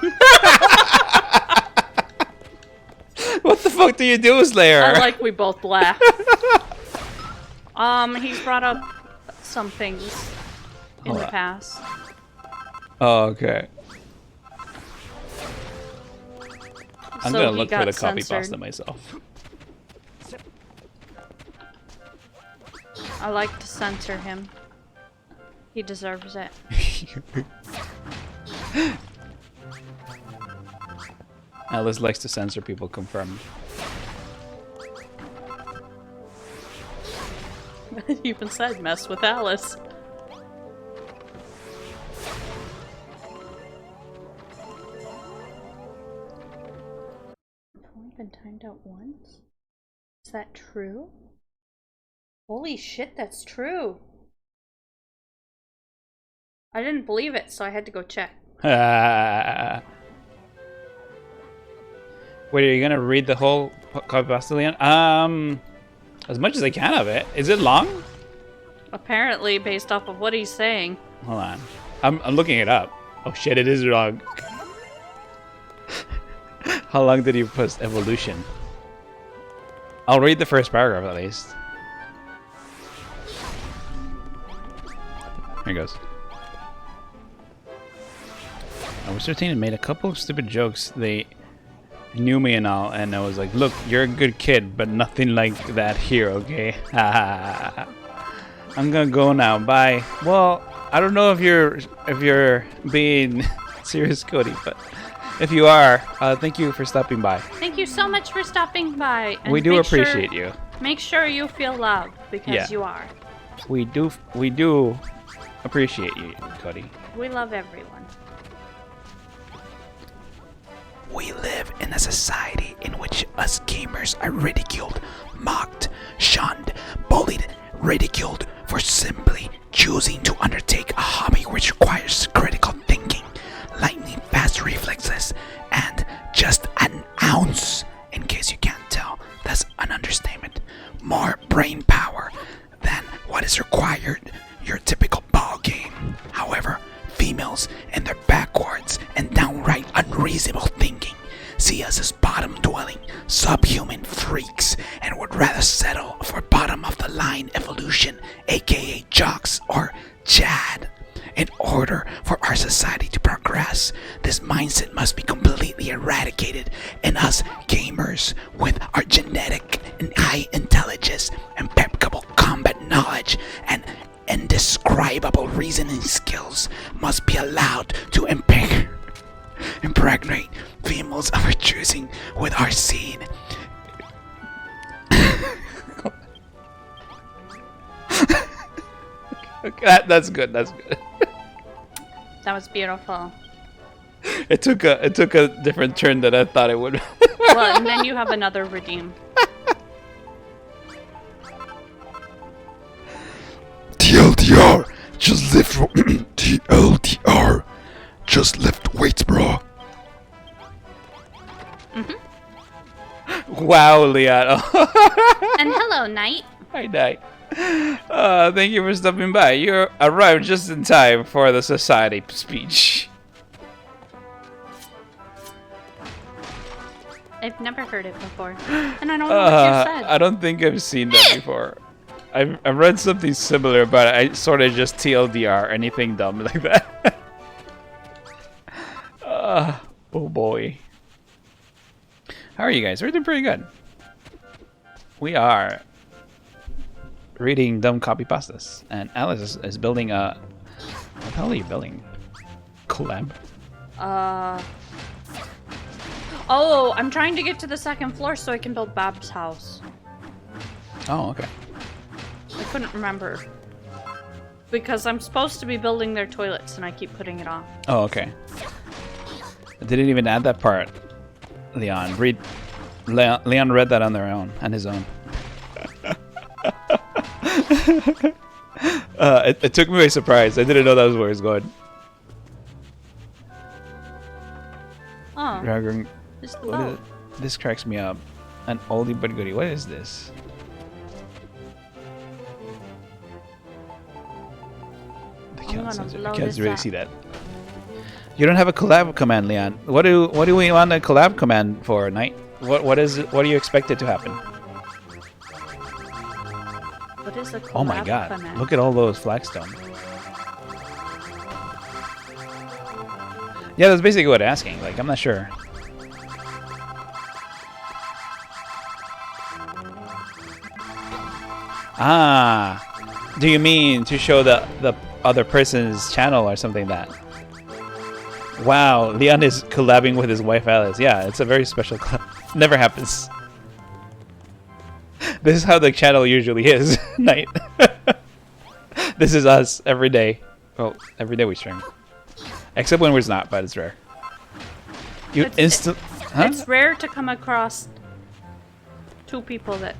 What the fuck do you do, Slayer? I like we both laugh. He's brought up some things in Hold the on. past. Oh, okay. I'm So gonna he look for got the copy censored. pasta myself. I like to censor him. He deserves it. Alice likes to censor people, confirmed. He even said mess with Alice. I've only been timed out once? Is that true? Holy shit, that's true. I didn't believe it, so I had to go check. Wait, are you gonna read the whole copy pasta, Leon? As much as I can of it. Is it long? Apparently, based off of what he's saying. Hold on. I'm looking it up. Oh shit, it is long. How long did you post evolution? I'll read the first paragraph at least. Here it goes. I was 13 and made a couple of stupid jokes. They knew me and all, and I was like, look, you're a good kid, but nothing like that here, okay? I'm gonna go now, bye. Well, I don't know if you're being serious Cody, but if you are, thank you for stopping by. Thank you so much for stopping by. And We do make appreciate you. Make sure you feel loved because Yeah. you are. We do appreciate you, Cody. We love everyone. We live in a society in which us gamers are ridiculed, mocked, shunned, bullied, ridiculed for simply choosing to undertake a hobby which requires critical thinking, lightning fast reflexes, and just an ounce, in case you can't tell, that's an understatement, more brain power than what is required your typical ball game. However, females in their backwards and downright unreasonable thinking see us as bottom-dwelling, subhuman freaks and would rather settle for bottom-of-the-line evolution, aka jocks or Chad. In order for our society to progress, this mindset must be completely eradicated, and us gamers, with our genetic and high intelligence, impeccable combat knowledge, and indescribable reasoning skills, must be allowed to impregnate females of our choosing with our seed. That's good. That's good. That was beautiful. It took a different turn than I thought it would. Well, and then you have another redeem. TLDR, just lift TLDR, just lift weights, bro. Wow, Leon. And hello, Knight. Hi, Knight. Thank you for stopping by. You arrived just in time for the society speech. I've never heard it before. And I don't know what you said. I don't think I've seen that before. I've read something similar, but I sort of just TLDR, anything dumb like that. Oh boy. How are you guys? We're doing pretty good. We are reading dumb copy pastas, and Alice is building a... What the hell are you building? Collab? Oh, I'm trying to get to the second floor so I can build Bab's house. Oh, okay. I couldn't remember. Because I'm supposed to be building their toilets and I keep putting it off. Oh, okay. I didn't even add that part. Leon read that on their own, on his own. It took me by surprise. I didn't know that was where it was going. Oh, Dragon, it's the what is boat. it? This cracks me up. An oldie but goodie. What is this? I blow can't this really up. see that. You don't have a collab command, Leon. What do we want a collab command for, Knight? What is it? What do you expect it to happen? What is a collab Oh my god! command? Look at all those flagstone. Yeah, that's basically what I'm asking. Like, I'm not sure. Ah, do you mean to show the other person's channel or something like that? Wow, Leon is collabing with his wife Alice. Yeah, it's a very special collab. Never happens. This is how the channel usually is, Knight. This is us every day. Well, every day we stream. Except when we're not, but it's rare. You It's- instant... Huh? It's rare to come across two people that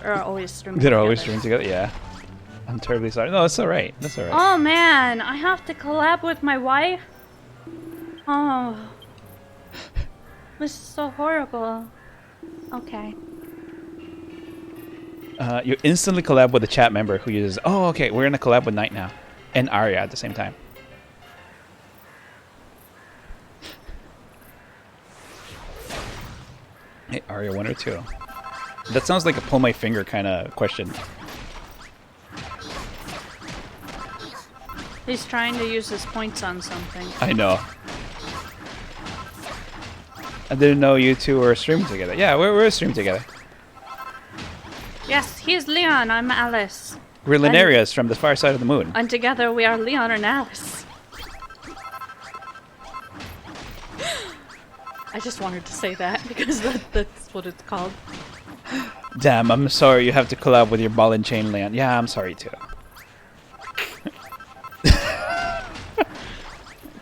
are always streaming They're always together. streaming together? Yeah. I'm terribly sorry. No, it's alright. That's alright. Oh man, I have to collab with my wife? Oh. This is so horrible. Okay. You instantly collab with a chat member who uses... Oh, okay. We're gonna collab with Knight now. And Arya at the same time. Hey, Arya 1 or 2? That sounds like a pull my finger kind of question. He's trying to use his points on something. I know. I didn't know you two were streaming together. Yeah, we're streaming together. Yes, he's Leon, I'm Alice. We're Linarias from the far side of the moon. And together we are Leon and Alice. I just wanted to say that because that's what it's called. Damn, I'm sorry you have to collab with your ball and chain, Leon. Yeah, I'm sorry too.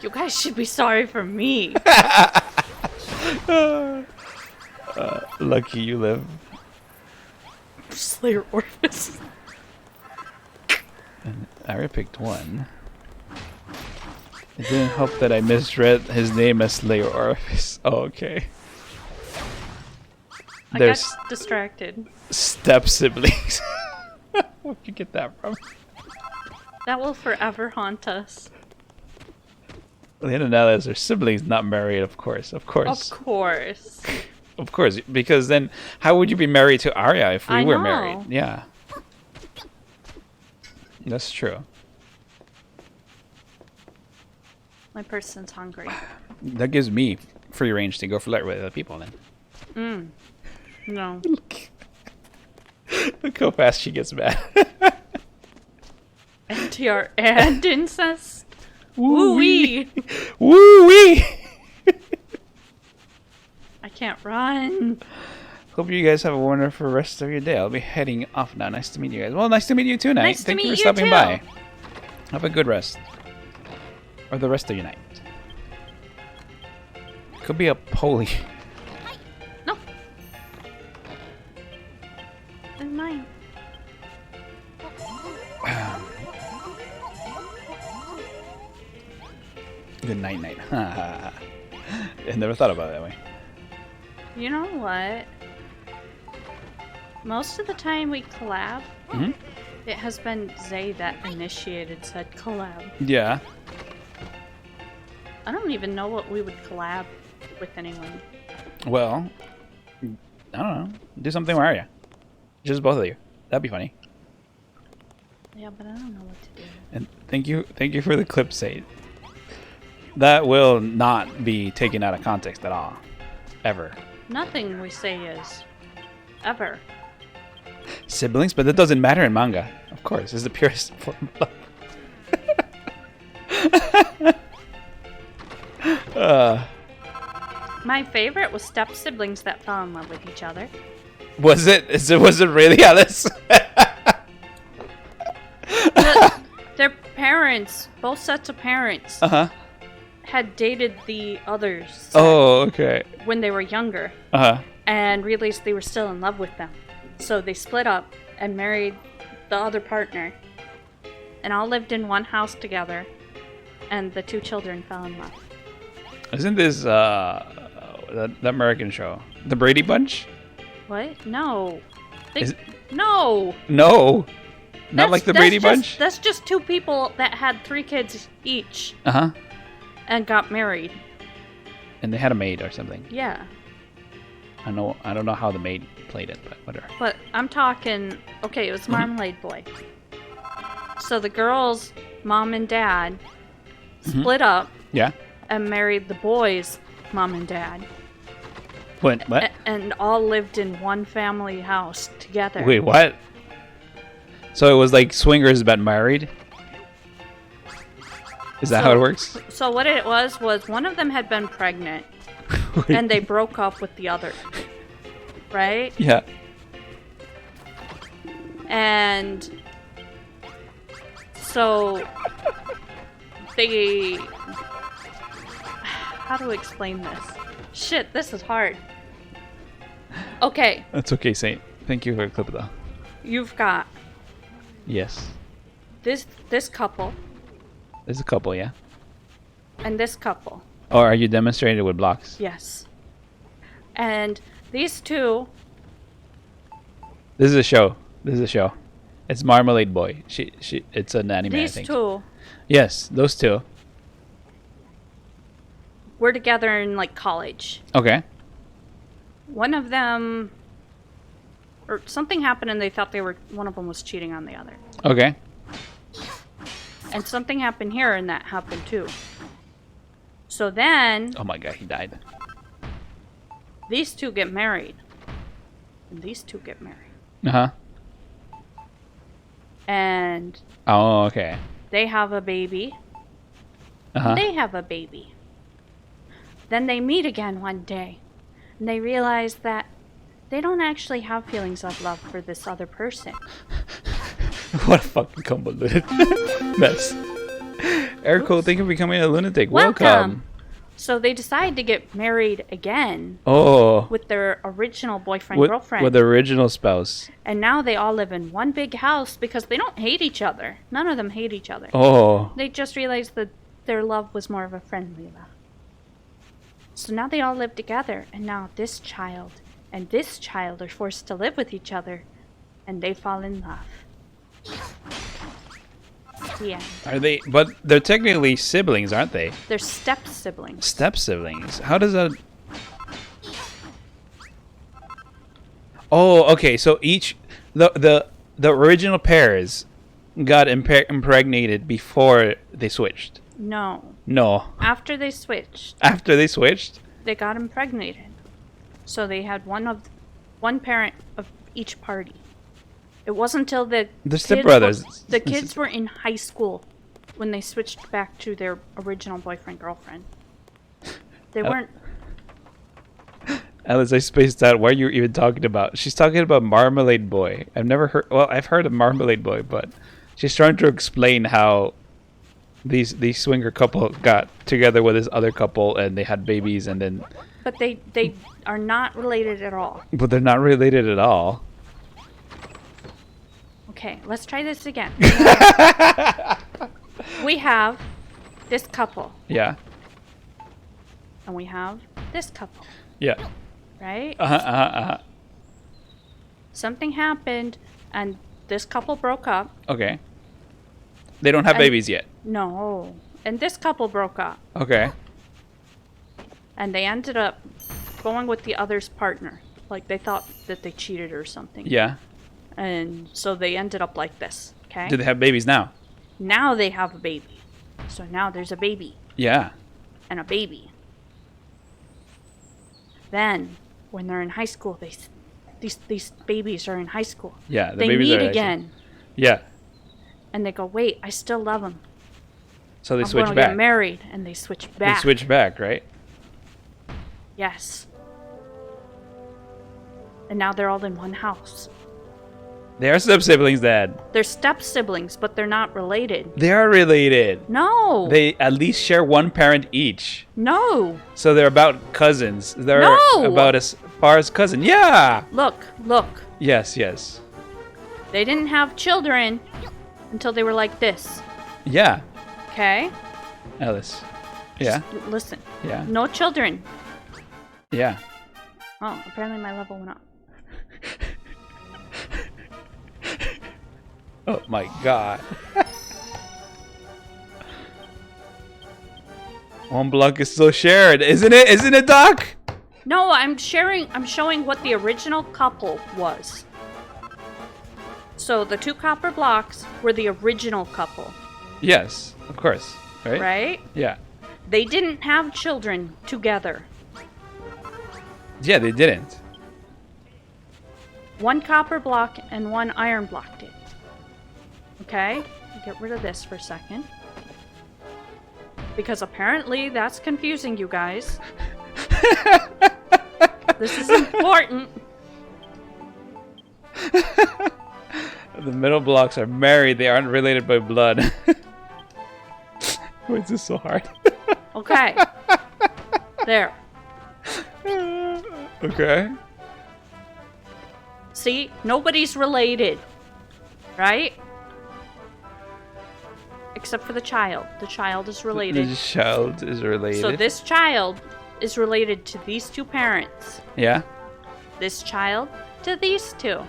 You guys should be sorry for me. Lucky you live. Slayer Orphis. I already picked one. It didn't help that I misread his name as Slayer Orifice. Oh, okay. I There's got distracted. step siblings. Where'd you get that from? That will forever haunt us. Leon and Alice are siblings, not married, of course. Of course. Of course. Of course. Because then, how would you be married to Arya if we I were know. married? Yeah. That's true. My person's hungry. That gives me free range to go flirt with other people then. No. Look how fast she gets mad. NTR and incest. Woo-wee. Woo-wee. Woo-wee. I can't run. Hope you guys have a wonderful rest of your day. I'll be heading off now. Nice to meet you guys. Well, nice to meet you too, Night. Nice to Thank you meet for you stopping too. by. Have a good rest. Or the rest of your night. Could be a poly. No. It's mine. Good night, night. I never thought about it that way. You know what? Most of the time we collab, Mhm. it has been Zay that initiated said collab. Yeah. I don't even know what we would collab with anyone. Well, I don't know. Do something with Arya. Just both of you. That'd be funny. Yeah, but I don't know what to do. And thank you for the clip, Sade. That will not be taken out of context at all. Ever. Nothing we say is. Ever. Siblings, but that doesn't matter in manga. Of course, it's the purest form of love. My favorite was step siblings that fell in love with each other. Was it really, Alice? Their parents, both sets of parents, Uh-huh. had dated the others Oh, okay. when they were younger Uh-huh. and realized they were still in love with them. So they split up and married the other partner and all lived in one house together, and the two children fell in love. Isn't this that American show, The Brady Bunch? What? No. Is- No. No, not like the Brady just, Bunch. That's just two people that had 3 kids each Uh-huh. and got married. And they had a maid or something. Yeah. I don't know how the maid played it, but whatever. But I'm talking, okay, it was Marmalade Boy. So the girls' mom and dad split up Yeah. and married the boys' mom and dad. What? And all lived in one family house together. Wait, what? So it was like swingers but married? Is that how it works? So what it was one of them had been pregnant and they broke up with the other. Right? Yeah. And so they... How do I explain this? Shit, this is hard. Okay, That's okay, Saint. Thank you for the clip though. you've got Yes. this couple There's a couple, yeah. and this couple. Or are you demonstrating it with blocks? Yes. And these two, This is a show. It's Marmalade Boy. It's an anime, I these think. two Yes, those two. were together in like college. Okay. One of them, or something happened and they thought one of them was cheating on the other. Okay. And something happened here and that happened too. So then Oh my god, he died. these two get married. And these two get married. Uh-huh. And Oh, okay. they have a baby. Uh-huh. They have a baby. Then they meet again one day, and they realize that they don't actually have feelings of love for this other person. What a fucking convoluted mess. Erico, thank you for becoming a lunatic. Welcome. So they decide to get married again Oh. with their original boyfriend-girlfriend. With the original spouse. And now they all live in one big house because they don't hate each other. None of them hate each other. Oh. They just realized that their love was more of a friendly love. So now they all live together, and now this child and this child are forced to live with each other, and they fall in love. The end. Are they? But they're technically siblings, aren't they? They're step siblings. Step siblings. How does that? Oh, okay. So each the original pairs got impregnated before they switched. No. No. After they switched, After they switched. they got impregnated. So they had one parent of each party. It wasn't until They're kids stepbrothers. were- the kids were in high school when they switched back to their original boyfriend-girlfriend. They weren't. Alice, I spaced out. What are you even talking about? She's talking about Marmalade Boy. I've never heard. Well, I've heard of Marmalade Boy, but she's trying to explain how these swinger couple got together with this other couple and they had babies and then. But they are not related at all. But they're not related at all. Okay, let's try this again. We have this couple, Yeah. and we have this couple, Yeah. right? Uh-huh. Something happened, and this couple broke up. Okay. They don't have And- babies yet. No. And this couple broke up, Okay. and they ended up going with the other's partner. Like, they thought that they cheated or something. Yeah. And so they ended up like this, okay? Do they have babies now? Now they have a baby. So now there's a baby Yeah. and a baby. Then, when they're in high school, these babies are in high school. Yeah. The They babies meet are again, Yeah. and they go, wait, I still love him. So they I'm switch gonna back. get married, and they switch They back. switch back, right? Yes. And now they're all in one house. They are step siblings, Dad. They're step siblings, but they're not related. They are related. No. They at least share one parent each. No. So they're about cousins. They're No! about as far as cousin. Yeah. Look. Yes, yes. They didn't have children until they were like this. Yeah. Okay? Alice. Yeah. Listen. Yeah. No children. Yeah. Oh, apparently my level went up. Oh my god. One block is still shared, isn't it? Isn't it, Doc? No, I'm showing what the original couple was. So the 2 copper blocks were the original couple, Yes, of course. Right? right? Yeah. They didn't have children together. Yeah, they didn't. 1 copper block and 1 iron block did. Okay? Get rid of this for a second. Because apparently that's confusing you guys. This is important. The middle blocks are married. They aren't related by blood. Why is this so hard? Okay. There. Okay. See? Nobody's related. Right? Except for the child. The child is related. The child is related. So this child is related to these 2 parents. Yeah. This child to these 2.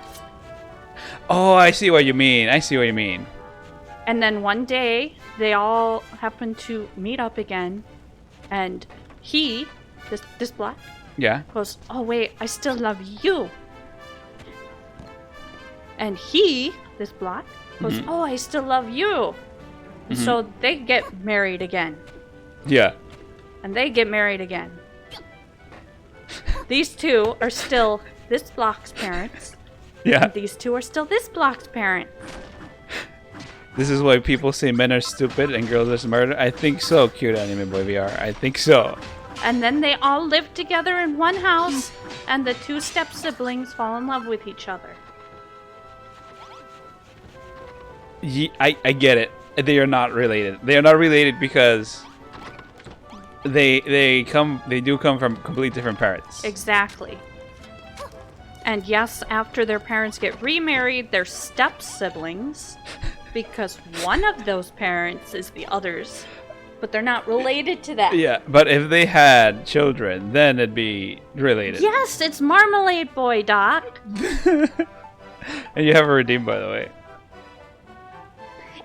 Oh, I see what you mean. I see what you mean. And then one day, they all happen to meet up again. And he, this black, Yeah. goes, oh wait, I still love you. And he, this black, goes, oh, I still love you. And so they get married again. Yeah. And they get married again. These 2 are still this block's parents. Yeah. These 2 are still this block's parents. This is why people say men are stupid and girls are smarter. I think so, cute anime boy VR. I think so. And then they all live together in one house, and the two step siblings fall in love with each other. I get it. They are not related. They are not related because they do come from completely different parents. Exactly. And yes, after their parents get remarried, they're step siblings because one of those parents is the other's, but they're not related to that. Yeah, but if they had children, then it'd be related. Yes, it's Marmalade Boy, Doc. And you have a redeem, by the way.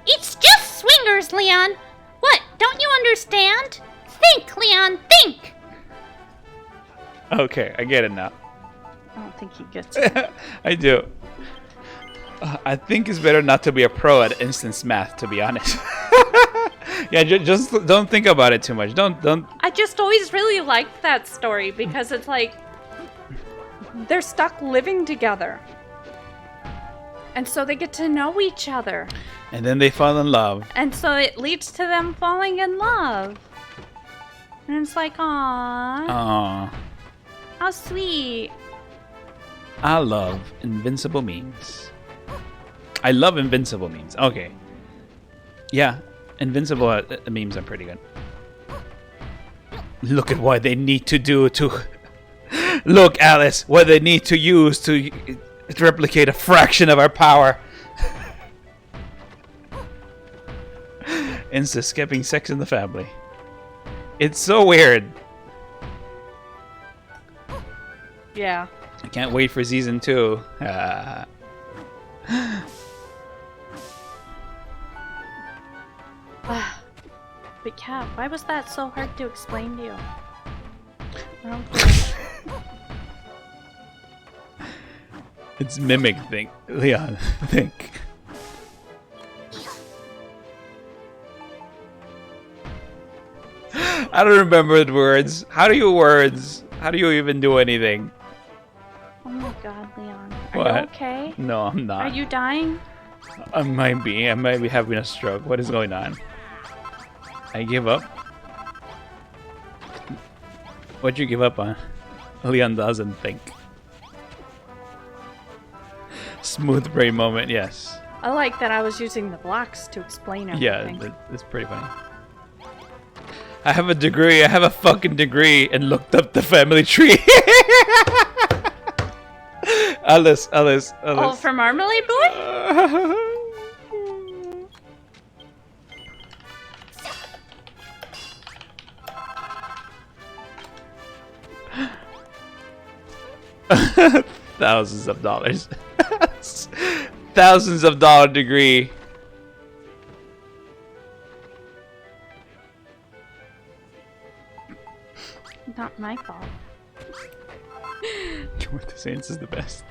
It's just swingers, Leon. What? Don't you understand? Think, Leon, think. Okay, I get it now. I don't think he gets it. I do. I think it's better not to be a pro at instance math, to be honest. Yeah, just don't think about it too much. Don't. I just always really liked that story because it's like they're stuck living together. And so they get to know each other. And then they fall in love. And so it leads to them falling in love. And it's like, aww, Aww. how sweet. I love invincible memes. I love invincible memes. Okay. Yeah, invincible memes are pretty good. Look at what they need to do to... Look, Alice, what they need to use to replicate a fraction of our power. Incest, skipping sex in the family. It's so weird. Yeah. I can't wait for season 2. But yeah, why was that so hard to explain to you? I don't get it. It's mimic thing, Leon. Think. I don't remember the words. How do you even do anything? Oh my god, Leon. Are What? you okay? No, I'm not. Are you dying? I might be having a stroke. What is going on? I give up. What'd you give up on? Leon doesn't think. Smooth brain moment, yes. I like that I was using the blocks to explain everything. Yeah, it's pretty funny. I have a degree. I have a fucking degree and looked up the family tree. Alice. Oh, for Marmalade Boy? Thousands of dollars. Thousands of dollar degree. Not my fault. What the Saints is the best.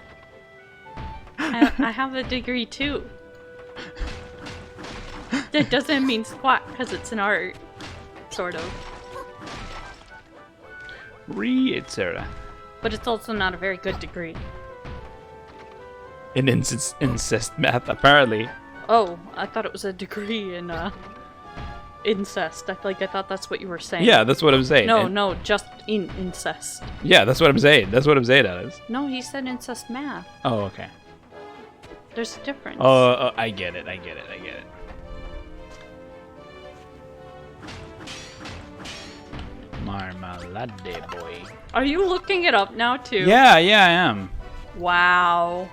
I have a degree too. That doesn't mean squat because it's an art. Sort of. Etc. But it's also not a very good degree. In incest math, apparently. Oh, I thought it was a degree in incest. I thought that's what you were saying. Yeah, that's what I'm saying. No, just in incest. Yeah, that's what I'm saying. That's what I'm saying, Alice. No, he said incest math. Oh, okay. There's a difference. Oh, I get it. Marmalade boy. Are you looking it up now too? Yeah, I am. Wow.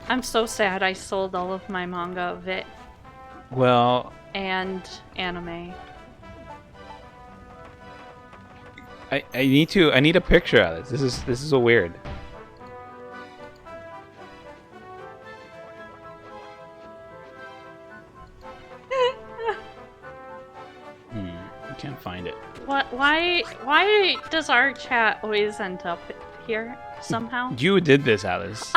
I'm so sad I sold all of my manga of it Well, and anime. I need a picture of this. This is so weird. I can't find it. What? Why does our chat always end up here somehow? You did this, Alice.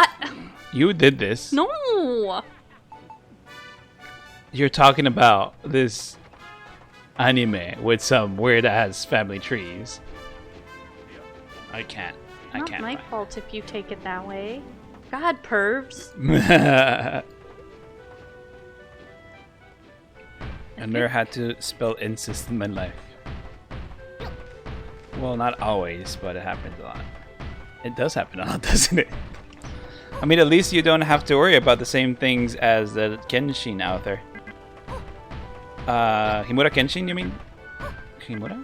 You did this. No. You're talking about this anime with some weird ass family trees. I can't. Not my fault if you take it that way. God, pervs. I never had to spell incest in my life. Well, not always, but it happens a lot. It does happen a lot, doesn't it? I mean, at least you don't have to worry about the same things as the Kenshin author. Himura Kenshin, you mean? Himura?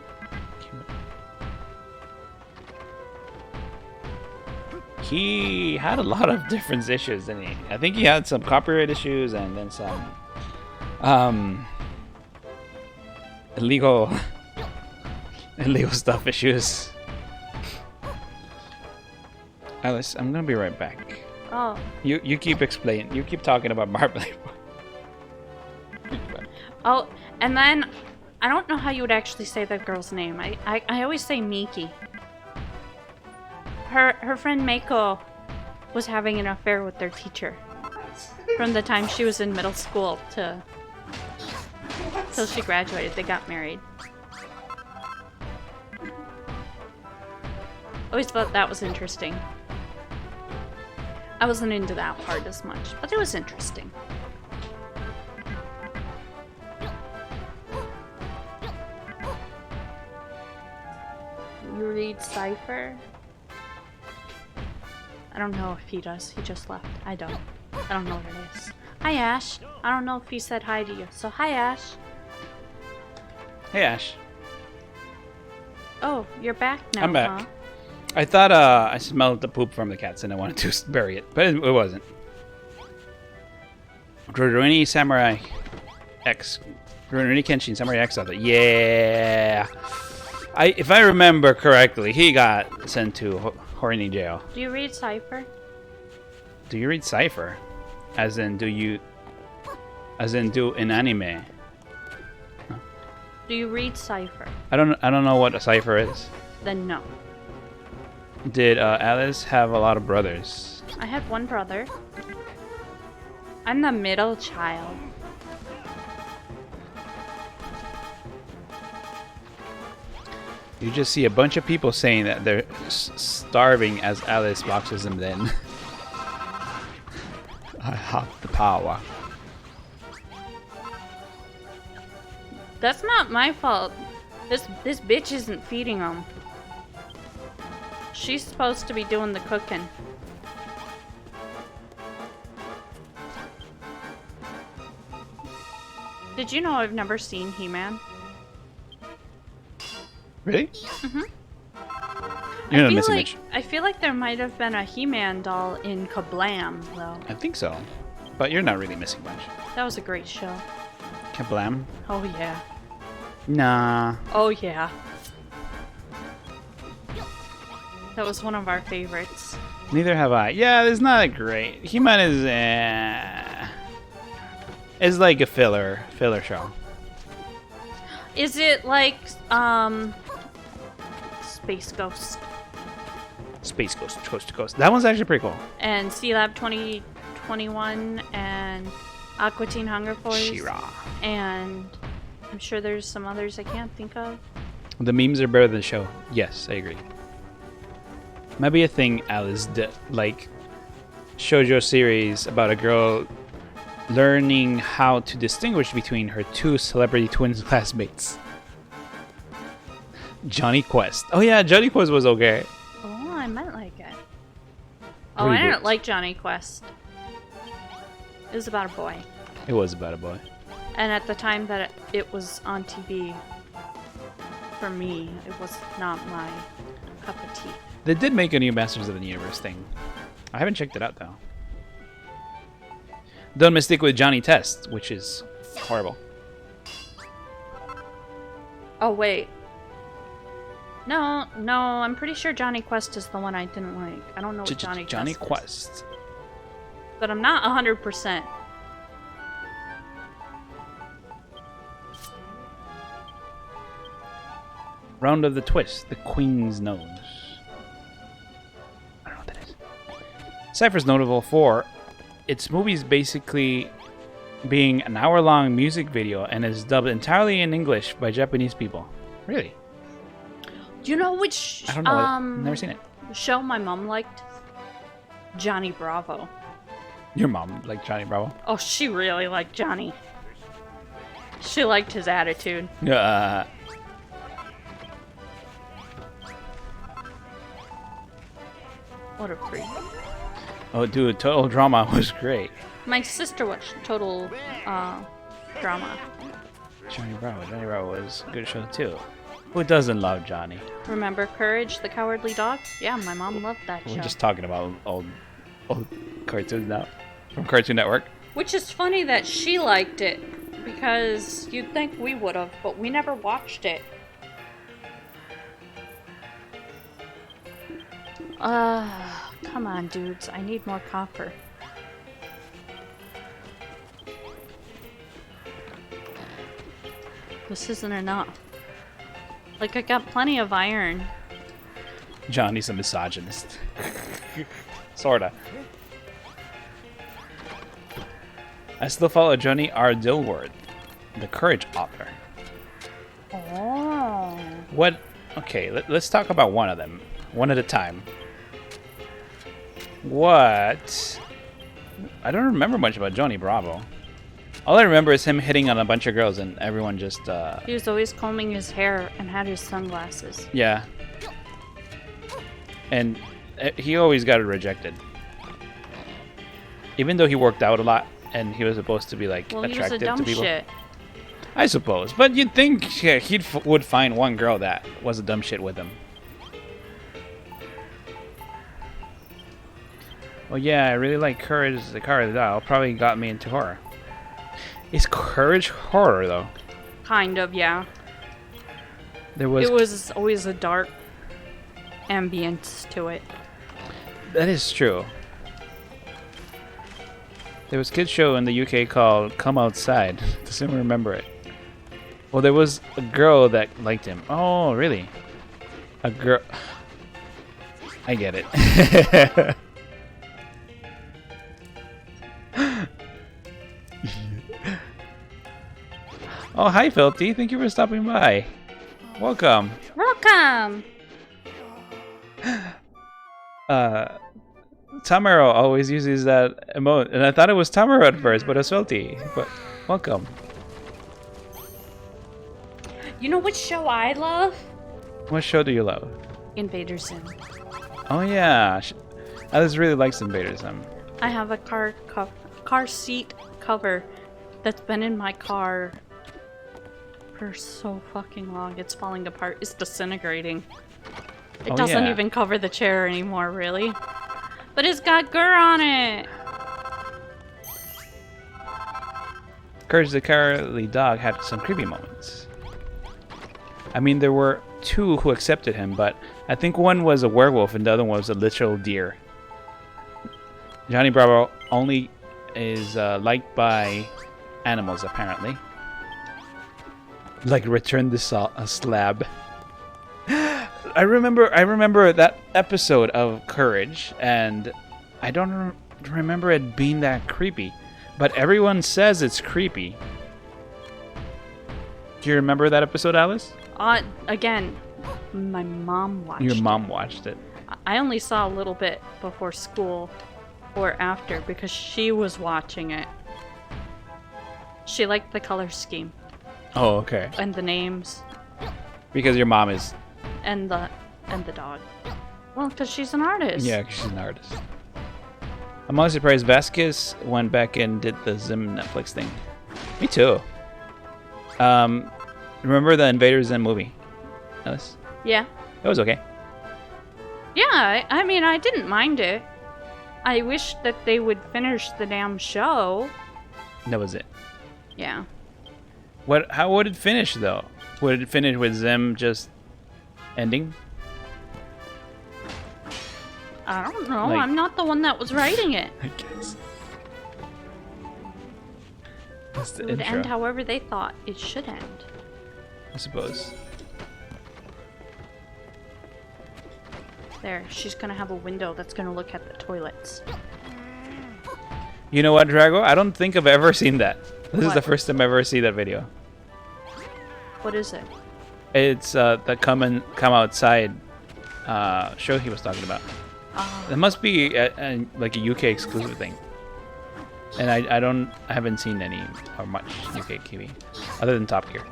He had a lot of different issues, didn't he? I think he had some copyright issues and then some illegal stuff issues. Alice, I'm gonna be right back. Oh. You keep explaining. You keep talking about Marble. Oh, and then I don't know how you would actually say that girl's name. I always say Miki. Her friend Mako was having an affair with their teacher from the time she was in middle school till she graduated. They got married. Always thought that was interesting. I wasn't into that part as much, but it was interesting. You read Cypher? I don't know if he does. He just left. I don't know what it is. Hi, Ash. I don't know if he said hi to you. So, hi, Ash. Hey, Ash. Oh, you're back now, I'm back. huh? I thought I smelled the poop from the cats and I wanted to bury it, but it wasn't. Rurouni Samurai X. Rurouni Kenshin Samurai X author. Yeah. If I remember correctly, he got sent to horny jail. Do you read Cypher? Do you read Cypher? As in, do an anime? Do you read Cypher? I don't know what a Cypher is. Then no. Did Alice have a lot of brothers? I had one brother. I'm the middle child. You just see a bunch of people saying that they're starving as Alice boxes them in. I have the power. That's not my fault. This bitch isn't feeding them. She's supposed to be doing the cooking. Did you know I've never seen He-Man? Really? You're not missing much. I feel like there might have been a He-Man doll in Kablam, though. I think so. But you're not really missing much. That was a great show. Kablam? Oh yeah. Nah. Oh yeah. That was one of our favorites. Neither have I. Yeah, it's not great. He-Man is it's like a filler show. Is it like Space Ghost Space Ghost, Coast to Coast. That one's actually pretty cool. and Sea Lab 2021 and Aqua Teen Hunger Force She-Ra. and I'm sure there's some others I can't think of. The memes are better than the show. Yes, I agree. Might be a thing Alice did, like shoujo series about a girl learning how to distinguish between her two celebrity twin classmates. Johnny Quest. Oh yeah, Johnny Quest was okay. Oh, I might like it. Oh, I Reboot. didn't like Johnny Quest. It was about a boy. It was about a boy. And at the time that it was on TV, for me, it was not my cup of tea. They did make a new Masters of the Universe thing. I haven't checked it out though. Don't mistake with Johnny Test, which is horrible. Oh, wait. No, I'm pretty sure Johnny Quest is the one I didn't like. I don't know what Johnny Quest is. Quest. But I'm not 100%. Round of the Twist, the Queen's Nose. I don't know what that is. Cypher's notable for its movies basically being an hour-long music video and is dubbed entirely in English by Japanese people. Really? Do you know which I don't know. I've never seen it. show my mom liked? Johnny Bravo. Your mom liked Johnny Bravo? Oh, she really liked Johnny. She liked his attitude. What a freak. Oh, dude, Total Drama was great. My sister watched Total Drama. Johnny Bravo was a good show too. Who doesn't love Johnny? Remember Courage, the Cowardly Dog? Yeah, my mom loved that show. We're just talking about old cartoons now from Cartoon Network. Which is funny that she liked it, because you'd think we would have, but we never watched it. Come on, dudes. I need more copper. This isn't enough. Like, I got plenty of iron. Johnny's a misogynist. Sorta. I still follow Johnny R. Dilworth, the Courage author. Oh. What? Okay, let's talk about one of them. One at a time. What? I don't remember much about Johnny Bravo. All I remember is him hitting on a bunch of girls and everyone just, He was always combing his hair and had his sunglasses. yeah. And he always got rejected. Even though he worked out a lot and he was supposed to be, like, Well, he was a attractive dumb to people. shit. I suppose. But you'd think he would find one girl that was a dumb shit with him. Well, yeah, I really like Courage the Cowardly Dog. Probably got me into horror. Is Courage horror, though? Kind of, yeah. There was... It was always a dark ambience to it. That is true. There was a kids show in the UK called Come Outside. Does anyone remember it? Well, there was a girl that liked him. Oh, really? A girl... I get it. Oh, hi, Filthy. Thank you for stopping by. Welcome. Welcome! Tamaro always uses that emote, and I thought it was Tamaro at first, but it's Filthy. But welcome. You know which show I love? What show do you love? Invader Sim. Oh yeah, Alice really likes Invader Sim. I have a car seat cover that's been in my car for so fucking long. It's falling apart. It's disintegrating. It Oh, doesn't yeah. even cover the chair anymore, really. But it's got Gurr on it. Courage the Cowardly Dog had some creepy moments. I mean, there were two who accepted him, but I think one was a werewolf and the other one was a literal deer. Johnny Bravo only is liked by animals, apparently. Like Return the Slab. I remember that episode of Courage, and I don't remember it being that creepy, but everyone says it's creepy. Do you remember that episode, Alice? Again, my mom watched Your it. mom watched it. I only saw a little bit before school or after because she was watching it. She liked the color scheme Oh, okay. and the names Because your mom is... and the dog. Well, because she's an artist. Yeah, 'cause she's an artist. I'm also surprised Vasquez went back and did the Zim Netflix thing. Me too. Remember the Invader Zim movie? Alice? Yeah. It was okay. Yeah, I mean, I didn't mind it. I wish that they would finish the damn show. That was it. Yeah. How would it finish, though? Would it finish with Zim just ending? I don't know. Like- I'm not the one that was writing it. I guess. That's the It would intro, end however they thought it should end. I suppose. There, she's gonna have a window that's gonna look at the toilets. You know what, Drago? I don't think I've ever seen that. This is What? the first time I ever see that video. What is it? It's the come outside show he was talking about. It must be like a UK exclusive thing. And I haven't seen any or much UK TV other than Top Gear.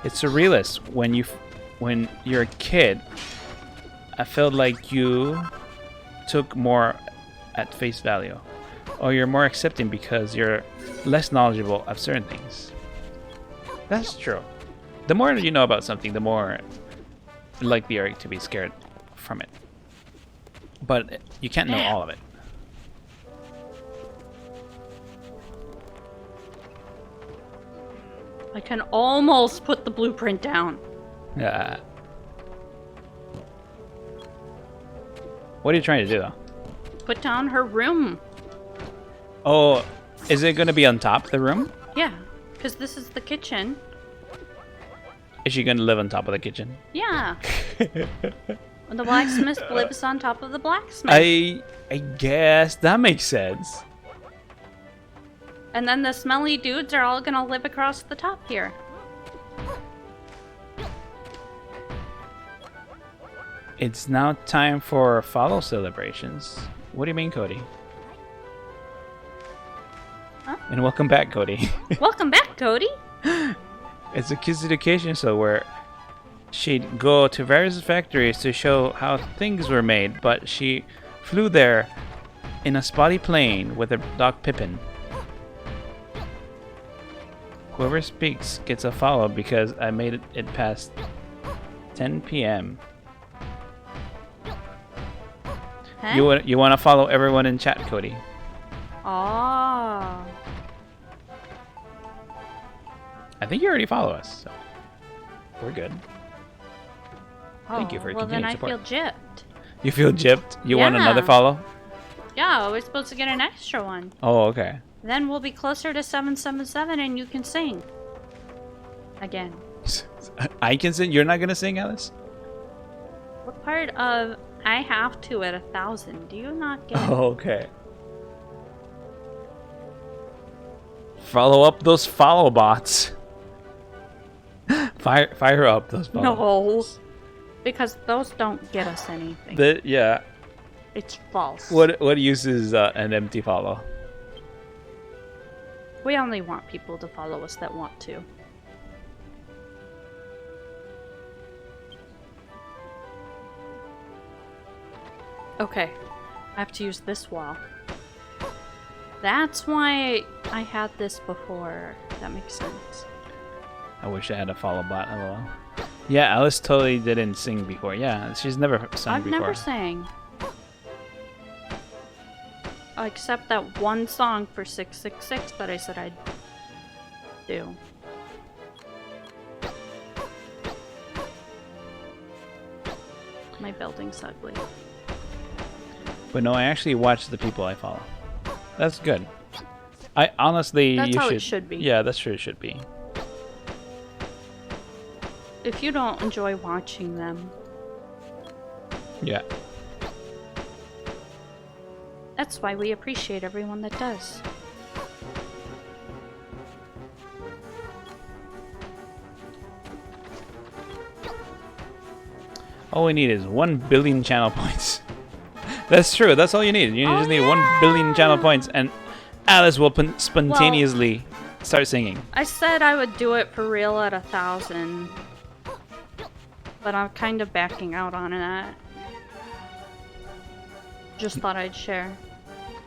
It's surrealist when you're a kid. I felt like you took more at face value, or you're more accepting because you're less knowledgeable of certain things. That's true. The more you know about something, the more likely are you to be scared from it. But you can't know all of it. I can almost put the blueprint down. Yeah. What are you trying to do, though? Put down her room. Oh, is it going to be on top of the room? Yeah, because this is the kitchen. Is she going to live on top of the kitchen? Yeah. The blacksmith lives on top of the blacksmith. I guess that makes sense. And then the smelly dudes are all gonna live across the top here. It's now time for follow celebrations. What do you mean, Cody? Huh? And welcome back, Cody. Welcome back, Cody. It's a kids' education show where she'd go to various factories to show how things were made, but she flew there in a spotty plane with her dog Pippin. Whoever speaks gets a follow because I made it past 10 p.m. Huh? You want to follow everyone in chat, Cody? Oh. I think you already follow us, so we're good. Thank you for your well, then continued I support. feel gypped. You feel gypped? You want Yeah. another follow? Yeah, we're supposed to get an extra one. Oh, okay. Then we'll be closer to 777 and you can sing. Again. I can sing. You're not gonna sing, Alice? What part of I have to at 1,000? Do you not get? Oh, okay. Follow up those follow bots. Fire up those follow. No. Because those don't get us anything. Yeah. It's false. What use is an empty follow? We only want people to follow us that want to. Okay, I have to use this wall. That's why I had this before. That makes sense. I wish I had a follow bot. LOL. Yeah, Alice totally didn't sing before. Yeah, she's never sung I've before. never sang. Except that one song for 666 that I said I'd do. My building's ugly. But no, I actually watch the people I follow. That's good. I honestly, That's you how should. it should be. Yeah, that's true. It should be. If you don't enjoy watching them, Yeah. that's why we appreciate everyone that does. All we need is 1 billion channel points. That's true. That's all you need. You Oh, just need 1 billion channel points, and Alice will spontaneously start singing. I said I would do it for real at 1,000. But I'm kind of backing out on that. Just thought I'd share.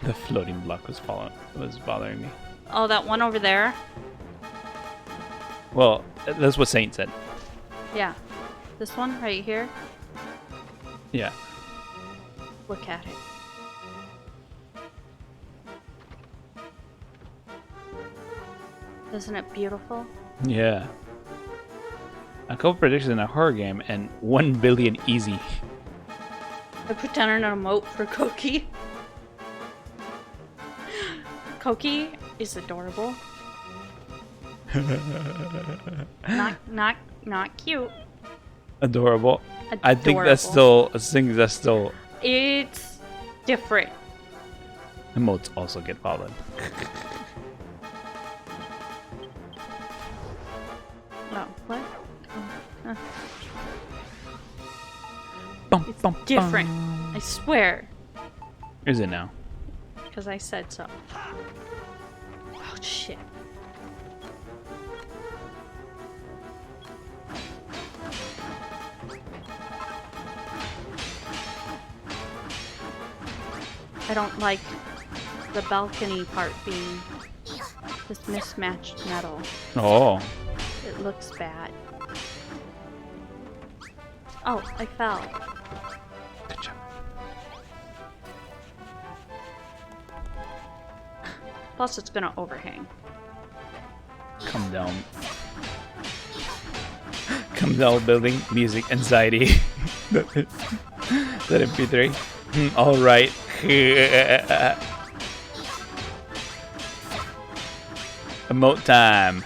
The floating block was bothering me. Oh, that one over there? Well, that's what Saint said. Yeah. This one right here? Yeah. Look at it. Isn't it beautiful? Yeah. A couple predictions in a horror game and 1 billion easy. I put down an emote for Koki. Koki is adorable. Not cute. Adorable. I think that's Adorable. still It's different. emotes also get followed. Oh, what? Oh, Bum, bum, different. bum. I swear. Is it now? Because I said so. Oh, shit. I don't like the balcony part being this mismatched metal. Oh. It looks bad. Oh, I fell. Good job. Plus, it's gonna overhang. Come down. Come down building. Music anxiety. That MP3. Alright. Emote time.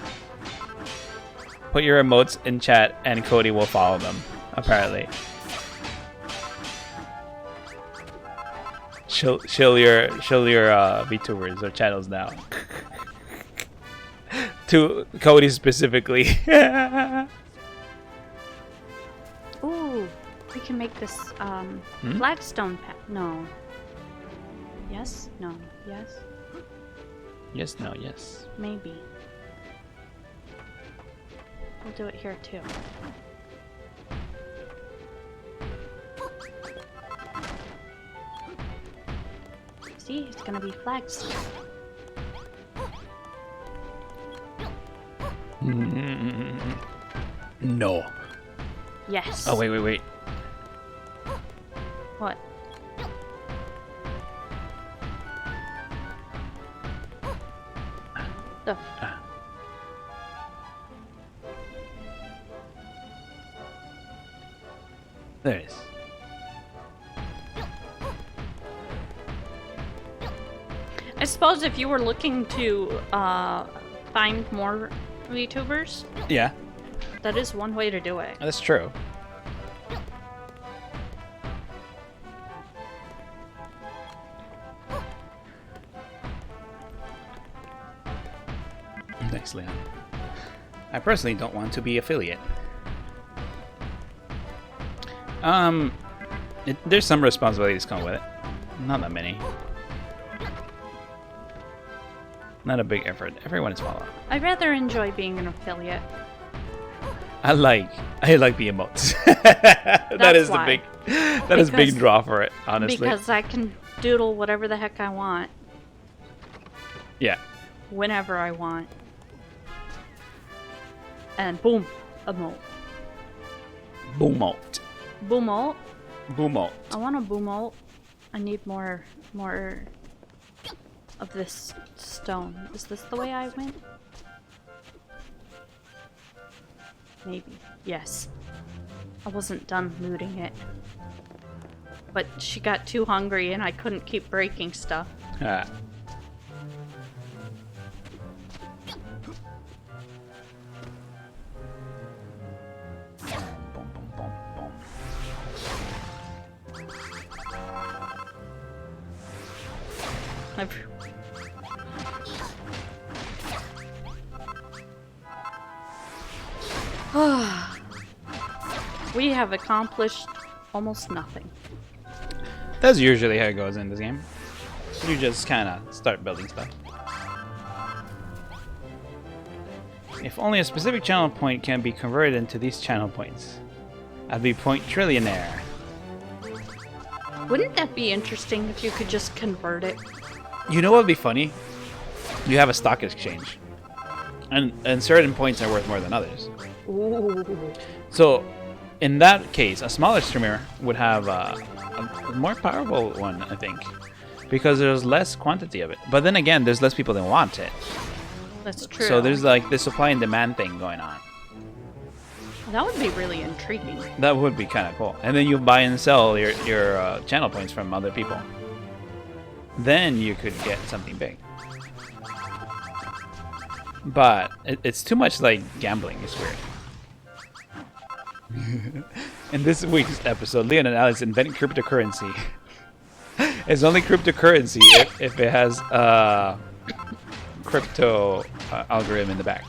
Put your emotes in chat and Cody will follow them, apparently. Chill your VTubers or channels now. To Cody specifically. Ooh, we can make this flagstone no. Yes? No. Yes? Yes, no, yes. Maybe. We'll do it here too. See, it's gonna be flagstone. No. Yes. Oh, wait. What? Oh. There it is. I suppose if you were looking to find more VTubers, Yeah, that is one way to do it. that's true. Thanks, Leon. I personally don't want to be affiliate. There's some responsibilities come with it. Not that many. Not a big effort. Everyone is following. I rather enjoy being an affiliate. I like the emotes. That is why. the big big draw for it, honestly. Because I can doodle whatever the heck I want, Yeah. whenever I want. And boom, emote. Boomote. Boomote. Boomote. I want a boomote. I need more of this stone. Is this the way I went? Maybe. Yes. I wasn't done looting it. But she got too hungry and I couldn't keep breaking stuff. Ah. Boom, boom, boom, boom. I've... We have accomplished almost nothing. That's usually how it goes in this game. You just kind of start building stuff. If only a specific channel point can be converted into these channel points, I'd be point trillionaire. Wouldn't that be interesting if you could just convert it? You know what would be funny? You have a stock exchange, and certain points are worth more than others. Ooh. So, in that case, a smaller streamer would have a more powerful one, I think, because there's less quantity of it. But then again, there's less people that want it. That's true. So there's like the supply and demand thing going on. That would be really intriguing. That would be kind of cool. And then you buy and sell your channel points from other people. Then you could get something big. But it's too much like gambling. It's weird. In this week's episode, Leon and Alex invent cryptocurrency. It's only cryptocurrency if it has a crypto algorithm in the back.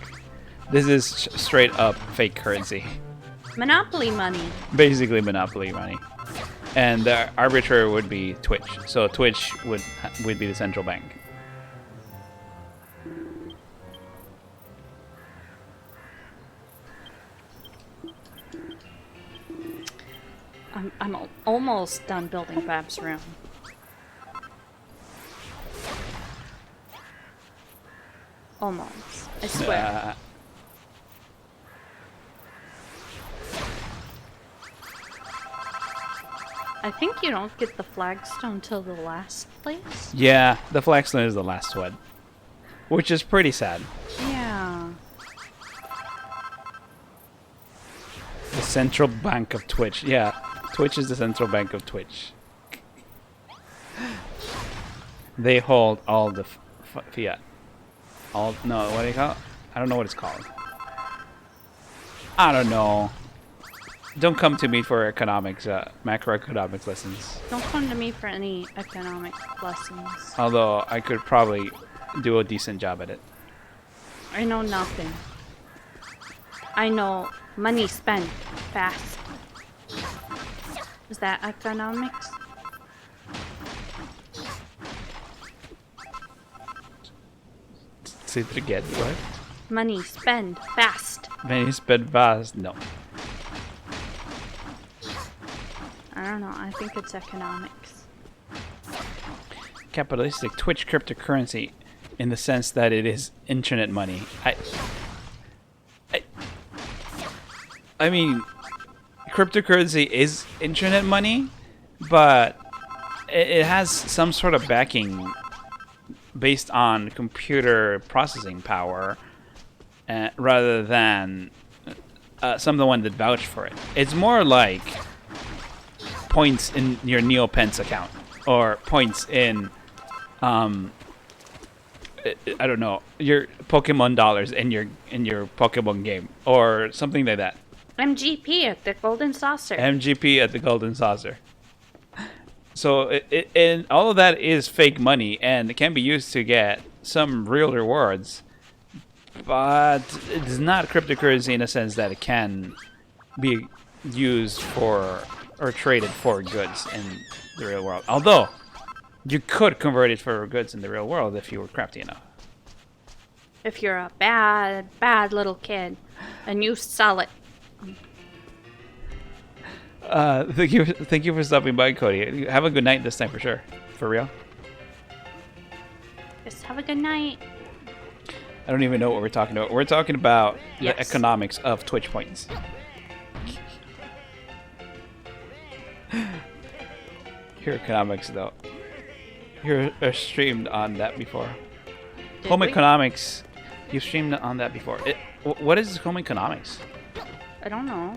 This is straight up fake currency. Monopoly money. Basically monopoly money. And the arbitrator would be Twitch. So Twitch would be the central bank. I'm almost done building Bab's room. Almost. I swear. I think you don't get the flagstone till the last place. Yeah, the flagstone is the last one, which is pretty sad. Yeah. The central bank of Twitch. Yeah, Twitch is the central bank of Twitch. They hold all the fiat. All no, what do you call it? I don't know what it's called. I don't know. Don't come to me for economics, macroeconomics lessons. Don't come to me for any economic lessons. Although I could probably do a decent job at it. I know nothing. I know money spent fast. Is that economics? Say it again. What? Money spend fast. Many spend fast. No. I don't know. I think it's economics. Capitalistic Twitch cryptocurrency, in the sense that it is internet money. I mean, cryptocurrency is internet money, but it has some sort of backing based on computer processing power, rather than someone that vouched for it. It's more like points in your Neopence account, or points in, I don't know, your Pokemon dollars in your Pokemon game, or something like that. MGP at the Golden Saucer. MGP at the Golden Saucer. So and all of that is fake money, and it can be used to get some real rewards, but it's not cryptocurrency in a sense that it can be used for or traded for goods in the real world. Although you could convert it for goods in the real world if you were crafty enough. If you're a bad little kid and you sell it. Thank you for stopping by, Cody. Have a good night this time for sure. For real. Just have a good night. I don't even know what we're talking about. We're talking about Yes. the economics of Twitch points. Your economics, though. You're streamed on that before. Did Home we? economics. You streamed on that before. What is home economics? I don't know.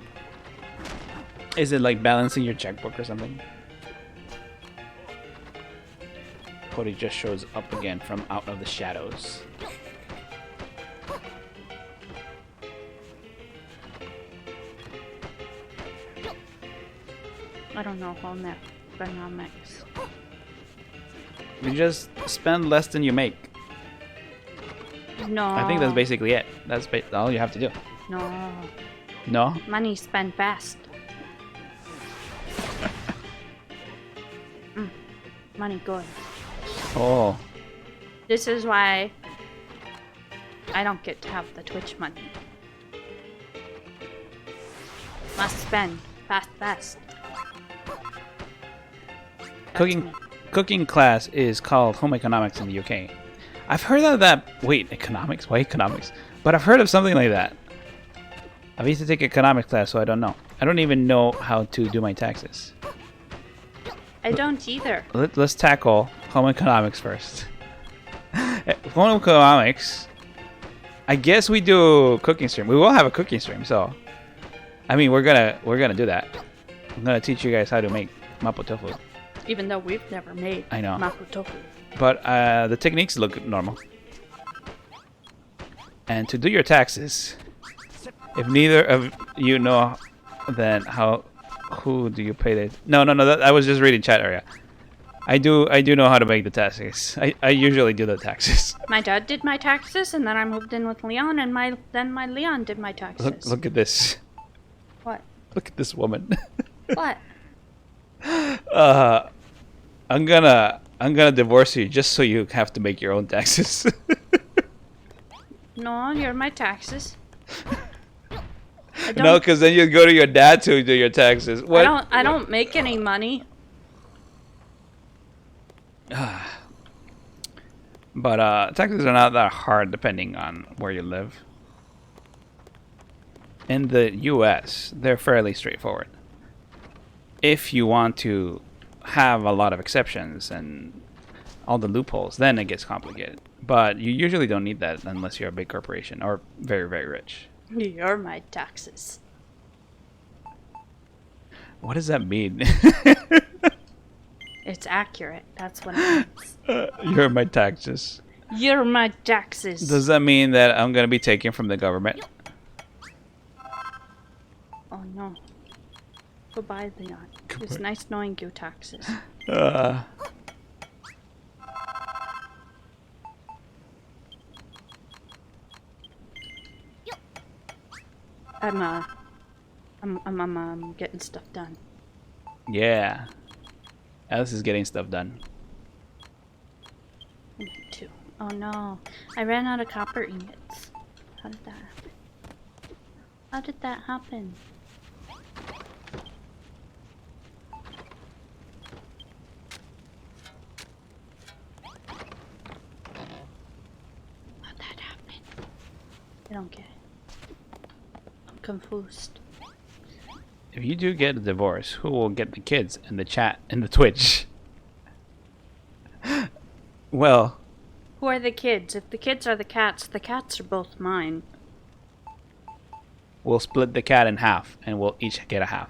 Is it like balancing your checkbook or something? Cody just shows up again from out of the shadows. I don't know home economics. You just spend less than you make. No. I think that's basically it. That's all you have to do. No. No? Money spent fast. Money good. Oh. This is why I don't get to have the Twitch money. Must spend fast. Cooking class is called home economics in the UK. I've heard of that. Wait, economics? Why economics? But I've heard of something like that. I used to take economics class, so I don't know. I don't even know how to do my taxes. I don't either. Let's tackle home economics first. Home economics. I guess we do cooking stream. We will have a cooking stream, so I mean we're gonna do that. I'm gonna teach you guys how to make mapo tofu. Even though we've never made I know. mapo tofu. But the techniques look normal. And to do your taxes, if neither of you know, then who do you pay the? No. I was just reading chat area. I do know how to make the taxes. I usually do the taxes. My dad did my taxes, and then I moved in with Leon, and then my Leon did my taxes. Look at this. What? Look at this woman. What? I'm gonna divorce you just so you have to make your own taxes. No, you're my taxes. I don't, No, because then you go to your dad to do your taxes. What? I don't make any money. But taxes are not that hard depending on where you live. In the US, they're fairly straightforward. If you want to have a lot of exceptions and all the loopholes, then it gets complicated. But you usually don't need that unless you're a big corporation or very, very rich. You're my taxes. What does that mean? It's accurate. That's what it means. You're my taxes. You're my taxes. Does that mean that I'm going to be taken from the government? Oh no. Goodbye, Leon. It was nice knowing you, taxes. I'm getting stuff done. Yeah. Alice is getting stuff done. Me too. Oh no. I ran out of copper ingots. How did that happen? How did that happen? How'd that happen? I don't get it. I'm confused. If you do get a divorce, who will get the kids in the chat in the Twitch? Well, Who are the kids? If the kids are the cats are both mine. we'll split the cat in half and we'll each get a half.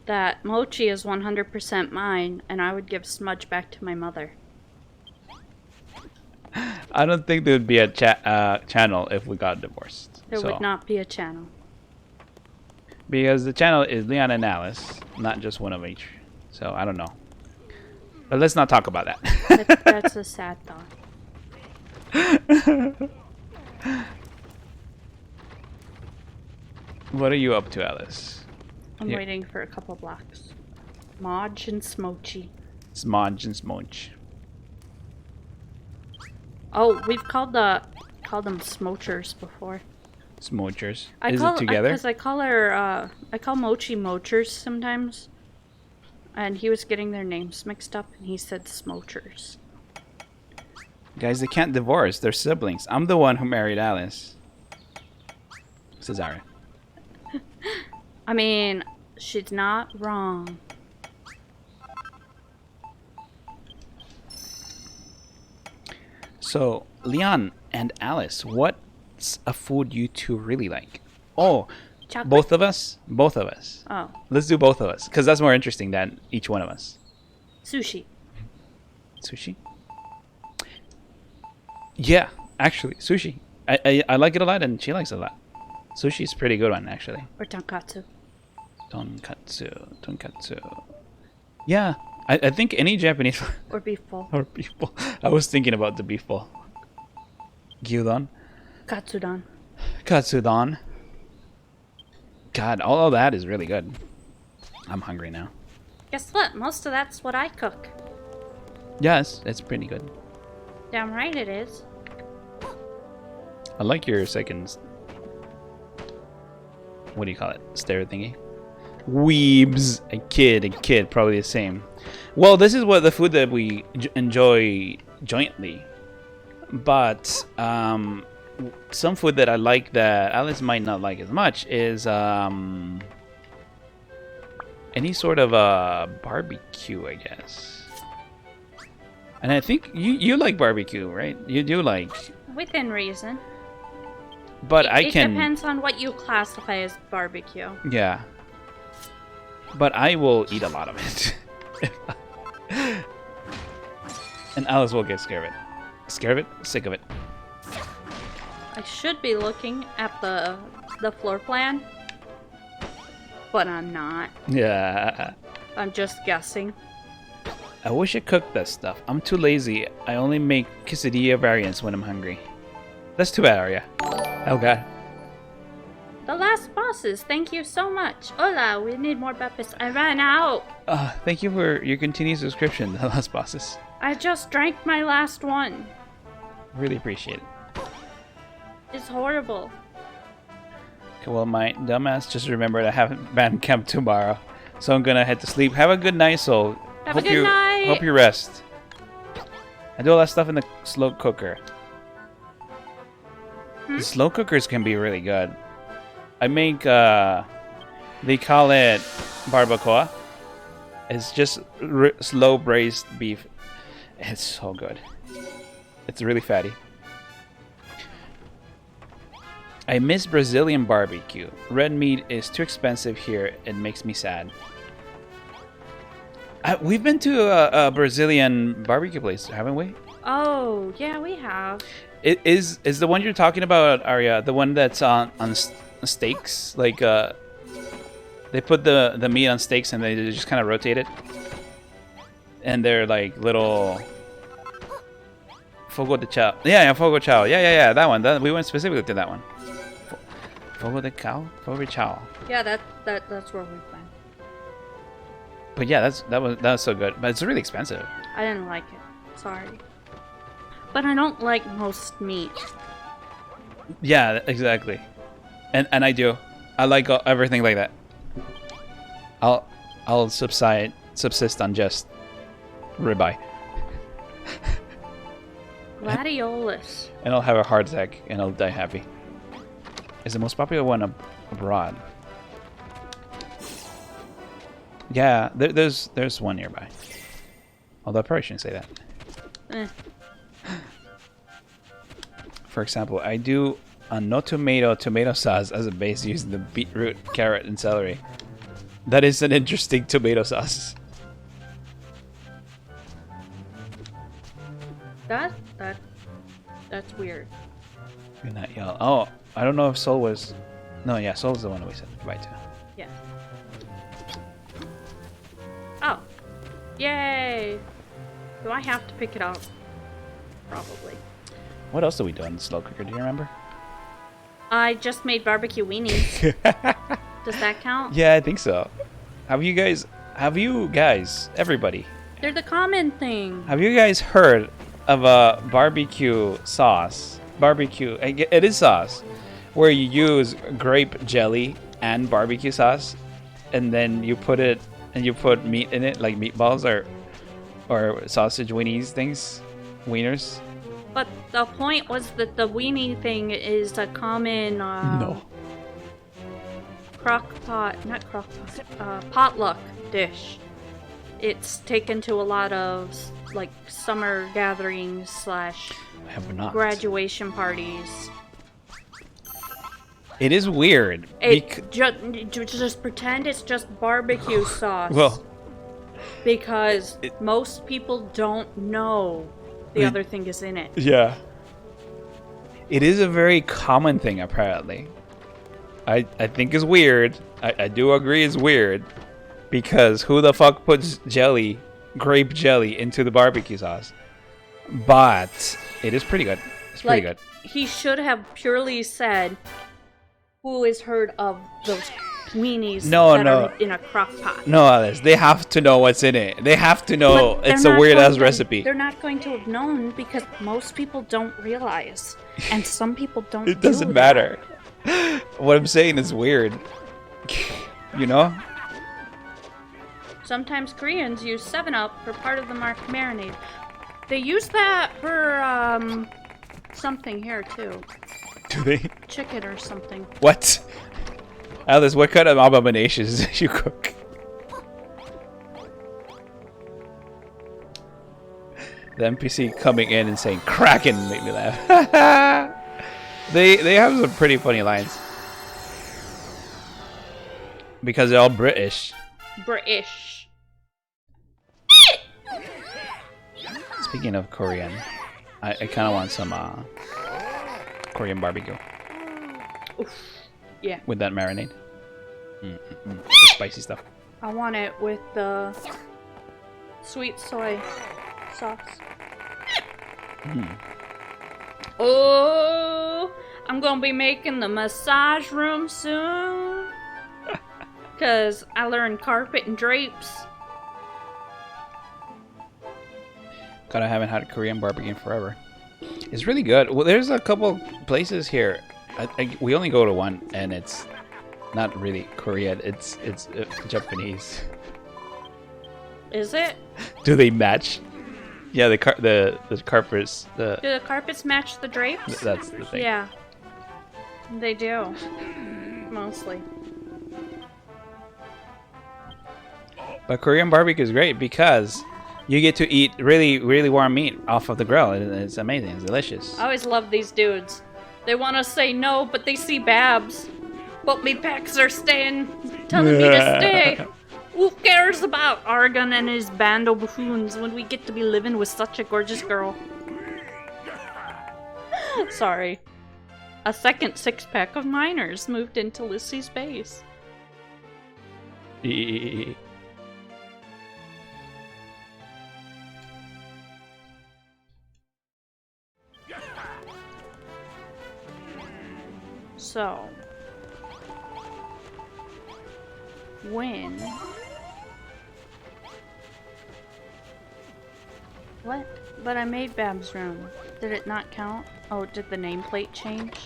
That Mochi is 100% mine, and I would give Smudge back to my mother. I don't think there would be a channel if we got divorced. There So- would not be a channel. Because the channel is Leon and Alice, not just one of each. So I don't know. But let's not talk about that. That's a sad thought. What are you up to, Alice? I'm Yeah. waiting for a couple blocks. Modge and Smoochy. Smodge and Smoch. Oh, we've called them Smochers before. Smochers. Is it together? Because I call her, I call Mochi Mochers sometimes. And he was getting their names mixed up, and he said Smochers. Guys, they can't divorce. They're siblings. I'm the one who married Alice. Cesaria. I mean, she's not wrong. So, Leon and Alice, what's a food you two really like? Oh, Chocolate? both of us? Both of us. Oh, Let's do both of us, because that's more interesting than each one of us. sushi. Sushi? Yeah, actually, sushi. I like it a lot, and she likes it a lot. Sushi's a pretty good one, actually. Or tonkatsu. Tonkatsu. Yeah, I think any Japanese Or beef bowl. or beef bowl. I was thinking about the beef bowl. Gyudon. Katsudon. Katsudon. God, all of that is really good. I'm hungry now. Guess what? Most of that's what I cook. Yes, it's pretty good. Damn right it is. I like your second. What do you call it? Stare thingy. Weebs. A kid. Probably the same. Well, this is what the food that we enjoy jointly. But some food that I like that Alice might not like as much is any sort of barbecue, I guess. And I think you like barbecue, right? You do like. Within reason. But I It can. depends on what you classify as barbecue. Yeah. But I will eat a lot of it. And Alice will get scared of it. Scared of it? Sick of it. I should be looking at the floor plan, but I'm not. Yeah. I'm just guessing. I wish I cooked that stuff. I'm too lazy. I only make quesadilla variants when I'm hungry. That's too bad, Arya. Oh god. The last bosses, thank you so much. Hola, we need more peppers. I ran out. Thank you for your continued subscription, the last bosses. I just drank my last one. Really appreciate it. It's horrible. Okay, well, my dumbass just remembered I have band camp tomorrow. So I'm gonna head to sleep. Have a good night, soul. Have a good night. Hope you rest. I do a lot of stuff in the slow cooker. The slow cookers can be really good. I make, they call it barbacoa. It's just slow braised beef. It's so good. It's really fatty. I miss Brazilian barbecue. Red meat is too expensive here. It makes me sad. We've been to a Brazilian barbecue place, haven't we? Oh, yeah, we have. It is the one you're talking about, Arya, the one that's on steaks? Like, they put the meat on steaks and they just kind of rotate it. And they're like little... Fogo de chao. Yeah, Fogo chao. Yeah, that one. We went specifically to that one. Fogo de chao? Fogo de chao. Yeah, that's where we've been. But yeah, that was so good. But it's really expensive. I didn't like it. Sorry. But I don't like most meat. Yeah, exactly. And I do. I like everything like that. I'll subsist on just ribeye. Gladiolus. And I'll have a heart attack and I'll die happy. It's the most popular one abroad. Yeah, there's one nearby. Although I probably shouldn't say that. Eh. For example, I do a no tomato sauce as a base using the beetroot, carrot, and celery. That is an interesting tomato sauce. That's weird. You're not yellow. Oh, I don't know if Soul was... No, yeah, Soul's the one that we said goodbye to. Yeah. Oh. Yay! Do I have to pick it up? Probably. What else did we do in the slow cooker? Do you remember? I just made barbecue weenies. Does that count? Yeah, I think so. Have you guys, everybody, They're the common thing. have you guys heard of a barbecue sauce? It is sauce, where you use grape jelly and barbecue sauce, and then you put meat in it, like meatballs or sausage weenies things, wieners. But the point was that the weenie thing is a common potluck dish. It's taken to a lot of like summer gatherings / I have not. graduation parties. It is weird. Just pretend it's just barbecue sauce. Well, because most people don't know the other thing is in it. yeah. It is a very common thing, apparently. I think it's weird. I do agree it's weird. Because who the fuck puts grape jelly into the barbecue sauce? But it is pretty good. It's pretty good. He should have purely said, who has heard of those weenies are in a crock pot? No, Alice. They have to know what's in it. They have to know But it's they're a not weird going ass to- recipe. They're not going to have known because most people don't realize. And some people don't It doesn't do matter. What I'm saying is weird. You know? Sometimes Koreans use 7-Up for part of the marinade. They use that for something here too. Do they? Chicken or something. What? Alice, what kind of abominations do you cook? The NPC coming in and saying Kraken made me laugh. They have some pretty funny lines. Because they're all British. British. Speaking of Korean, I kind of want some Korean barbecue. Oof. Yeah. With that marinade. The spicy stuff. I want it with the sweet soy sauce. Oh, I'm gonna be making the massage room soon. Cause I learned carpet and drapes. God, I haven't had a Korean barbecue in forever. It's really good. Well, there's a couple places here. We only go to one, and it's not really Korean. It's Japanese. Is it? Do they match? Yeah, the carpets. Do the carpets match the drapes? That's the thing. Yeah. They do. Mostly. But Korean barbecue is great because you get to eat really, really warm meat off of the grill. It's amazing. It's delicious. I always love these dudes. They want to say no, but they see Babs. But me pecs are staying, telling me to stay. Who cares about Argon and his band of buffoons when we get to be living with such a gorgeous girl? Sorry. A second six-pack of miners moved into Lucy's base. So, when? What? But I made Bab's room. Did it not count? Oh, did the nameplate change?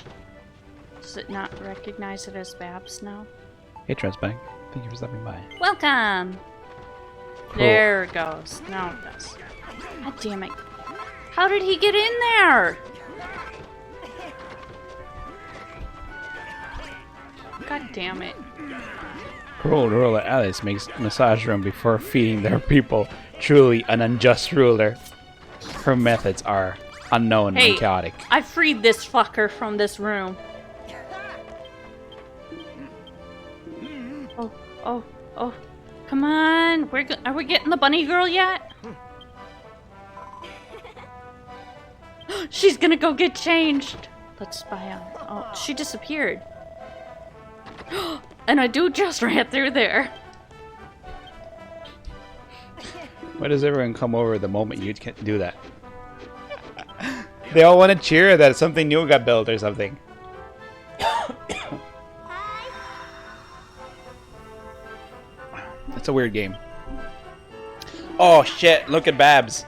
Does it not recognize it as Bab's now? Hey, Transbank. Thank you for stopping by. Welcome! Cool. There it goes. Now it does. God damn it. How did he get in there? God damn it. Cruel ruler Alice makes massage room before feeding their people. Truly an unjust ruler. Her methods are unknown Hey, and chaotic. I freed this fucker from this room. Oh, oh, oh. Come on. Are we getting the bunny girl yet? She's gonna go get changed. Let's spy on her. Oh, she disappeared. And a dude just ran through there. Why does everyone come over the moment you can do that? They all want to cheer that something new got built or something. It's a weird game. Oh shit, look at Babs.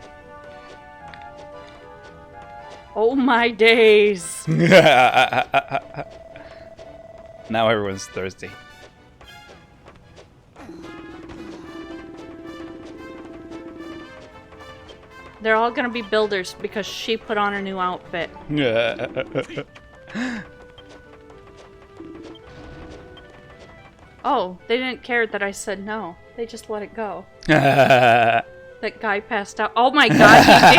Oh my days. Now everyone's thirsty. They're all gonna be builders because she put on her new outfit. Oh, they didn't care that I said no. They just let it go. That guy passed out. Oh my god, he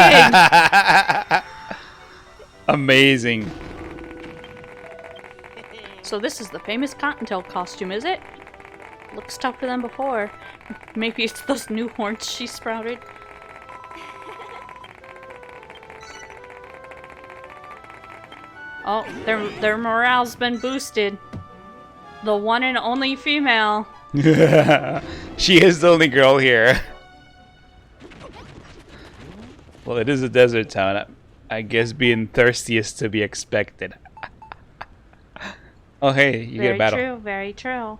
did! Amazing. So this is the famous Cottontail costume, is it? Looks tougher than before. Maybe it's those new horns she sprouted. Oh, their morale's been boosted. The one and only female. She is the only girl here. Well, it is a desert town. I guess being thirsty is to be expected. Oh, hey, you get a battle. Very true, very true.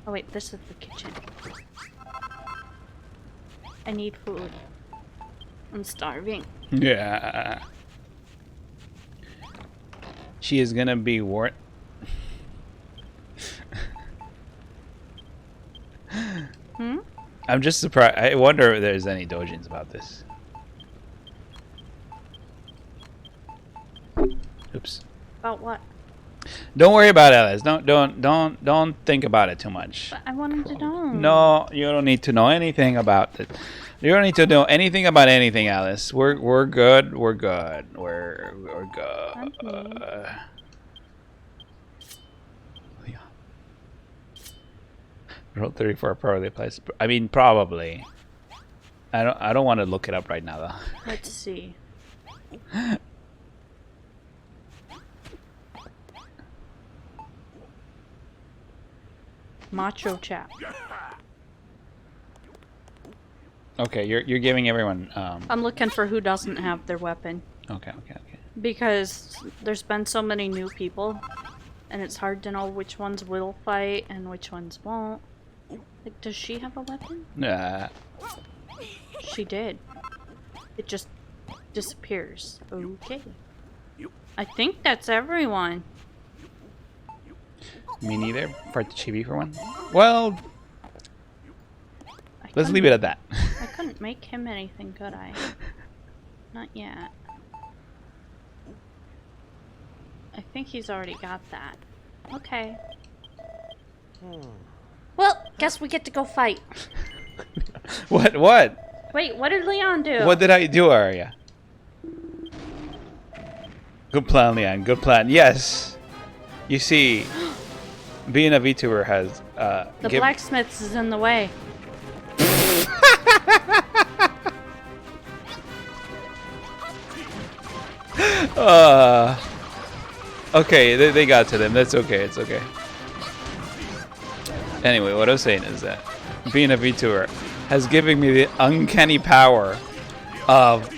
Oh wait, this is the kitchen. I need food. I'm starving. Yeah. She is gonna be warned. I'm just surprised. I wonder if there's any doujins about this. Oops. About what? Don't worry about it, Alice. Don't think about it too much. But I wanted to know. No, you don't need to know anything about it. You don't need to know anything about anything, Alice. We're good. We're good. We're good. Okay. Yeah. Roll 34 probably applies. I mean, probably. I don't want to look it up right now, though. Let's see. Macho chap. Okay, you're giving everyone. I'm looking for who doesn't have their weapon. Okay. Because there's been so many new people, and it's hard to know which ones will fight and which ones won't. Like, does she have a weapon? She did. It just disappears. Okay. I think that's everyone. Me neither. For Chibi for one. Well, I let's leave it at that. I couldn't make him anything, could I? Not yet. I think he's already got that. Okay. Well, guess we get to go fight. What? What? Wait, what did Leon do? What did I do, Arya? Good plan, Leon. Good plan. Yes. You see, being a VTuber has The blacksmith is in the way. Okay, they got to them. That's okay. It's okay. Anyway, what I was saying is that being a VTuber has given me the uncanny power of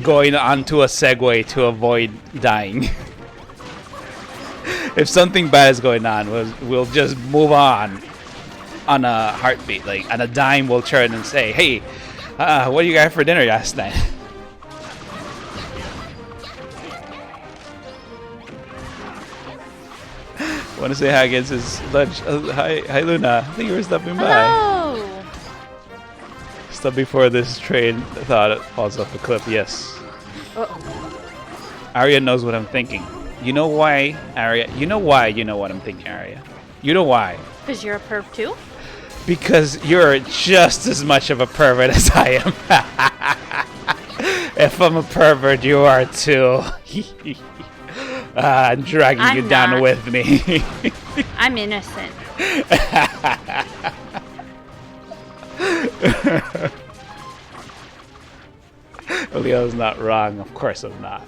going onto a Segway to avoid dying. If something bad is going on, we'll just move on a heartbeat. Like on a dime, we'll turn and say, "Hey, what do you got for dinner last night?" Want to say hi against his lunch? Hi, Luna. I think you were stopping by. Hello! Stop before this train thought it falls off a cliff. Yes. Uh-oh. Arya knows what I'm thinking. You know why, Arya? You know why you know what I'm thinking, Arya? You know why? Because you're a perv too? Because you're just as much of a pervert as I am. If I'm a pervert, you are too. I'm dragging I'm you down not. with me. I'm innocent. Leo's not wrong. Of course I'm not.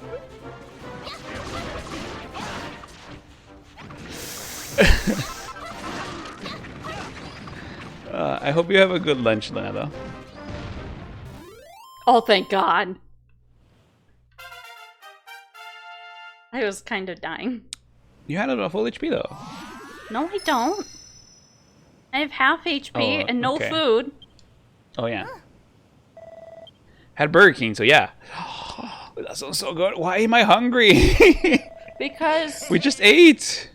I hope you have a good lunch, Lena, though. Oh, thank God. I was kind of dying. You had it on full HP, though. No, I don't. I have half HP Oh, and no okay. food. Oh, yeah. Had Burger King, so yeah. That sounds so good. Why am I hungry? Because... We just ate.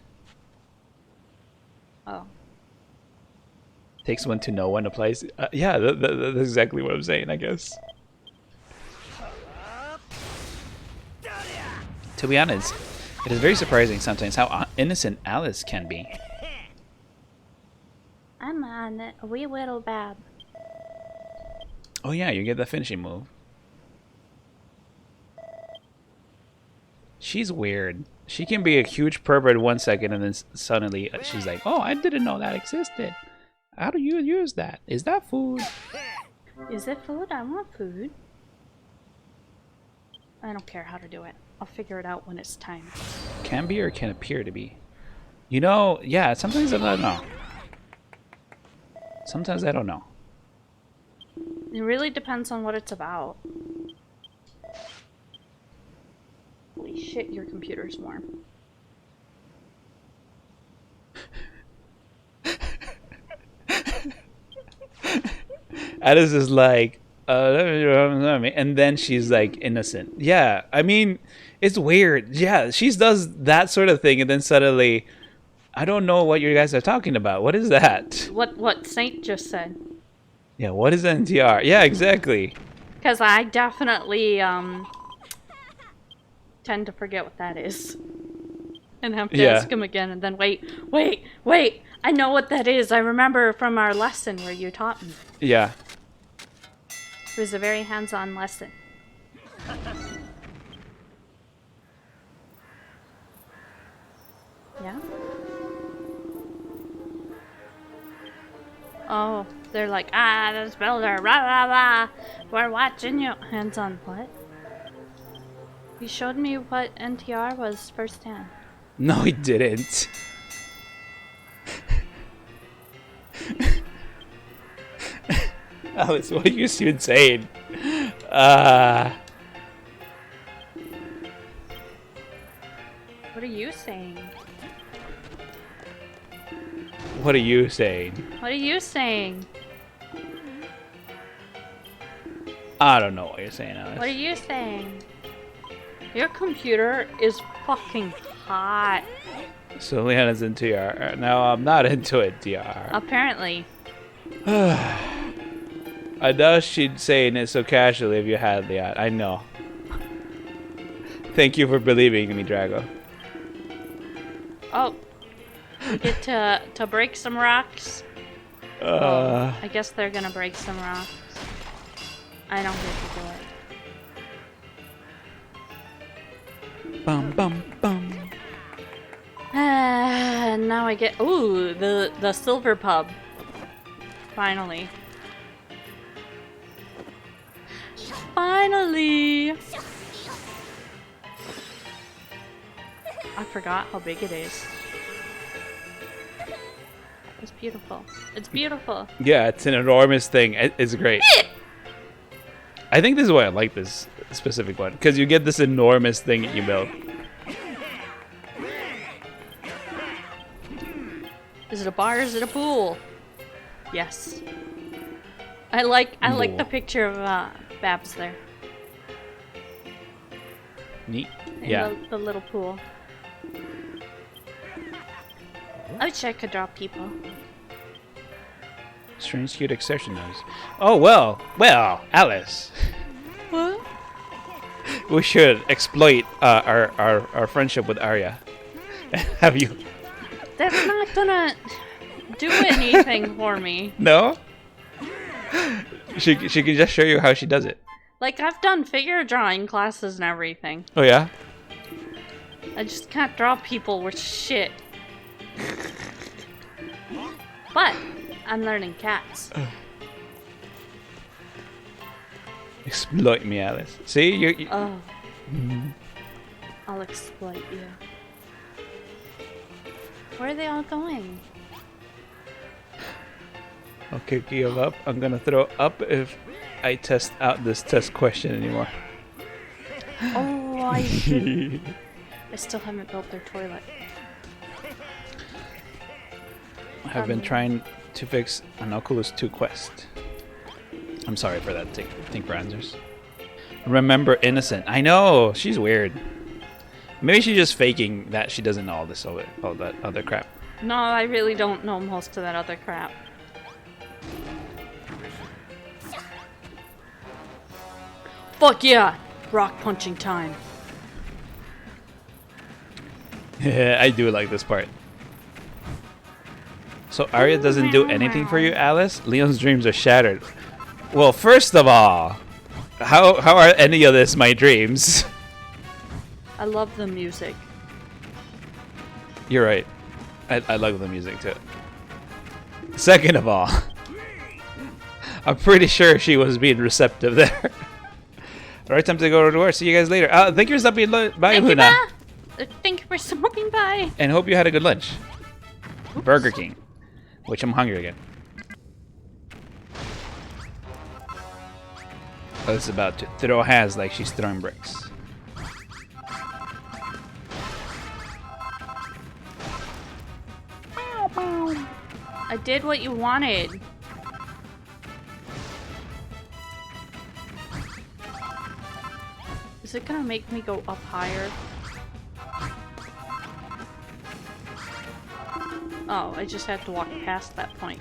Oh. Takes one to know when to place. Yeah, that's exactly what I'm saying, I guess. To be honest, it is very surprising sometimes how innocent Alice can be. I'm on it. A wee little bab. Oh yeah, you get the finishing move. She's weird. She can be a huge pervert 1 second and then suddenly she's like, oh, I didn't know that existed. How do you use that? Is that food? Is it food? I want food. I don't care how to do it. I'll figure it out when it's time. Can be or can appear to be. You know, yeah, sometimes I don't know. Sometimes I don't know. It really depends on what it's about. Holy shit, your computer's warm. Alice is like, and then she's like innocent. Yeah, I mean, it's weird. Yeah, she does that sort of thing, and then suddenly, I don't know what you guys are talking about. What is that? What Saint just said. Yeah, what is NTR? Yeah, exactly. Because I definitely tend to forget what that is. And have to ask him again, and then wait. I know what that is. I remember from our lesson where you taught me. Yeah. It was a very hands-on lesson. Yeah? Oh, they're like, this builder, rah rah rah. We're watching you. Hands-on what? You showed me what NTR was firsthand. No, he didn't. Alice, what are you even saying? What are you saying? What are you saying? What are you saying? I don't know what you're saying, Alice. What are you saying? Your computer is fucking hot. So Leanna's into DR. No, I'm not into it, DR. Apparently. I know she'd saying it so casually if you had Leon. I know. Thank you for believing in me, Drago. Oh. We get to break some rocks. I guess they're gonna break some rocks. I don't get to do it. Bum bum bum. Now I get the silver pub. Finally. Finally. I forgot how big it is. It's beautiful. It's beautiful. Yeah, it's an enormous thing. It's great. I think this is why I like this specific one, because you get this enormous thing that you build. Is it a bar? Is it a pool? Yes. I like the picture of Babs there. Neat. In Yeah. the little pool. I wish I could draw people. Strange cute exception noise. Oh well, Alice. What? We should exploit our friendship with Arya. Have you? That's not gonna do anything for me. No. She can just show you how she does it. Like, I've done figure drawing classes and everything. Oh yeah. I just can't draw people with shit. But I'm learning cats. Exploit me, Alice. See you. Oh. I'll exploit you. Where are they all going? Okay, give up. I'm gonna throw up if I test out this test question anymore. Oh, I should. I still haven't built their toilet. I've been trying to fix an Oculus 2 Quest. I'm sorry for that, Think Ranzers. Remember Innocent. I know, she's weird. Maybe she's just faking that she doesn't know all that other crap. No, I really don't know most of that other crap. Fuck yeah! Rock punching time. I do like this part. So Arya doesn't do anything for you, Alice? Leon's dreams are shattered. Well, first of all, how are any of this my dreams? I love the music. You're right. I love the music too. Second of all, I'm pretty sure she was being receptive there. Alright, time to go to work. See you guys later. Thank you for stopping by, Thank you, Luna. Thank you for stopping by. And hope you had a good lunch. Burger King. Which I'm hungry again. Alice about to throw hands like she's throwing bricks. I did what you wanted. Is it gonna make me go up higher? Oh, I just have to walk past that point.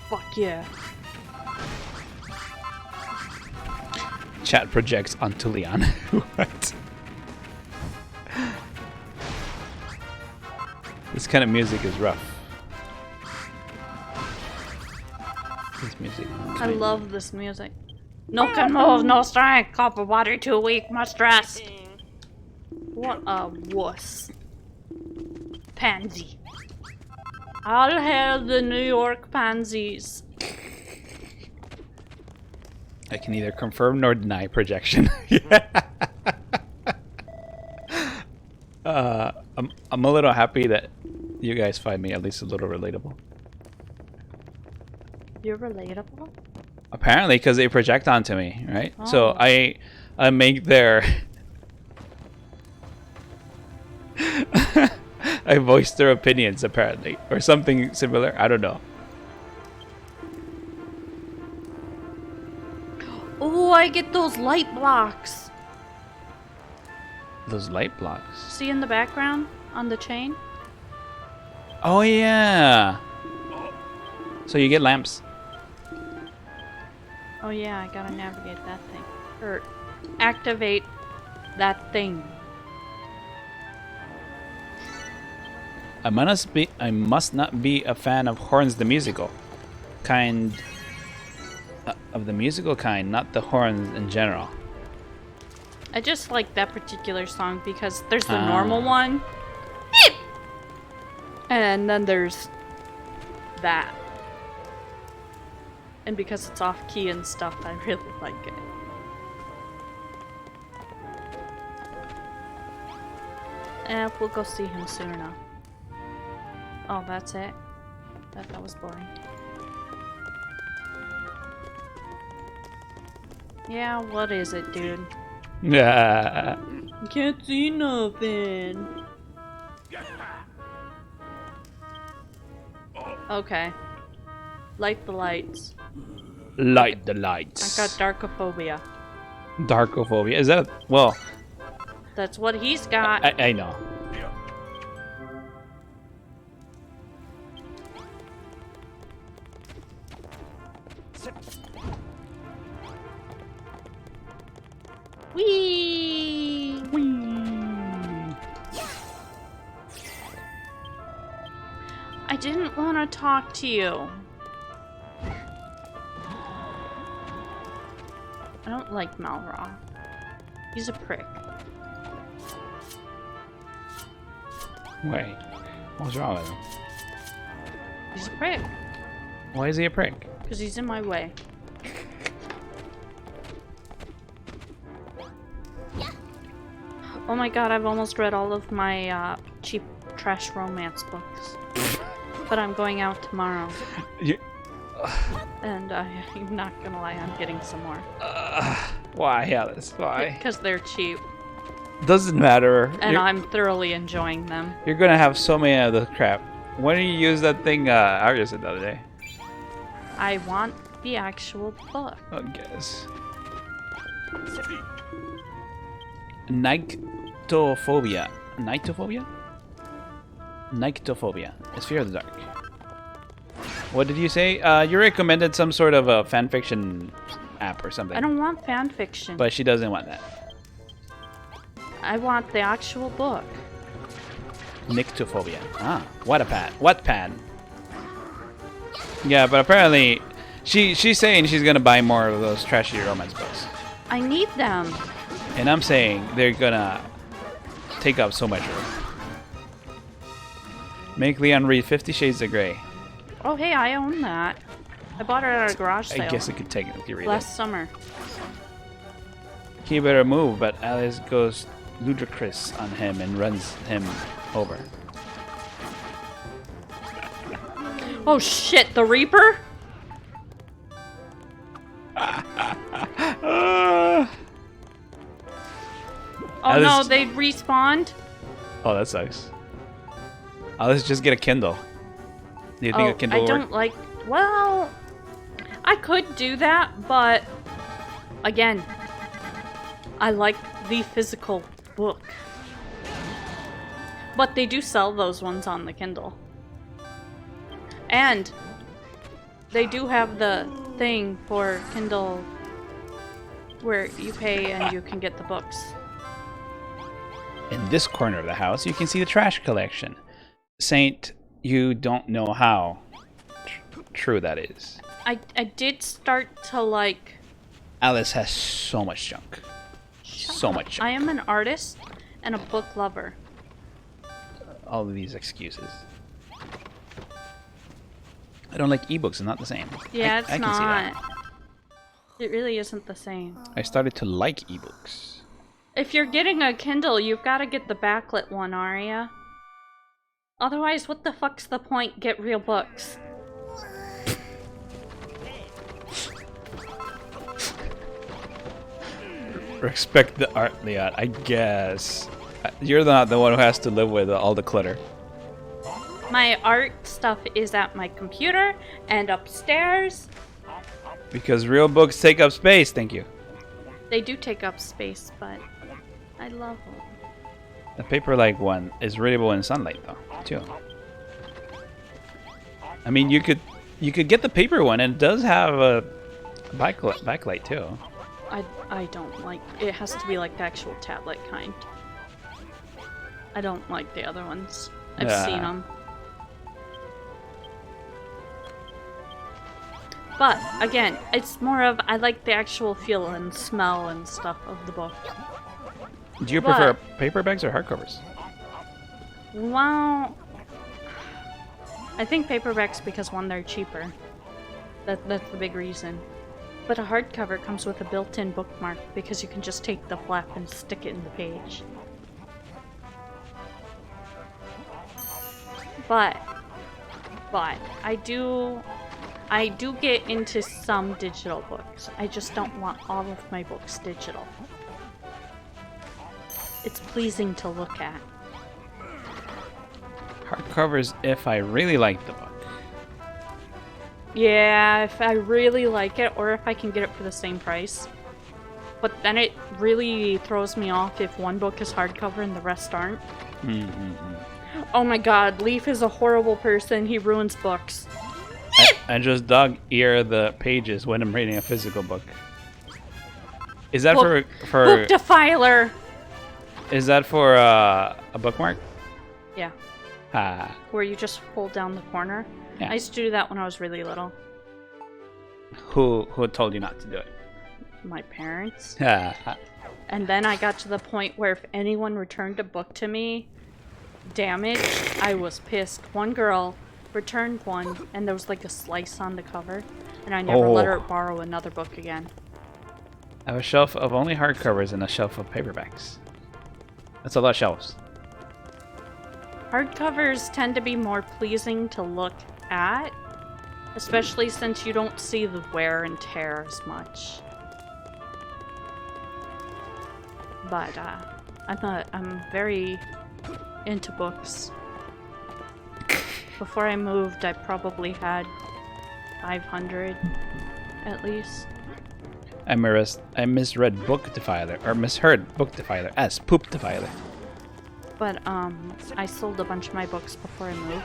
Fuck yeah. Chat projects onto Leon. What? This kind of music is rough. This music. I love this music. No can move, no strength. Cup of water too weak, must rest. What a wuss. Pansy. I'll hail the New York Pansies. I can neither confirm nor deny projection. I'm a little happy that you guys find me at least a little relatable. You're relatable? Apparently, because they project onto me, right? Oh. So I make their I voiced their opinions apparently, or something similar. I don't know. Oh, I get those light blocks. Those light blocks. See in the background on the chain? Oh yeah. So you get lamps. Oh yeah, I gotta navigate that thing. Or activate that thing. I must not be a fan of Horns the musical kind. Of the musical kind, not the horns in general. I just like that particular song because there's the Ah. normal one. And then there's that. And because it's off key and stuff, I really like it. We'll go see him soon enough. Oh, that's it? That was boring. Yeah, what is it, dude? Yeah. Can't see nothing. Okay. Light the lights. Light the I lights. got darkophobia. Darkophobia. Is that well? That's what he's got. I know. Whee! I didn't want to talk to you. I don't like Malra. He's a prick. Wait. What's wrong with him? He's a prick. Why is he a prick? Because he's in my way. Oh my god, I've almost read all of my cheap trash romance books. But I'm going out tomorrow. You, And I'm not gonna lie, I'm getting some more. why, Alice? Why? Because they're cheap. Doesn't matter. And You're, I'm thoroughly enjoying them. you're gonna have so many of the crap. When do you use that thing Arya said the other day? I want the actual book. I guess. Nyctophobia. Nyctophobia? Nyctophobia. It's fear of the dark. What did you say? You recommended some sort of a fanfiction app or something. I don't want fan fiction. But she doesn't want that. I want the actual book. Nyctophobia. Ah, Wattpad. Yeah, but apparently she's saying she's gonna buy more of those trashy romance books. I need them. And I'm saying they're gonna take up so much room. Make Leon read 50 Shades of Grey. Oh hey, I own that. I bought it at a garage sale I guess I could technically read last summer. it. He better move, but Alice goes ludicrous on him and runs him over. Oh shit, the Reaper? Oh no, Alice- they respawned? Oh, that sucks. Let's just get a Kindle. Do you think a Kindle I will don't work? like. Well, I could do that, but again, I like the physical book. But they do sell those ones on the Kindle. And they do have the thing for Kindle where you pay and you can get the books. In this corner of the house, you can see the trash collection. Saint, you don't know how true that is. I did start to like. Alice has so much junk. So much junk. I am an artist and a book lover. All of these excuses. I don't like ebooks, it's not the same. Yeah, I it's can not. see that. It really isn't the same. I started to like ebooks. If you're getting a Kindle, you've got to get the backlit one, Aria. Otherwise, what the fuck's the point? Get real books. Respect the art, Leon, I guess. You're not the one who has to live with all the clutter. My art stuff is at my computer and upstairs. Because real books take up space. Thank you. They do take up space, but I love them. The paper-like one is readable in sunlight, though, too. I mean, you could get the paper one, and it does have a backlight too. I don't like. It has to be like the actual tablet kind. I don't like the other ones. I've seen them. But again, it's more of I like the actual feel and smell and stuff of the book. Do you prefer paperbacks or hardcovers? Well, I think paperbacks because one, they're cheaper. That's the big reason. But a hardcover comes with a built-in bookmark because you can just take the flap and stick it in the page. But I do get into some digital books. I just don't want all of my books digital. It's pleasing to look at. Hardcovers if I really like the book. Yeah, if I really like it, or if I can get it for the same price. But then it really throws me off if one book is hardcover and the rest aren't. Oh my god, Leaf is a horrible person. He ruins books. I just dog ear the pages when I'm reading a physical book. Is that Book for defiler! is that for a bookmark? Yeah, Ah, where you just pull down the corner. Yeah. I used to do that when I was really little. who told you not to do it? My parents. Ah, And then I got to the point where if anyone returned a book to me damaged, I was pissed. One girl returned one, and there was like a slice on the cover, and I never let her borrow another book again. I have a shelf of only hardcovers and a shelf of paperbacks. That's a lot of shelves. Hardcovers tend to be more pleasing to look at, especially since you don't see the wear and tear as much. But I'm very into books. Before I moved, I probably had 500 at least. I misread Book Defiler, or misheard Book Defiler as Poop Defiler. But I sold a bunch of my books before I moved.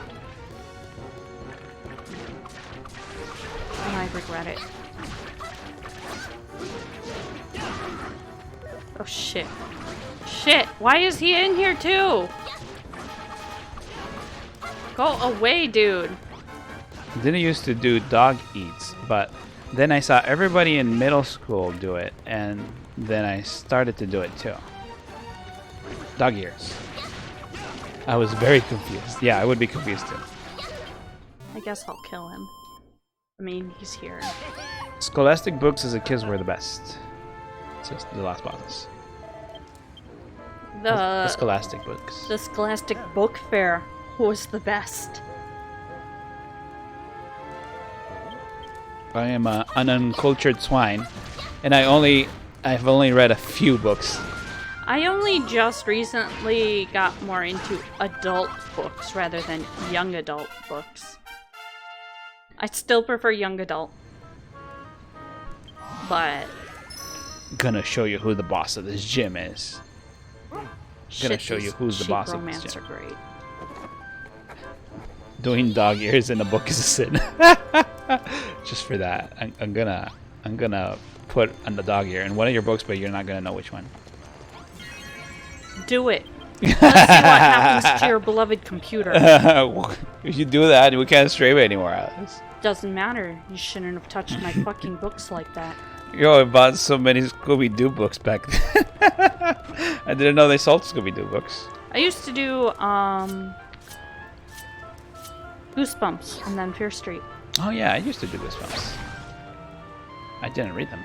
And I regret it. Oh shit. Shit! Why is he in here too? Go away, dude. Didn't used to do dog eats, but then I saw everybody in middle school do it, and then I started to do it too. Dog ears. I was very confused. Yeah, I would be confused too. I guess I'll kill him. I mean, he's here. Scholastic books as a kids were the best. It's just the last bosses. The Scholastic books. The Scholastic Book Fair was the best. I am an uncultured swine, and I've only read a few books. I only just recently got more into adult books rather than young adult books. I still prefer young adult. But Gonna show you who the boss of this gym is. Gonna show you who's the cheap boss of romance this are gym. great. Doing dog ears in a book is a sin. Just for that, I'm gonna put on the dog ear in one of your books, but you're not gonna know which one. Do it. Let's see what happens to your beloved computer. If you do that, we can't stream it anymore, Alice. Doesn't matter. You shouldn't have touched my fucking books like that. Yo, I bought so many Scooby-Doo books back then. I didn't know they sold Scooby-Doo books. I used to do Goosebumps and then Fear Street. Oh yeah, I used to do Goosebumps. I didn't read them.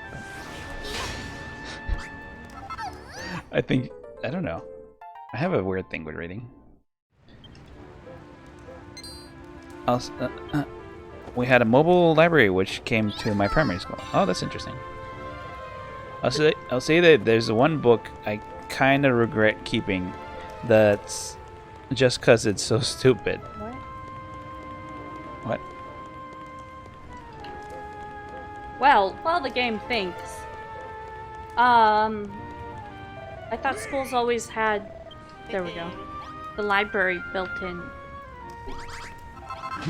But I don't know. I have a weird thing with reading. We had a mobile library which came to my primary school. Oh, that's interesting. I'll say that there's one book I kind of regret keeping. That's just because it's so stupid. What? What? Well, while the game thinks. I thought schools always had. There we go. The library built in.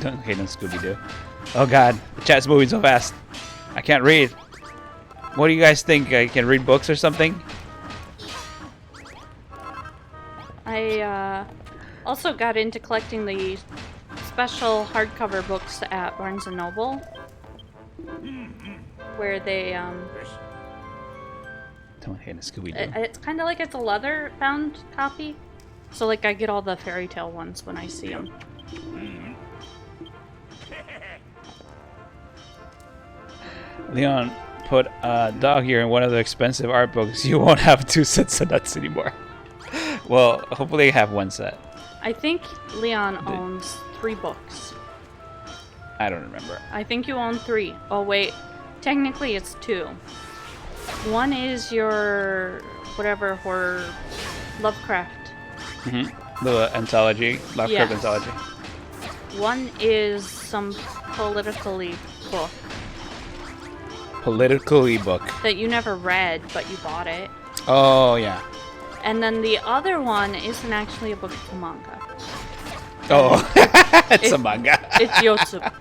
Don't hate on Scooby-Doo. Oh god, the chat's moving so fast. I can't read. What do you guys think? I can read books or something? I also got into collecting the special hardcover books at Barnes & Noble. Where they, Don't hate on Scooby-Doo. it's kind of like it's a leather-bound copy. So, like, I get all the fairy tale ones when I see them. Leon put a dog here in one of the expensive art books. You won't have 2 sets of nuts anymore. Well, hopefully you have 1 set. I think Leon owns 3 books. I don't remember. I think you own 3. Oh, wait. Technically, it's 2. One is your... whatever horror... Lovecraft. The anthology, Lovecraft Yes. anthology. One is some politically book Political ebook. that you never read, but you bought it. Oh yeah. And then the other one isn't actually a book, it's a manga. Oh, it's a manga. It's Yotsuba.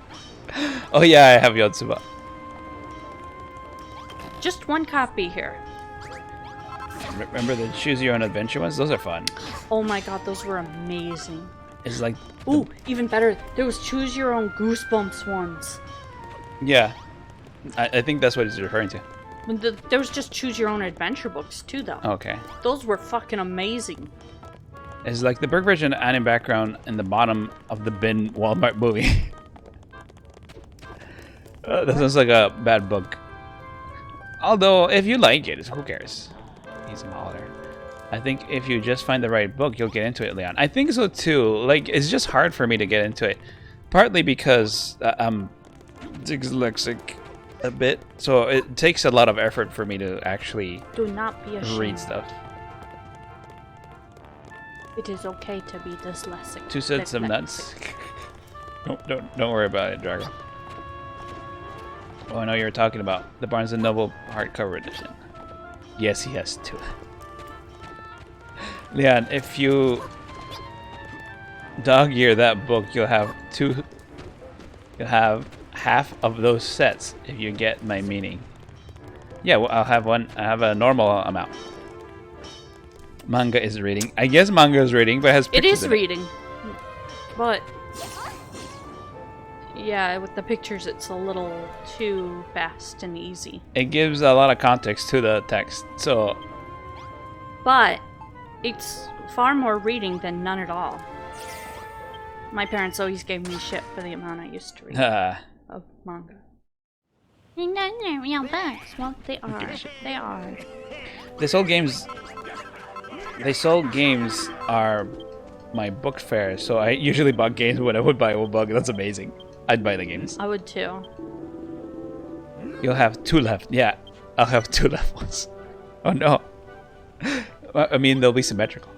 Oh yeah, I have Yotsuba. Just 1 copy here. Remember the Choose Your Own Adventure ones? Those are fun. Oh my god, those were amazing. It's like, Ooh, even better, there was Choose Your Own Goosebumps ones. yeah. I think that's what he's referring to. There was just Choose Your Own Adventure books too, though. Okay. Those were fucking amazing. It's like the Berg version anime background in the bottom of the bin Walmart movie. That sounds like a bad book. Although, if you like it, who cares? He's a Mauler. I think if you just find the right book, you'll get into it, Leon. I think so too. Like, it's just hard for me to get into it. Partly because I'm dyslexic a bit. So it takes a lot of effort for me to actually Do not be ashamed. read stuff. It is okay to be dyslexic. 2 sets of nuts. Don't worry about it, Drago. Oh, I know you were talking about the Barnes & Noble hardcover edition. Yes, he has 2. Leon, if you dog ear that book, you'll have 2. You'll have half of those sets if you get my meaning. Yeah, well, I'll have 1. I have a normal amount. Manga is reading. I guess manga is reading, but it has It pictures is in reading. But... yeah, with the pictures, it's a little too fast and easy. It gives a lot of context to the text, so But it's far more reading than none at all. My parents always gave me shit for the amount I used to read of manga. They're not real books. Well, they are. They are. they sold games. They sold games are my book fare, so I usually bought games when I would buy a book. That's amazing. I'd buy the games. I would too. You'll have 2 left. Yeah, I'll have 2 left ones. Oh no. I mean, they'll be symmetrical.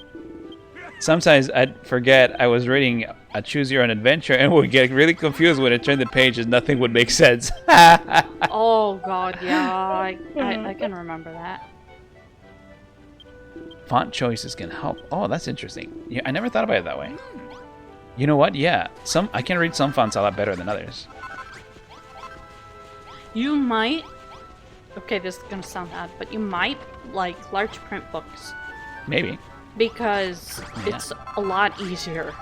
Sometimes I'd forget I was reading a Choose Your Own Adventure and would get really confused when I turned the page and nothing would make sense. Oh god, yeah, I can remember that. Font choices can help. Oh, that's interesting. Yeah, I never thought about it that way. You know what? Yeah, I can read some fonts a lot better than others. You might... okay, this is gonna sound odd, but you might like large print books. Maybe. Because Yeah. it's a lot easier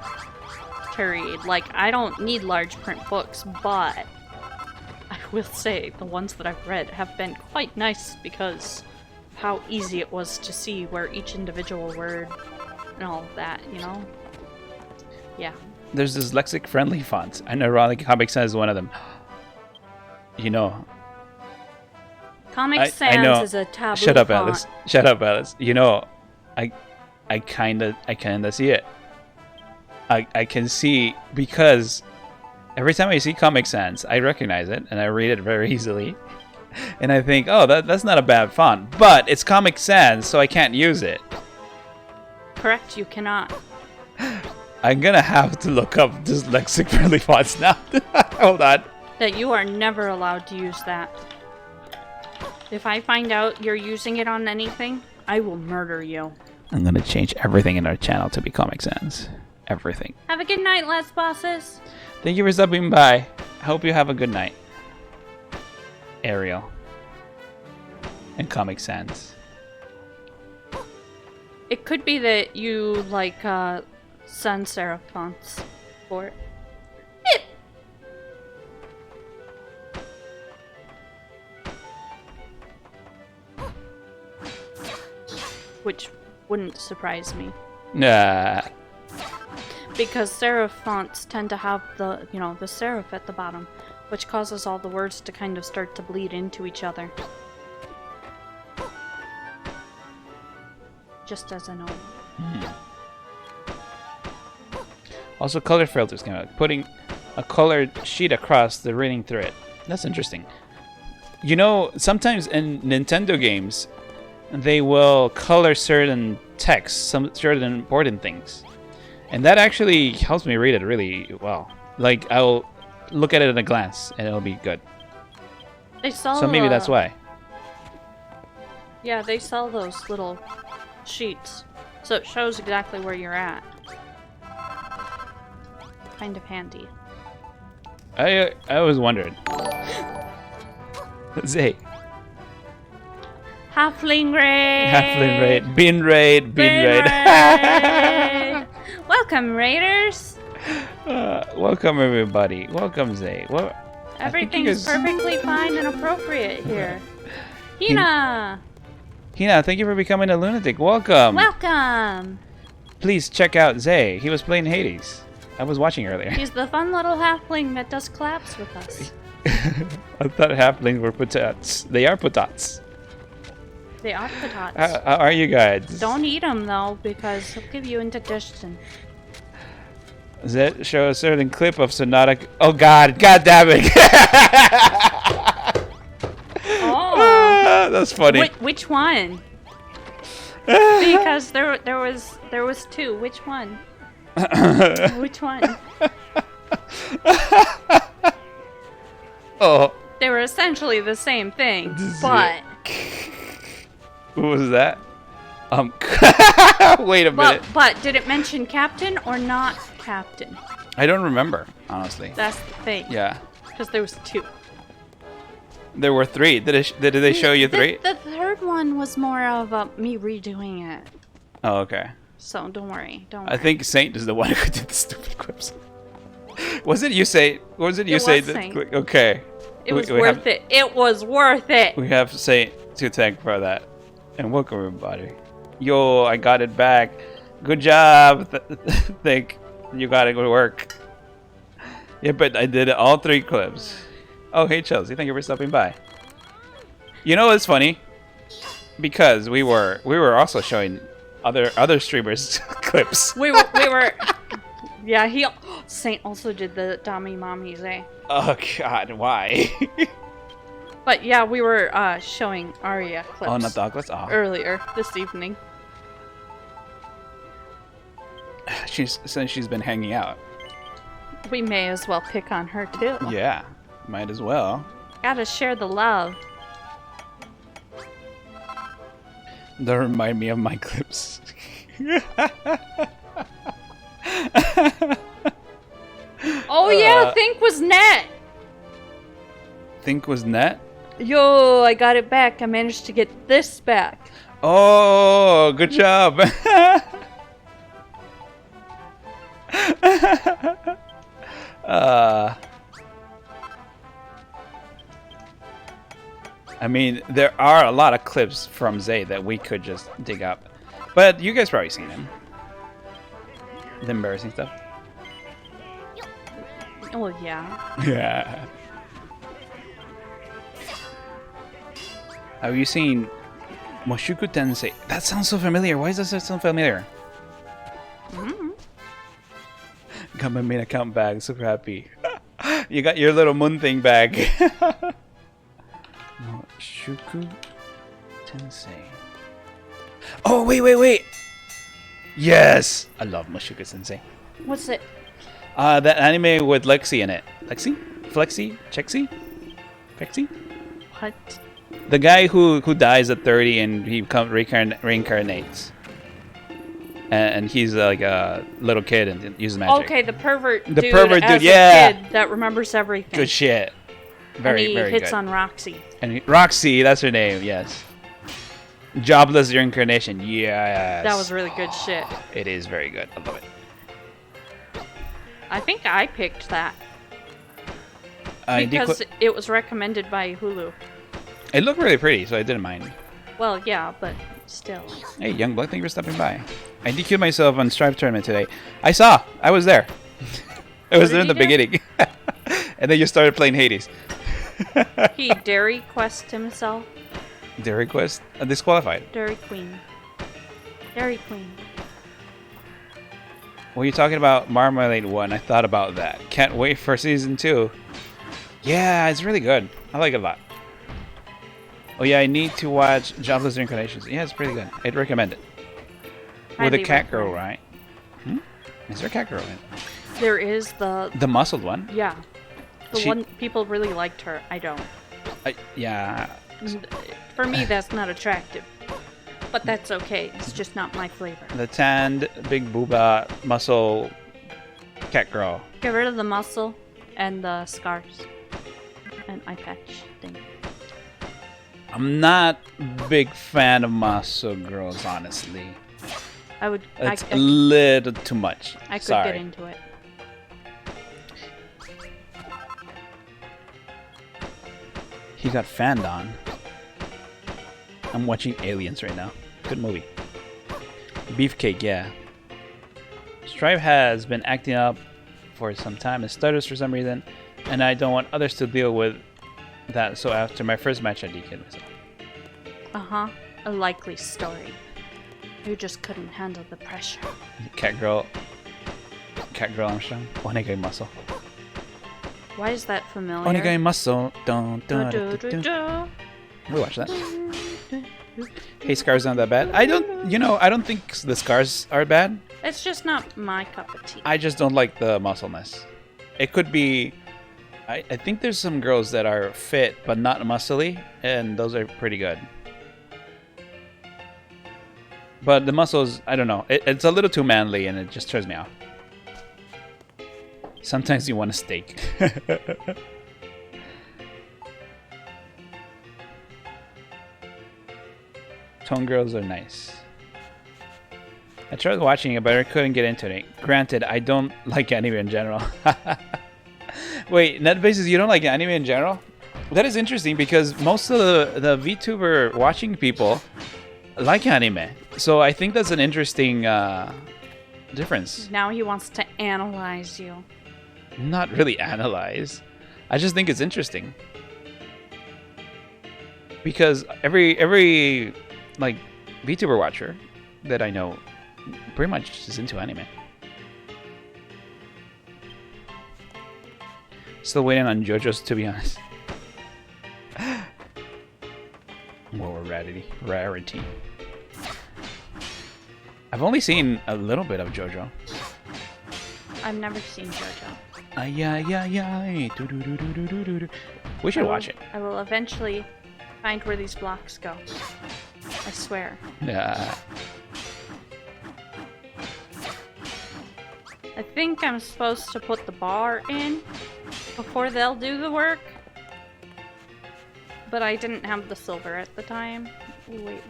to read. Like, I don't need large print books, but I will say the ones that I've read have been quite nice because of how easy it was to see where each individual word and all of that, you know? Yeah. There's dyslexic-friendly fonts. I know Comic Sans is one of them. You know. Comic I Sans know. is a taboo Shut up, font. Alice. Shut up, Alice. You know, I kinda see it. I can see because every time I see Comic Sans, I recognize it and I read it very easily. And I think, oh, that's not a bad font, but it's Comic Sans, so I can't use it. Correct, you cannot. I'm gonna have to look up dyslexic friendly fonts now. Hold on. That you are never allowed to use that. If I find out you're using it on anything, I will murder you. I'm gonna change everything in our channel to be Comic Sans. Everything. Have a good night, last bosses. Thank you for stopping by. I hope you have a good night. Ariel. And Comic Sans. It could be that you like sans serif fonts for it. Which wouldn't surprise me. Nah. Because serif fonts tend to have the, the serif at the bottom, which causes all the words to kind of start to bleed into each other. Just as a note. Also, color filters came out. Putting a colored sheet across the reading through it. That's interesting. You know, sometimes in Nintendo games, they will color certain text, some certain important things. And that actually helps me read it really well. Like, I'll look at it at a glance, and it'll be good. They sell, So maybe that's why. Yeah, they sell those little sheets. So it shows exactly where you're at. Kind of handy. I always wondered. Zay. Halfling raid! Halfling raid. Bean raid. Bean raid. raid. Welcome, raiders! Welcome, everybody. Welcome, Zay. Well, Everything's perfectly fine and appropriate here. Hina! Hina, thank you for becoming a lunatic. Welcome. Welcome! Please check out Zay. He was playing Hades. I was watching earlier. He's the fun little halfling that does collabs with us. I thought halflings were potats. They are potats. They are potats. How are you guys? Don't eat them though, because he'll give you indigestion. Does that show a certain clip of Sonata? Oh God! God damn it! Oh, That's funny. which one? Because there was two. Which one? Which one? Oh, They were essentially the same thing, but what was that? Wait a minute. but did it mention captain or not captain? I don't remember, honestly. That's the thing. Yeah, Because there was two. there were three. Did they show you three? The third one was more of me redoing it. Oh, okay. So don't worry. Don't I worry. think Saint is the one who did the stupid clips. Was it you, Saint? Was it you, It Saint? was Saint. Okay. It was worth it. It was worth it. We have Saint to thank for that. And welcome, everybody. Yo, I got it back. Good job. Think you got to go to work. Yeah, but I did all three clips. Oh, hey, Chelsea. Thank you for stopping by. You know what's funny? Because we were also showing other streamers clips. We were. Yeah, Saint also did the Dami Mommies, eh? Oh God, why? But yeah, we were showing Arya clips Oh, not Douglas. Oh, earlier this evening. since she's been hanging out. We may as well pick on her too. Yeah, might as well. Gotta share the love. Don't remind me of my clips. Oh yeah, Think was net. Think was net. Yo, I got it back. I managed to get this back. Oh, good job. I mean, there are a lot of clips from Zay that we could just dig up. But you guys probably seen them. The embarrassing stuff. Oh yeah. Yeah. Have you seen Mushoku Tensei? That sounds so familiar. Why does that sound familiar? Got my main account bag. Super happy. You got your little moon thing bag. Mushoku Tensei. Oh, wait. Yes! I love Mushoku Tensei. What's it? That anime with Lexi in it. Lexi? Flexi? Chexi? Pexi? What? The guy who dies at 30 and he reincarnates. And he's like a little kid and uses magic. Okay, the pervert The dude. pervert as dude, a yeah. kid that remembers everything. Good shit. Very, and he very hits good. on Roxy. And Roxy, that's her name, yes. Jobless reincarnation, yes. That was really good shit. It is very good. I love it. I think I picked that I did because it was recommended by Hulu. it looked really pretty, so I didn't mind. Well, yeah, but still. Hey, Young Blood, thank you for stopping by. I DQ'd myself on Strive Tournament today. I was there. I was What there in did the you do? beginning. And then you started playing Hades. He Dairy Quest himself. Dairy Quest? Disqualified. Dairy Queen. Dairy Queen. When you're talking about Marmalade 1, I thought about that. Can't wait for Season 2. Yeah, it's really good. I like it a lot. Oh yeah, I need to watch Jobless Reincarnations. Yeah, it's pretty good. I'd recommend it. With a Highly cat girl, recommend. right? Is there a cat girl in it? There is The muscled one? yeah. The She- one people really liked her. I don't. Yeah. For me, that's not attractive. But that's okay. It's just not my flavor. The tanned, big booba, muscle cat girl. Get rid of the muscle and the scars and eye patch thing. I'm not a big fan of muscle girls, honestly. I would. It's a little too much. I could Sorry. get into it. He got fanned on. I'm watching Aliens right now. Good movie. Beefcake, yeah. Strive has been acting up for some time and stutters for some reason, and I don't want others to deal with that, so after my first match I DK'd myself. Uh-huh. A likely story. You just couldn't handle the pressure. Cat girl Armstrong. Onegai muscle. Why is that familiar? Onegai muscle. Dun, Du- dun, du- dun, du- dun. du. We watch that. Hey, Scars not that bad. I don't think the scars are bad. It's just not my cup of tea. I just don't like the muscleness. It could be. I think there's some girls that are fit but not muscly, and those are pretty good. But the muscles, I don't know. It's a little too manly, and it just turns me off. Sometimes you want a steak. Tone girls are nice. I tried watching it, but I couldn't get into it. Granted, I don't like anime in general. Wait, NetBases, you don't like anime in general? That is interesting because most of the VTuber watching people like anime. So I think that's an interesting difference. Now he wants to analyze you. Not really analyze. I just think it's interesting. Because every like VTuber watcher that I know pretty much is into anime. Still waiting on JoJo's, to be honest. More rarity. I've only seen a little bit of JoJo. I've never seen JoJo. Ay, ay, ay, ay. Do-do-do-do-do-do-do. We should watch it. I will eventually find where these blocks go. I swear. Yeah. I think I'm supposed to put the bar in before they'll do the work. But I didn't have the silver at the time. Ooh, wait.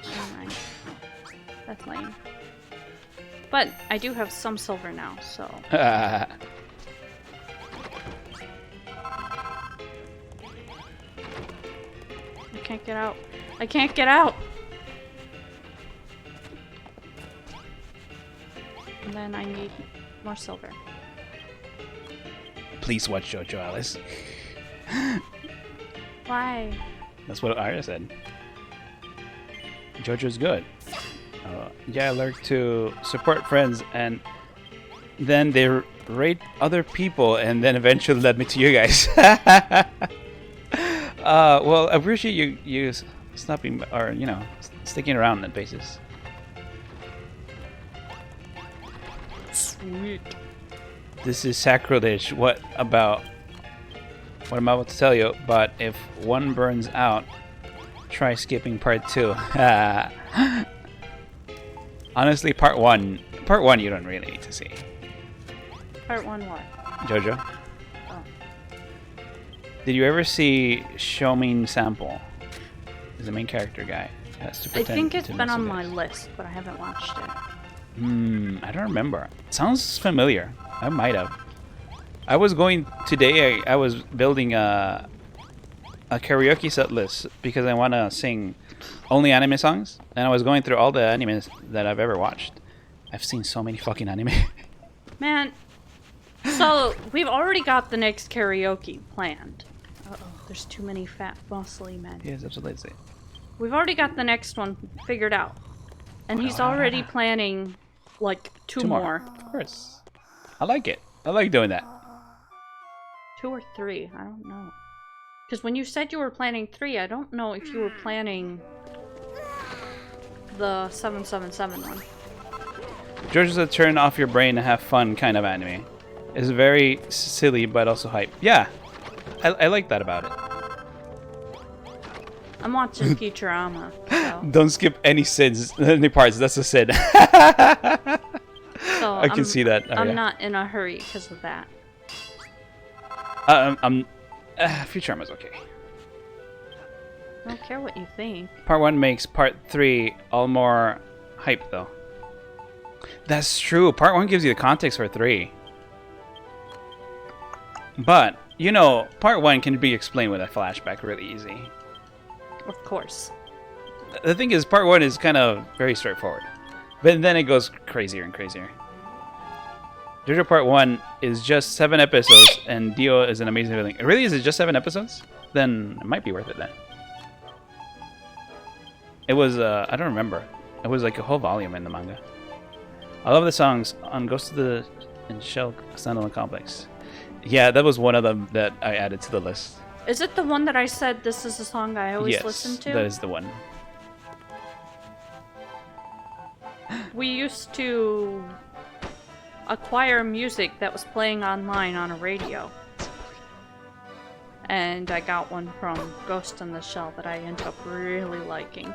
Never mind. That's lame. But I do have some silver now, so. I can't get out. I can't get out! And then I need more silver. Please watch JoJo, Alice. Why? That's what Arya said. JoJo's good. Yeah, I learned to support friends, and then they rate other people, and then eventually led me to you guys. Well, I appreciate you stopping, or sticking around on that basis. This is sacrilege. What about what I'm about to tell you? But if one burns out, try skipping part 2. Honestly, part one you don't really need to see. Part 1 what? Jojo. Oh. Did you ever see Shomin Sample? He's the main character guy. He has to I pretend think it's to been know on some my guys. list, but I haven't watched it. I don't remember. Sounds familiar. I might have. I was going today. I was building a karaoke set list because I want to sing only anime songs, and I was going through all the animes that I've ever watched. I've seen so many fucking anime. Man, so we've already got the next karaoke planned. Uh-oh, there's too many fat, muscly men. Yes, absolutely. We've already got the next one figured out. And he's already planning, like, two more. Of course. I like it. I like doing that. 2 or 3, I don't know. Because when you said you were planning 3, I don't know if you were planning the 777 one. JoJo's a turn off your brain and have fun kind of anime. It's very silly but also hype. Yeah, I like that about it. I'm watching Futurama, so, Don't skip any parts. That's a sin. so I can see that. Oh, I'm yeah. not in a hurry because of that. Futurama's okay. I don't care what you think. Part 1 makes part 3 all more hype though. That's true. Part 1 gives you the context for 3. But, you know, part 1 can be explained with a flashback really easy. Of course. The thing is, part 1 is kind of very straightforward. But then it goes crazier and crazier. JoJo Part 1 is just 7 episodes, and Dio is an amazing villain. Really, is it just 7 episodes? Then it might be worth it then. It was, I don't remember. It was like a whole volume in the manga. I love the songs on Ghost of the Shell Standalone Complex. Yeah, that was one of them that I added to the list. Is it the one that I said this is a song I always listen to? That is the one. We used to acquire music that was playing online on a radio. And I got one from Ghost in the Shell that I ended up really liking.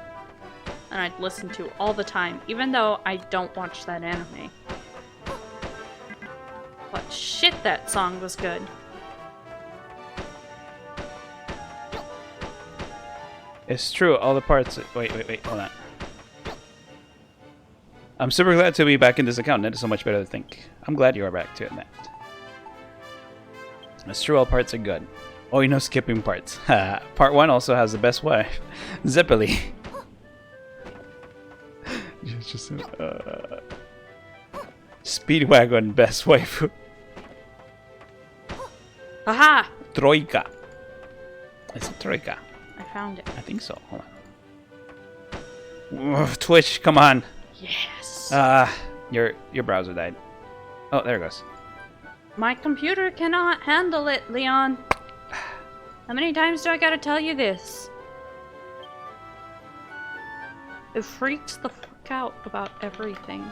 And I'd listen to all the time, even though I don't watch that anime. But shit, that song was good. It's true, all the parts... Wait, hold on. I'm super glad to be back in this account. It is so much better to think. I'm glad you are back to it, Matt. It's true, all parts are good. Oh, you know, skipping parts. Part 1 also has the best wife, Zeppeli. Just Speedwagon best wife. Aha! Troika. Is it Troika? I found it. I think so. Hold on. Ugh, Twitch, come on. Yes! Your browser died. Oh, there it goes. My computer cannot handle it, Leon. How many times do I gotta tell you this? It freaks the fuck out about everything.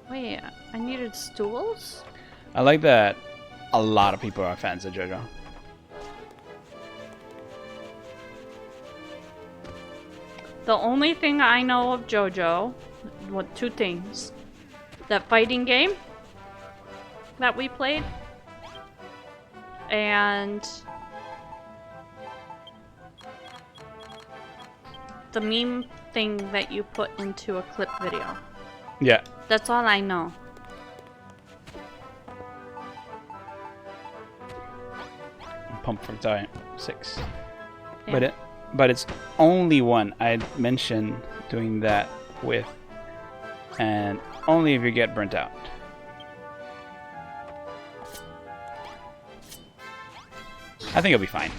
Wait, I needed stools? I like that a lot of people are fans of JoJo. The only thing I know of JoJo, what, 2 things. That fighting game that we played, and the meme thing that you put into a clip video. Yeah. That's all I know. Pump for Time 6. Yeah. But it's only one I'd mention doing that with, and only if you get burnt out. I think it'll be fine.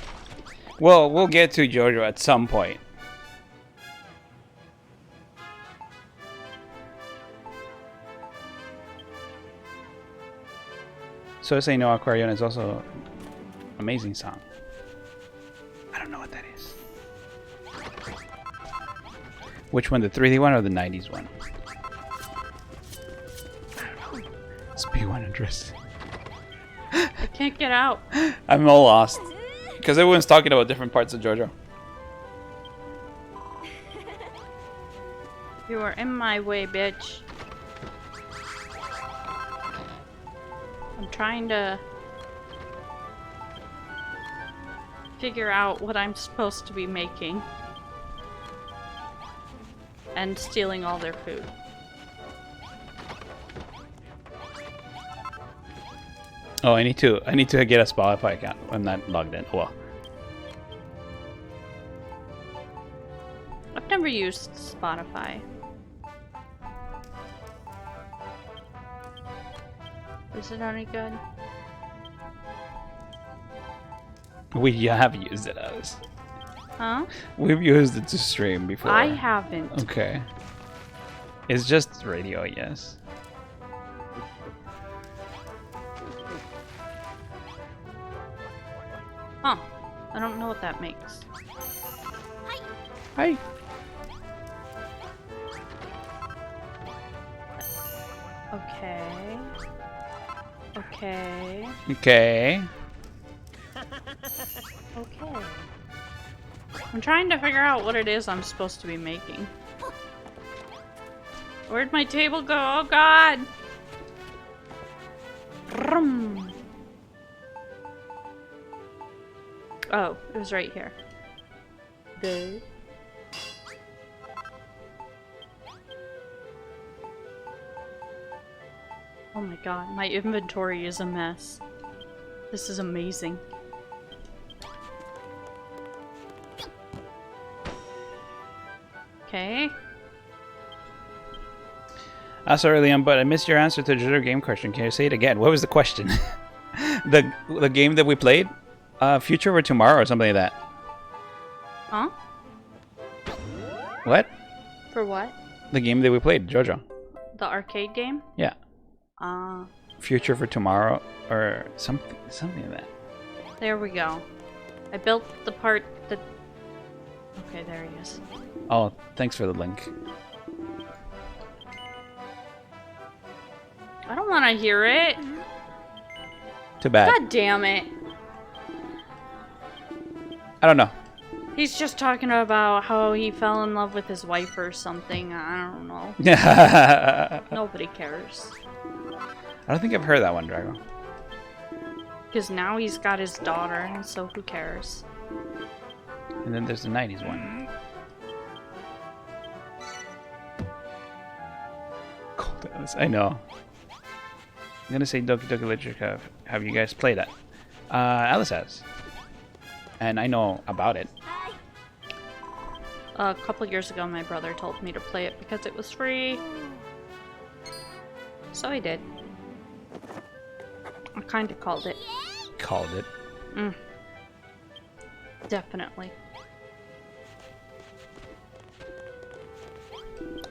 Well, we'll get to JoJo at some point. So Say No Aquarion is also an amazing song. I don't know what that is. Which one, the 3D one or the 90s one? Speed 100. I can't get out. I'm all lost. Because everyone's talking about different parts of JoJo. You are in my way, bitch. I'm trying to figure out what I'm supposed to be making. And stealing all their food. Oh, I need to get a Spotify account. I'm not logged in. Oh, well. I've never used Spotify. Is it any good? We have used it as. Huh? We've used it to stream before. I haven't. Okay. It's just radio, yes. Huh. I don't know what that makes. Hi. Okay. Okay. Okay. Okay. I'm trying to figure out what it is I'm supposed to be making. Where'd my table go? Oh god! Vroom. Oh, it was right here. The. Oh my god, my inventory is a mess. This is amazing. Okay. Sorry, Liam, but I missed your answer to the JoJo game question. Can you say it again? What was the question? the game that we played? Future or Tomorrow or something like that. Huh? What? For what? The game that we played, JoJo. The arcade game? Yeah. Future for Tomorrow or something like that. There we go. I built the part that... Okay, there he is. Oh, thanks for the link. I don't want to hear it. Too bad. God damn it. I don't know. He's just talking about how he fell in love with his wife or something. I don't know. Nobody cares. I don't think I've heard that one, Drago. Because now he's got his daughter, and so who cares? And then there's the 90s one. Cold Alice, I know. I'm gonna say Doki Doki Literature. Have you guys played it? Alice has. And I know about it. A couple years ago, my brother told me to play it because it was free. So I did. I kind of called it. Called it. Definitely.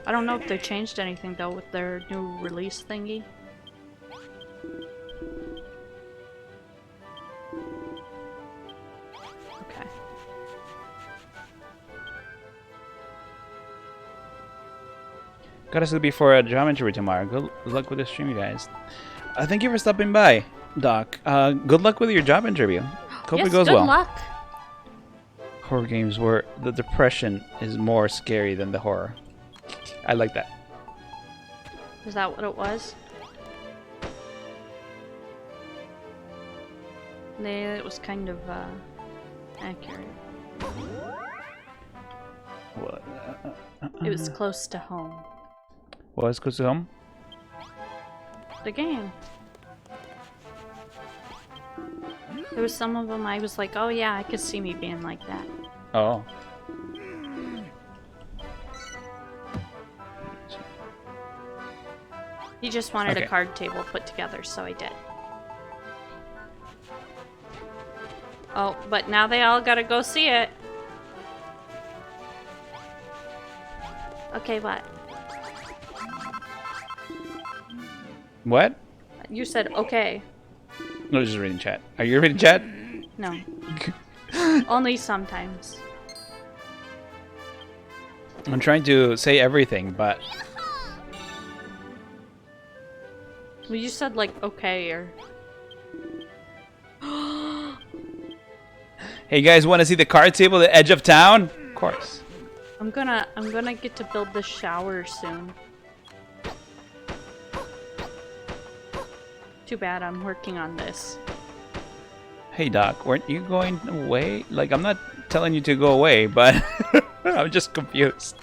I don't know if they changed anything though with their new release thingy. Okay. Got us to be for a geometry tomorrow. Good luck with the stream, you guys. Thank you for stopping by, Doc. Good luck with your job interview. Hope Yes, it goes good well. luck. Horror games where the depression is more scary than the horror. I like that. Is that what it was? It was kind of accurate. What? It was close to home. What was close to home? The game. There was some of them I was like, oh yeah, I could see me being like that. Oh. He just wanted Okay. a card table put together, so I did. Oh, but now they all gotta go see it. Okay, what? What? You said okay. No, just reading chat. Are you reading chat? No. Only sometimes. I'm trying to say everything, but Well, you said like okay or. Hey, you guys want to see the card table at the edge of town? Of course. I'm gonna get to build the shower soon. Too bad I'm working on this. Hey, Doc, weren't you going away? Like, I'm not telling you to go away, but I'm just confused.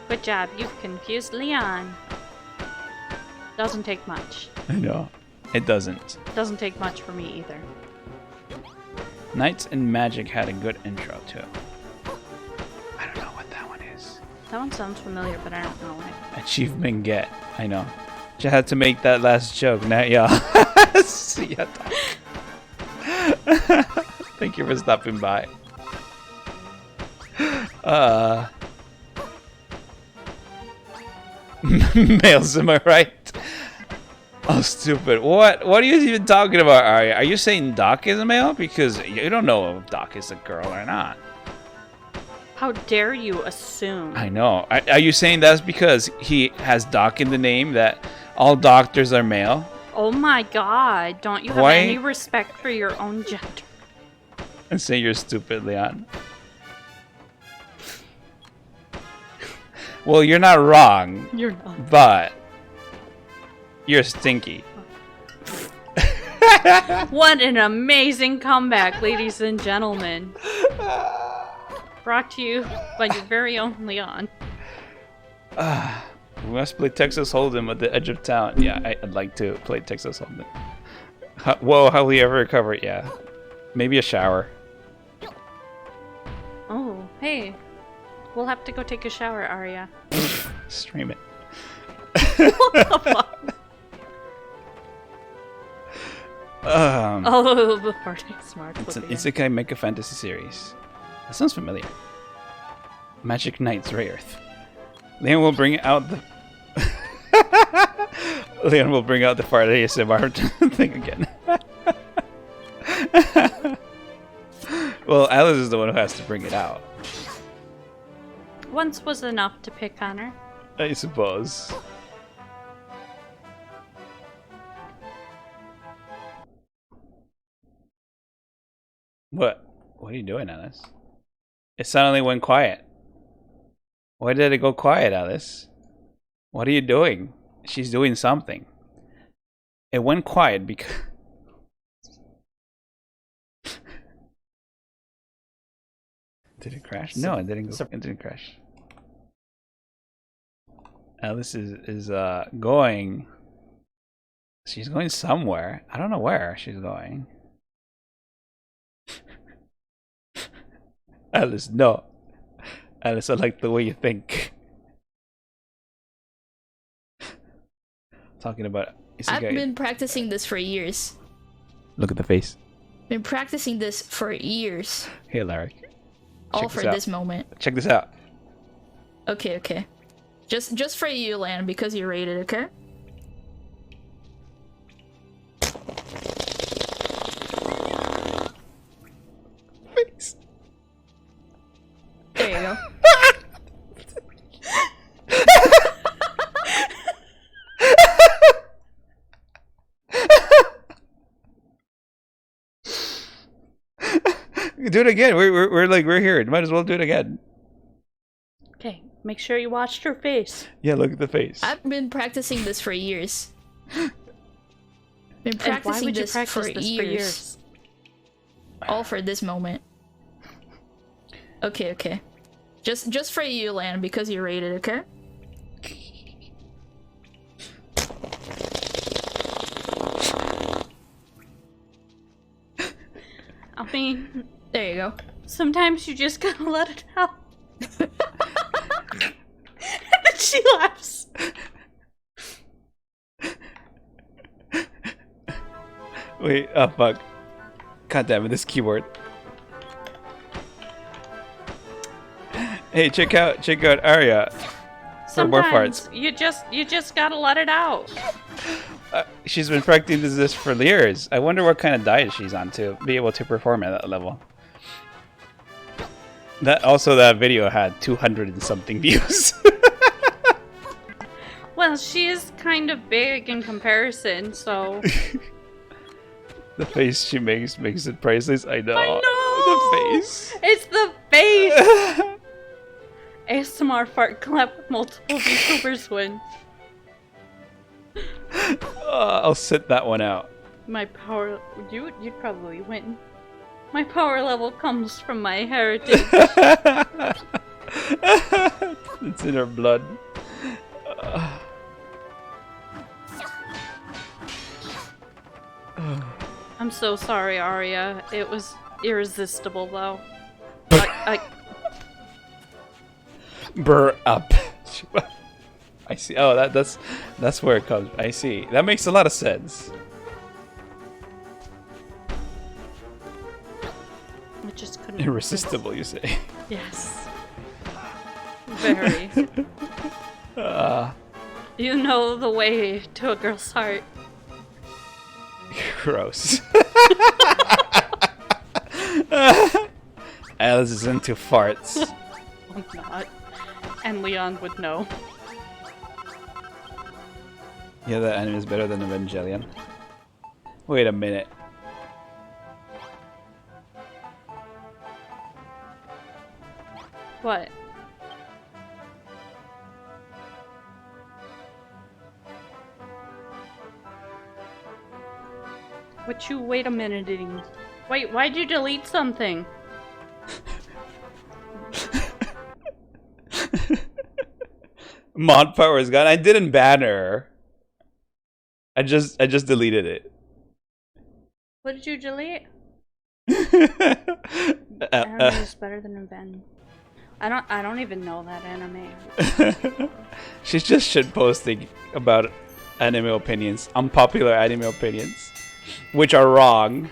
Good job, you've confused Leon. Doesn't take much. I know. It doesn't. Doesn't take much for me either. Knights and Magic had a good intro, too. I don't know what that one is. That one sounds familiar, but I don't know it. Achievement get. I know. Just had to make that last joke. Now, yeah. See ya, Doc. Thank you for stopping by. Males, am I right? Oh, stupid. What are you even talking about, Arya? Are you saying Doc is a male? Because you don't know if Doc is a girl or not. How dare you assume? I know. Are you saying that's because he has Doc in the name, that all doctors are male? Oh my god, don't you have Why- any respect for your own gender? And say you're stupid, Leon. Well, you're not wrong, You're not. but you're stinky. What an amazing comeback, ladies and gentlemen. Brought to you by your very own Leon. We must play Texas Hold'em at the edge of town. Yeah, I'd like to play Texas Hold'em. Whoa, how will you ever recover it? Yeah. Maybe a shower. Oh, hey. We'll have to go take a shower, Arya. Stream it. What the fuck? Oh, the party smart. It's an Flippy. Isekai Mecha Fantasy series. That sounds familiar. Magic Knights Ray Earth. Leon will bring out the Leon will bring out the fart ASMR thing again. Well, Alice is the one who has to bring it out, Once was enough to pick on her. I suppose. What? What are you doing, Alice? It suddenly went quiet. Why did it go quiet, Alice? What are you doing? She's doing something. It went quiet because... Did it crash? No, it didn't go. It didn't crash. Alice is going... She's going somewhere. I don't know where she's going. Alice, no. Alice, I like the way you think. Talking about I've Isekai. been practicing this for years. Look at the face. Been practicing this for years. Hey, Larry. All Check for this out. this moment. Check this out. Okay, okay. Just for you, Lan, because you rated, okay? Face. There you go. Do it again. We're here. Might as well do it again. Okay, make sure you watched her face. Yeah, look at the face. I've been practicing this for years. Been And why practicing would you this, practice for, this years. for years? All for this moment. Okay, okay. Just for you, Lan, because you rated, okay? I mean, There you go. sometimes you just gotta let it out. And then she laughs. Wait, oh fuck. God damn it, this keyboard. Hey, check out Arya. For more Sometimes farts. you just gotta let it out. She's been practicing this for years. I wonder what kind of diet she's on to be able to perform at that level. That video had 200 and something views. Well, Well, she is kind of big in comparison, so. The face she makes it priceless. I know. I know! The face. It's the face! ASMR fart clap multiple VTubers win. I'll sit that one out. My power. You'd probably win. My power level comes from my heritage. It's in her blood. I'm so sorry, Arya. It was irresistible, though. Burr up. I see. Oh, that's where it comes. I see. That makes a lot of sense. I just couldn't. Irresistible, you say? Yes. Very. You know the way to a girl's heart. Gross. Alice is into farts. I'm not. And Leon would know. Yeah, that anime is better than Evangelion. Wait a minute. What? What you wait a minute -ing? Wait, why'd you delete something? Mod power is gone. I didn't ban her. I just deleted it. What did you delete? Anime is better than Ben. I don't even know that anime. She's just shit posting about anime opinions, unpopular anime opinions, which are wrong.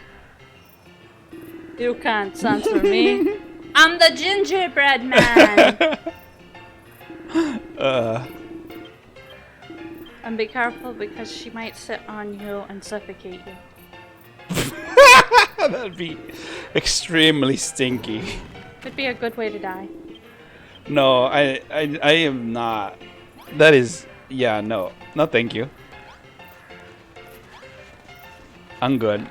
You can't censor me. I'm the gingerbread man. And be careful because she might sit on you and suffocate you. That'd be extremely stinky. Could be a good way to die. No, I am not. That is, yeah, no, thank you. I'm good.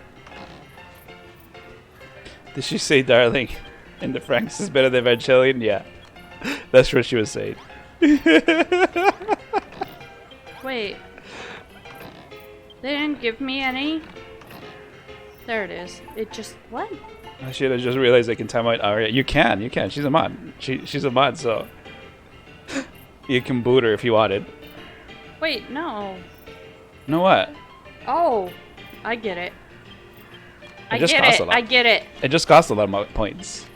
Did she say darling in the Franks is better than Evangelion? Yeah, that's what she was saying. Wait. They didn't give me any? There it is. It just, what? I should have just realized I can time out Arya. You can. She's a mod. She's a mod, so you can boot her if you wanted. Wait, no. Know what? Oh, I get it. It just costs a lot. I get it. It just costs a lot of points.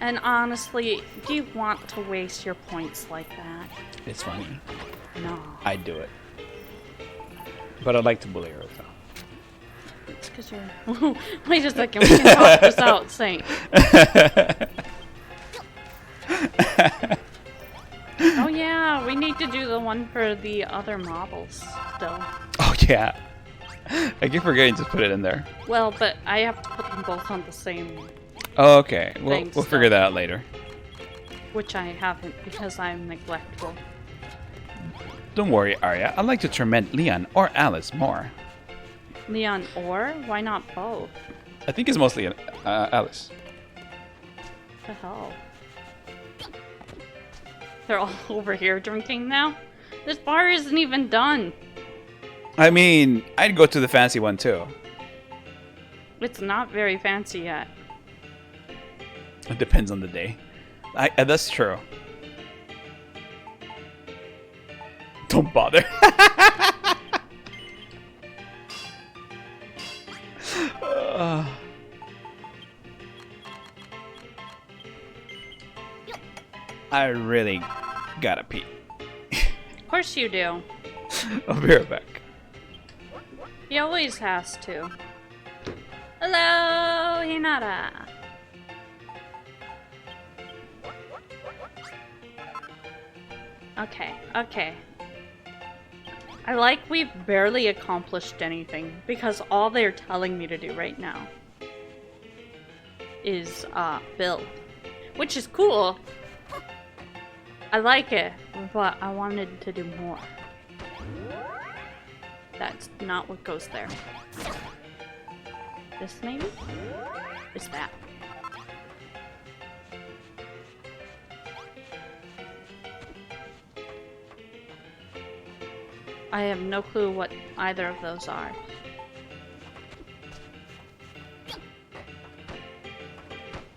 And honestly, do you want to waste your points like that? It's funny. No. I'd do it. But I'd like to bully her, so. It's because you're... Wait a second, we can talk this out, Saint. Oh yeah, we need to do the one for the other models still. Oh yeah. I keep forgetting to put it in there. Well, but I have to put them both on the same, Oh, okay. We'll Thanks, figure that out later. which I haven't because I'm neglectful. Don't worry, Arya. I'd like to torment Leon or Alice more. Leon or? Why not both? I think it's mostly Alice. What the hell? They're all over here drinking now? This bar isn't even done. I mean, I'd go to the fancy one too. It's not very fancy yet. It depends on the day. That's true. Don't bother. I really gotta pee. Of course you do. I'll be right back. He always has to. Hello, Hinata. Okay. I like we've barely accomplished anything because all they're telling me to do right now is build, which is cool. I like it, but I wanted to do more. That's not what goes there. This maybe? Is that? I have no clue what either of those are.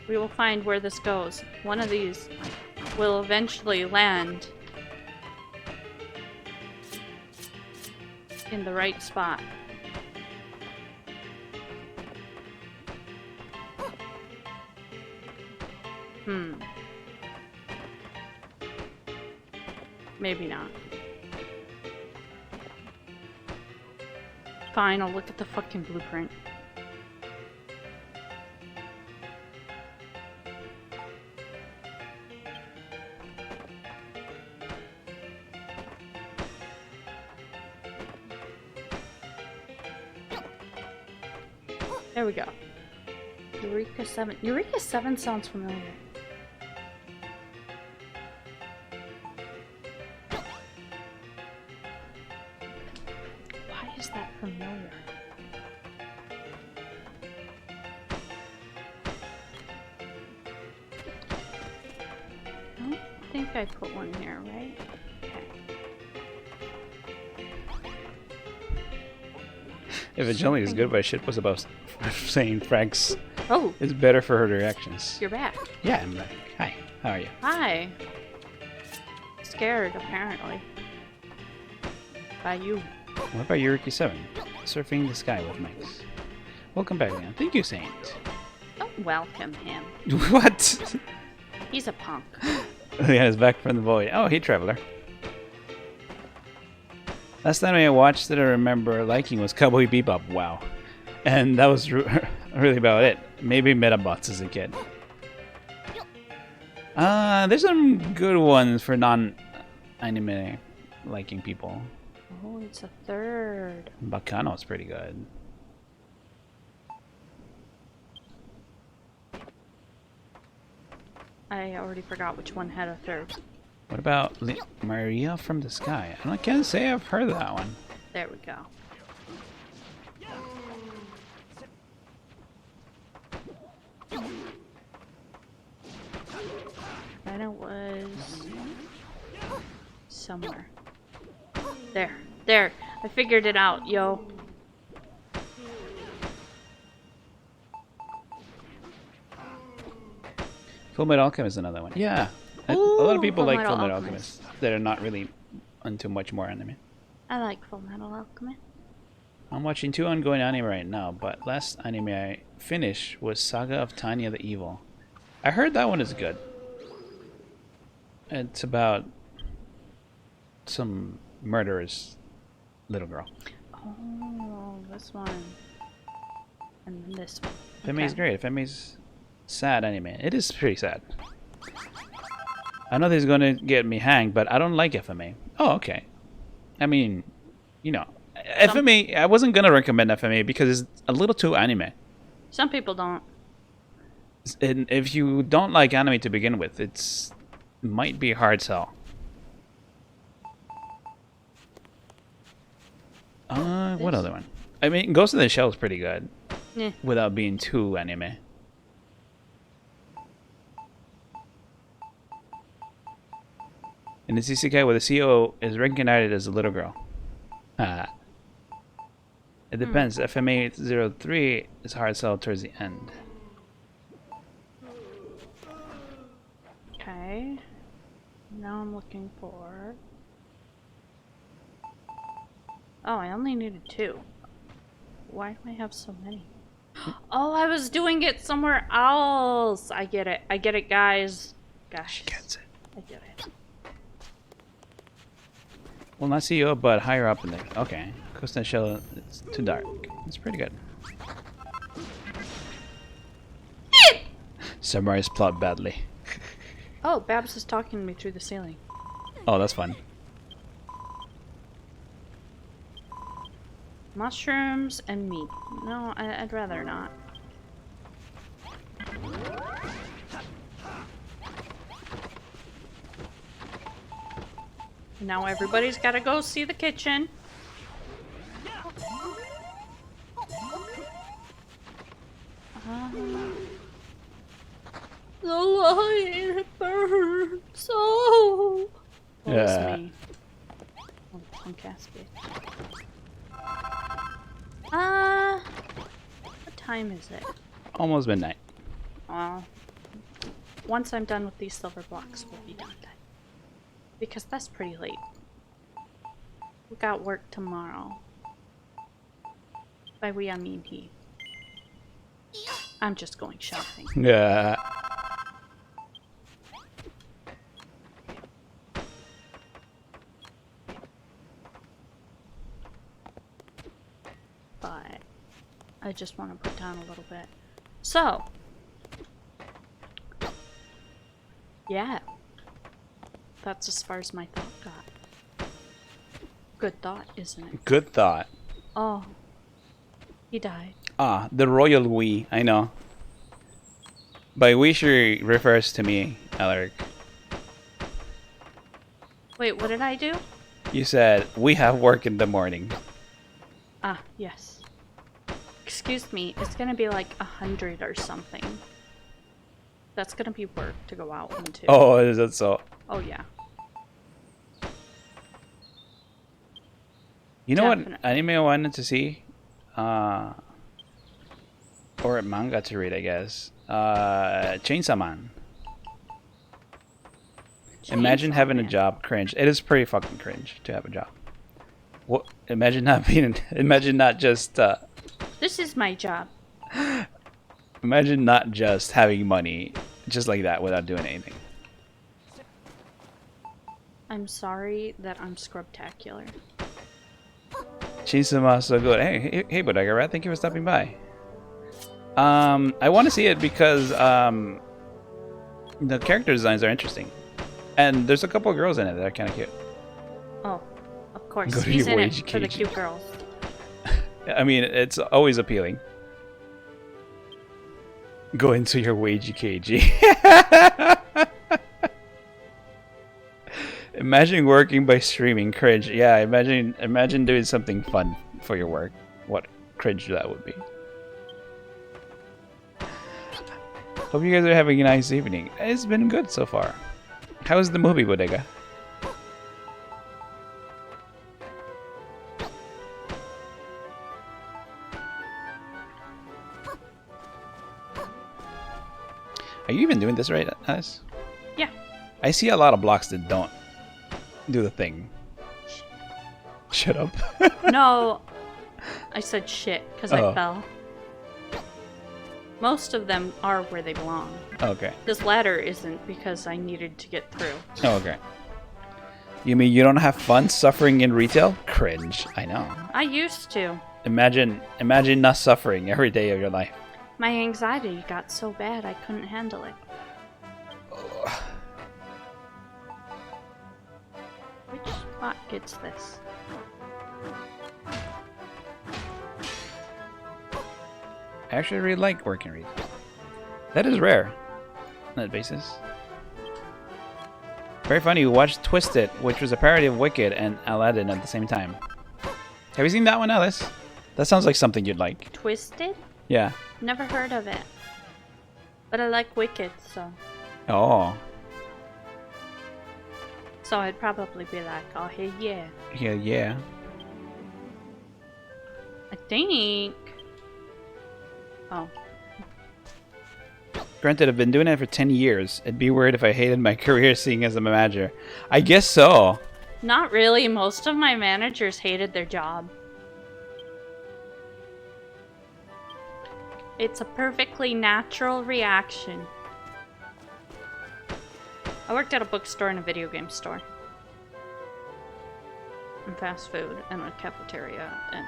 We will find where this goes. One of these will eventually land in the right spot. Maybe not. Fine, I'll look at the fucking blueprint. There we go. Eureka 7. Eureka 7 sounds familiar. Why is that familiar? I don't think I put one there, right? If it's only as good, but shit was about saying Frank's Oh, is better for her reactions. you're back. Yeah, I'm back. Hi, how are you? Hi. Scared, apparently. By you. What about Eureka 7? Surfing the sky with Max. Welcome back, Leon. Thank you, Saint. Don't welcome him. What? He's a punk. Leon is back from the void. Oh, hey, Traveler. Last time I watched that I remember liking was Cowboy Bebop. Wow. And that was really about it. Maybe Metabots as a kid. There's some good ones for non-anime liking people. Oh, it's a third. Bacano's pretty good. I already forgot which one had a third. What about Maria from the Sky? I can't say I've heard of that one. There we go. And it was somewhere. There. I figured it out, yo. Fullmetal Alchemist is another one. Yeah. A lot of people like Fullmetal Fullmetal Alchemist. Alchemist that are not really into much more anime. I like Fullmetal Alchemist. I'm watching 2 ongoing anime right now, but last anime I finished was Saga of Tanya the Evil. I heard that one is good. It's about some murderous little girl. Oh, this one. And then this one. FMA is great. FMA's sad anime. It is pretty sad. I know this is gonna get me hanged, but I don't like FMA. Oh, okay. I mean, you know, FMA. I wasn't gonna recommend FMA because it's a little too anime. Some people don't. And if you don't like anime to begin with, it might be a hard sell. What other one? I mean, Ghost in the Shell is pretty good. Yeah. Without being too anime. And this isekai where the CEO is recognized as a little girl. It depends. FMA 03 is hard sell towards the end. Okay. Now I'm looking for... Oh, I only needed 2. Why do I have so many? Oh, I was doing it somewhere else. I get it. I get it, guys. Gosh. Gets it. I get it. Well, not CEO, but higher up in there. Okay. Ghost in the Shell, it's too dark. It's pretty good. Summarize plot badly. Oh, Babs is talking to me through the ceiling. Oh, that's fun. Mushrooms and meat. No, I'd rather not. Now everybody's gotta go see the kitchen. The light, it burns so. Yeah. Me. Oh, punk ass bitch. What time is it? Almost midnight. Once I'm done with these silver blocks, we'll be done then. Because that's pretty late. We got work tomorrow. By we, I mean he. I'm just going shopping. Yeah. But I just want to put down a little bit. So, yeah. That's as far as my thought got. Good thought, isn't it? Good thought. Oh. He died. Ah, the royal we. I know. By we, she refers to me, Alaric. Wait, what did I do? You said, we have work in the morning. Ah, yes. Excuse me, it's gonna be like 100 or something. That's gonna be work to go out into. Oh, is that so? Oh yeah. You know what Definitely. anime I wanted to see? Or manga to read, I guess. Chainsaw Man. Imagine Chainsaw having a Man. job. Cringe. It is pretty fucking cringe to have a job. What? Imagine not being. Imagine not just. This is my job. Imagine not just having money, just like that, without doing anything. I'm sorry that I'm scrubtacular. Chainsaw Man so good. Hey, Bodega Rat. Thank you for stopping by. I want to see it because the character designs are interesting, and there's a couple of girls in it that are kind of cute. Oh, of course. Go to He's your in it wage for the cage. cute girls. I mean, it's always appealing. Go into your wagey cagey. Imagine working by streaming. Cringe. Yeah, imagine doing something fun for your work. What cringe that would be. Hope you guys are having a nice evening. It's been good so far. How's the movie, Bodega? Are you even doing this right, Alice? Yeah. I see a lot of blocks that don't do the thing. Shut up. No, I said shit because Oh. I fell. Most of them are where they belong. Okay. This ladder isn't because I needed to get through. Oh, okay. You mean you don't have fun suffering in retail? Cringe. I know. I used to. Imagine not suffering every day of your life. My anxiety got so bad I couldn't handle it. Which spot gets this? I actually really like working retail. That is rare on that basis. Very funny, we watched Twisted, which was a parody of Wicked and Aladdin at the same time. Have you seen that one, Alice? That sounds like something you'd like. Twisted? Yeah. Never heard of it. But I like Wicked, so Oh. I'd probably be like, oh hey yeah. Yeah. I think. Oh. Granted, I've been doing it for 10 years. It'd be weird if I hated my career seeing as I'm a manager. I guess so. Not really. Most of my managers hated their job. It's a perfectly natural reaction. I worked at a bookstore and a video game store. And fast food and a cafeteria and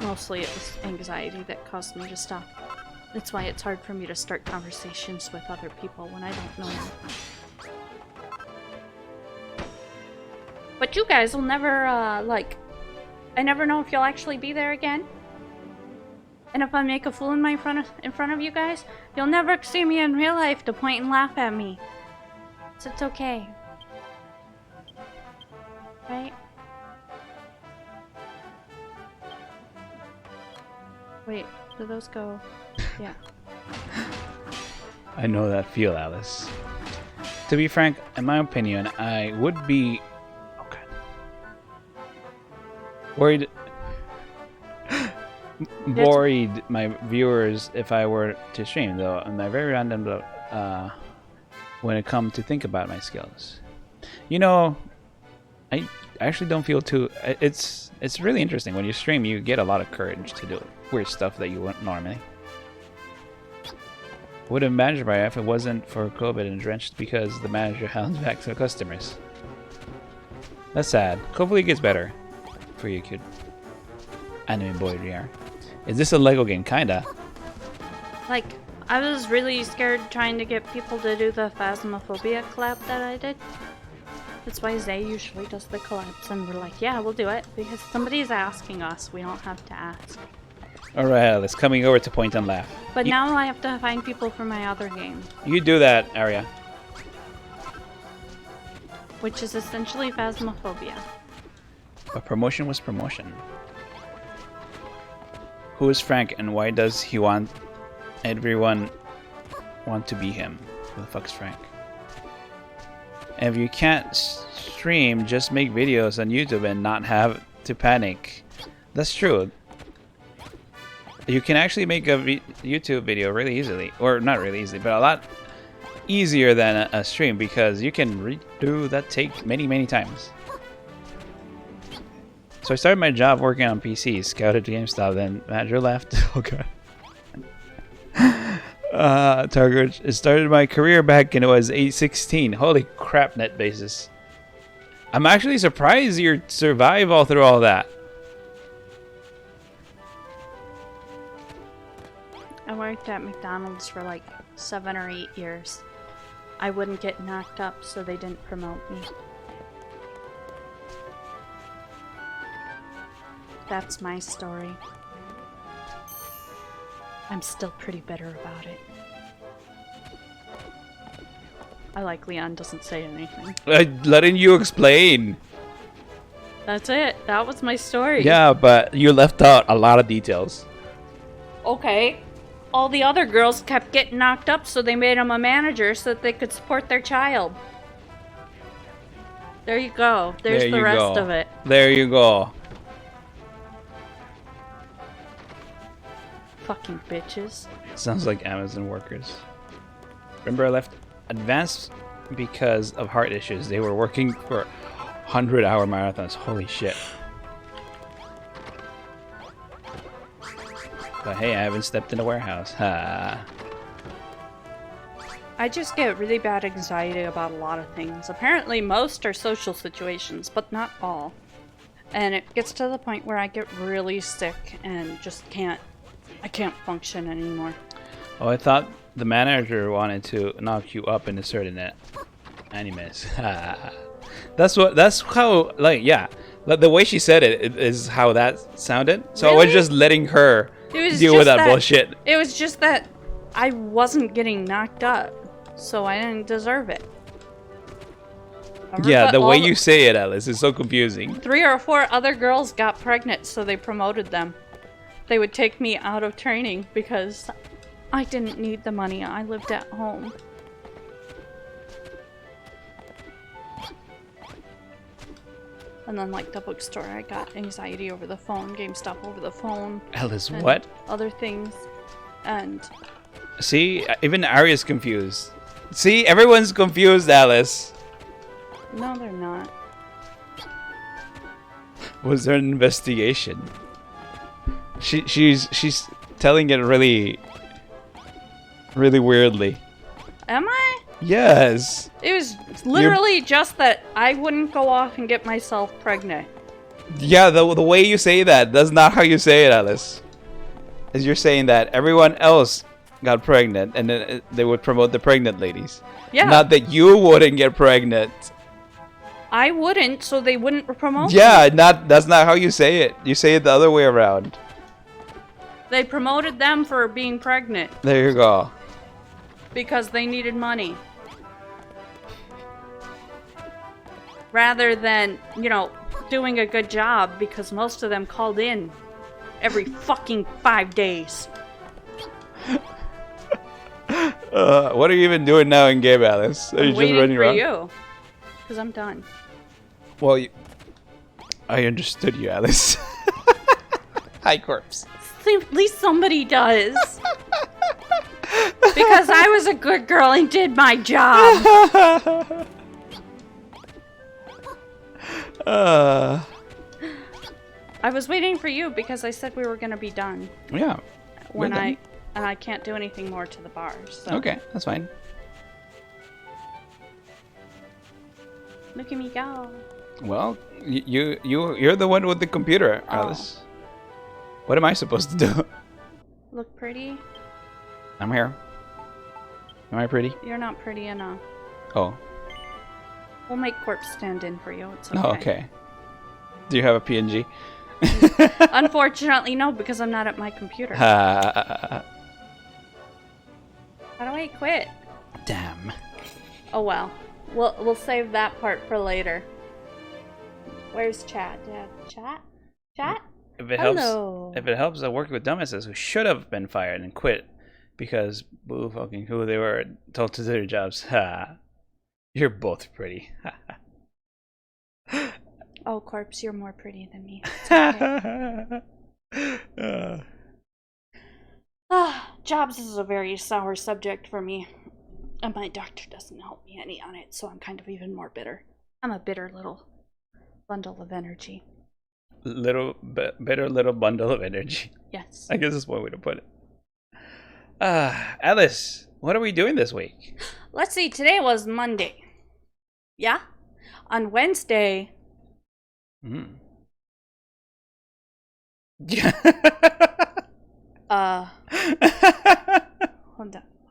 mostly it was anxiety that caused me to stop. That's why it's hard for me to start conversations with other people when I don't know them. But you guys will never, I never know if you'll actually be there again. And if I make a fool in front of you guys, you'll never see me in real life to point and laugh at me. So it's okay. Right? Wait, do those go? Yeah. I know that feel, Alice. To be frank, in my opinion, I would be worried my viewers if I were to stream, though. I'm very random when it comes to think about my skills. You know, I actually don't feel too. It's really interesting when you stream. You get a lot of courage to do weird stuff that you wouldn't normally. Would have managed by if it wasn't for COVID and drenched because the manager held back to the customers. That's sad. Hopefully it gets better for you, cute anime boy GR. Is this a Lego game? Kinda. Like, I was really scared trying to get people to do the Phasmophobia collab that I did. That's why Zay usually does the collabs, and we're like, yeah, we'll do it, because somebody's asking us. We don't have to ask. Alright, Alice, coming over to point and laugh. But now I have to find people for my other game, You do that, Arya. which is essentially Phasmophobia. But promotion was promotion. Who is Frank and why does he want everyone want to be him? Who the fuck is Frank? And if you can't stream, just make videos on YouTube and not have to panic. That's true. You can actually make a YouTube video really easily. Or not really easily, but a lot easier than a stream because you can redo that take many times. So I started my job working on PC, scouted GameStop, then manager left. Oh god. Target. It started my career back and it was 816. Holy crap, net basis. I'm actually surprised you survive all through all that. I worked at McDonald's for like 7 or 8 years. I wouldn't get knocked up, so they didn't promote me. That's my story. I'm still pretty bitter about it. I like Leon doesn't say anything. Letting you explain. That's it. That was my story. Yeah, but you left out a lot of details. Okay. All the other girls kept getting knocked up, so they made him a manager so that they could support their child. There you go. There's the rest of it. There you go. Fucking bitches. Sounds like Amazon workers. Remember I left Advanced because of heart issues. They were working for 100-hour marathons. Holy shit. But hey, I haven't stepped in a warehouse. Ha. I just get really bad anxiety about a lot of things. Apparently most are social situations, but not all. And it gets to the point where I get really sick and just I can't function anymore. Oh, I thought the manager wanted to knock you up in a certain animes. That's how, like, yeah. The way she said it is how that sounded. So I was just letting her deal with that bullshit. It was just that I wasn't getting knocked up, so I didn't deserve it. Yeah, the way you say it, Alice, is so confusing. 3 or 4 other girls got pregnant, so they promoted them. They would take me out of training because I didn't need the money. I lived at home. And then, like, the bookstore, I got anxiety over the phone, GameStop over the phone. Alice, what? Other things. And... See, even Arya's confused. See, everyone's confused, Alice. No, they're not. Was there an investigation? She's telling it really weirdly. Am I? Yes. It was literally just that I wouldn't go off and get myself pregnant. Yeah, the way you say that's not how you say it, Alice. Is you're saying that everyone else got pregnant and then they would promote the pregnant ladies. Yeah. Not that you wouldn't get pregnant. I wouldn't, so they wouldn't promote me. Yeah, that's not how you say it. You say it the other way around. They promoted them for being pregnant There you go. because they needed money. Rather than, doing a good job because most of them called in every fucking 5 days. What are you even doing now in game, Alice? Are you I'm just waiting running for around? you. Because I'm done. Well, I understood you, Alice. Hi, corpse. At least somebody does. Because I was a good girl and did my job. I was waiting for you because I said we were gonna be done Yeah. when we're done. I can't do anything more to the bars. So. Okay, that's fine. Look at me go. Well, you're the one with the computer, Alice. What am I supposed to do? Look pretty? I'm here. Am I pretty? You're not pretty enough. Oh. We'll make Corpse stand in for you. It's okay. Oh, okay. Do you have a PNG? Unfortunately, no, because I'm not at my computer. Damn. How do I quit? Oh well. We'll save that part for later. Where's chat? Chat? Chat? If it Hello. helps, I work with dumbasses who should have been fired and quit because boo fucking who they were told to do their jobs. Ha. You're both pretty. Oh, Corpse, you're more pretty than me. It's okay. Jobs is a very sour subject for me. And my doctor doesn't help me any on it, so I'm kind of even more bitter. I'm a bitter little bundle of energy. Bitter little bundle of energy. Yes. I guess that's one way to put it. Alice, what are we doing this week? Let's see, today was Monday. Yeah? On Wednesday...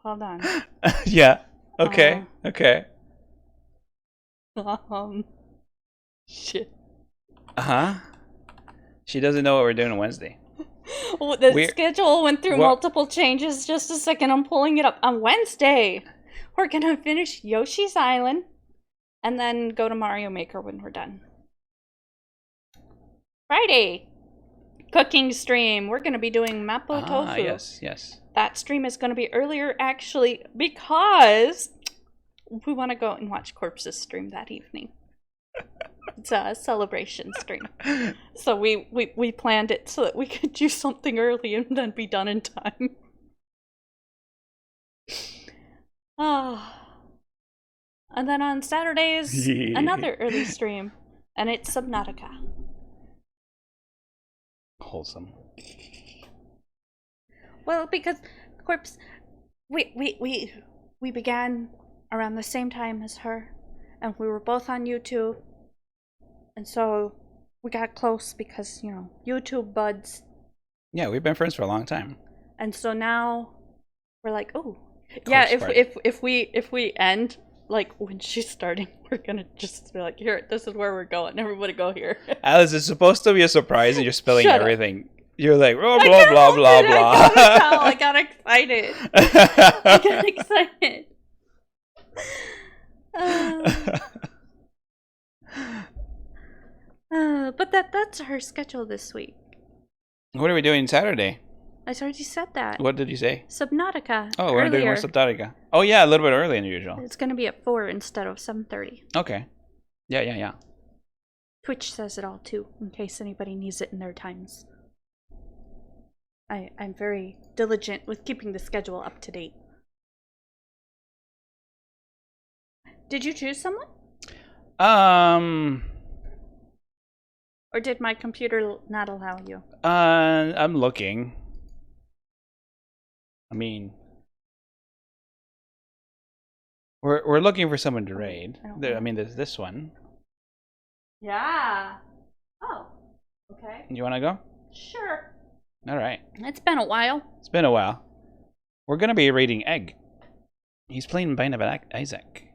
Hold on. Yeah. Okay. Okay. Shit. She doesn't know what we're doing on Wednesday. Well, the schedule went through What? multiple changes. Just a second, I'm pulling it up. On Wednesday, we're gonna finish Yoshi's Island and then go to Mario Maker when we're done. Friday, cooking stream. We're gonna be doing Mapo Tofu. Yes. That stream is gonna be earlier actually because we want to go and watch Corpse's stream that evening. It's a celebration stream. So we planned it so that we could do something early and then be done in time. And then on Saturdays, another early stream. And it's Subnautica. Wholesome. Well, because Corpse, we began around the same time as her, and we were both on YouTube, and so we got close because YouTube buds. Yeah, we've been friends for a long time. And so now we're like, oh, yeah. If we end like when she's starting, we're gonna just be like, here, this is where we're going. Everybody go here. Alice, it's supposed to be a surprise, and you're spilling Shut up. everything. You're like, oh, blah, blah, blah, blah. I got excited. I got excited. But that's her schedule this week. What are we doing Saturday? I already said that. What did you say? Subnautica. Oh, we're doing more earlier. Subnautica. Oh, yeah, a little bit earlier than usual. It's going to be at 4 instead of 7:30. Okay. Yeah. Twitch says it all too, in case anybody needs it in their times. I'm very diligent with keeping the schedule up to date. Did you choose someone? Or did my computer not allow you? I'm looking. I mean, we're looking for someone to raid. There's this one. Yeah. Oh. Okay. You want to go? Sure. All right. It's been a while. It's been a while. We're gonna be raiding Egg. He's playing Bind of Isaac.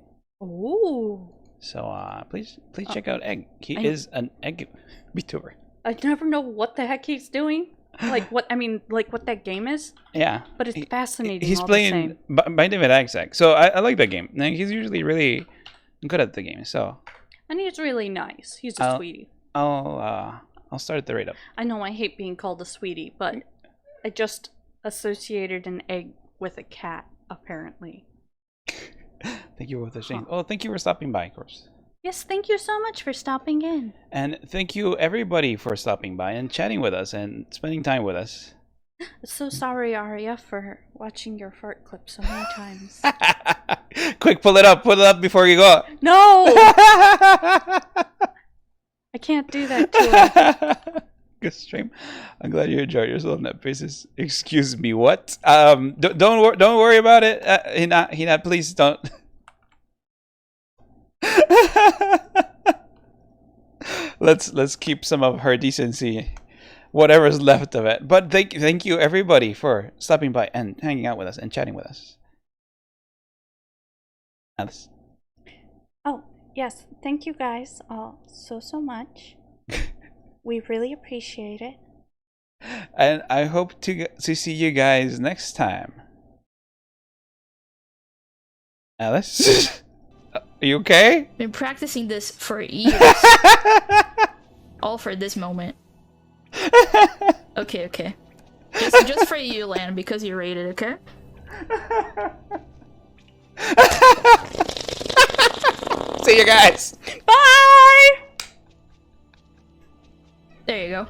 Ooh. So please check out Egg. He is an Egg VTuber. I never know what the heck he's doing, Like what? I mean, like what that game is. Yeah. But it's fascinating. He's all playing the same. by David Isaac, so I like that game. And he's usually really good at the game. So And he's really nice. He's a sweetie. I'll start the raid up. I know I hate being called a sweetie, but I just associated an egg with a cat, apparently. Thank you for the Shane. Oh, thank you for stopping by, of course. Yes, thank you so much for stopping in. And thank you everybody for stopping by and chatting with us and spending time with us. So sorry, Arya, for watching your fart clip so many times. Quick, pull it up before you go. No! I can't do that to her. Good stream. I'm glad you enjoyed yourself. Net faces. Excuse me. What? Don't worry about it. Hinat, please don't. Let's keep some of her decency, whatever's left of it. But thank you everybody for stopping by and hanging out with us and chatting with us. Alice. Oh, yes. Thank you guys all so much. We really appreciate it. And I hope to see you guys next time. Alice? Are you okay? Been practicing this for years. All for this moment. Okay. Just for you, Lan, because you rated, okay? See you guys. Bye! There you go.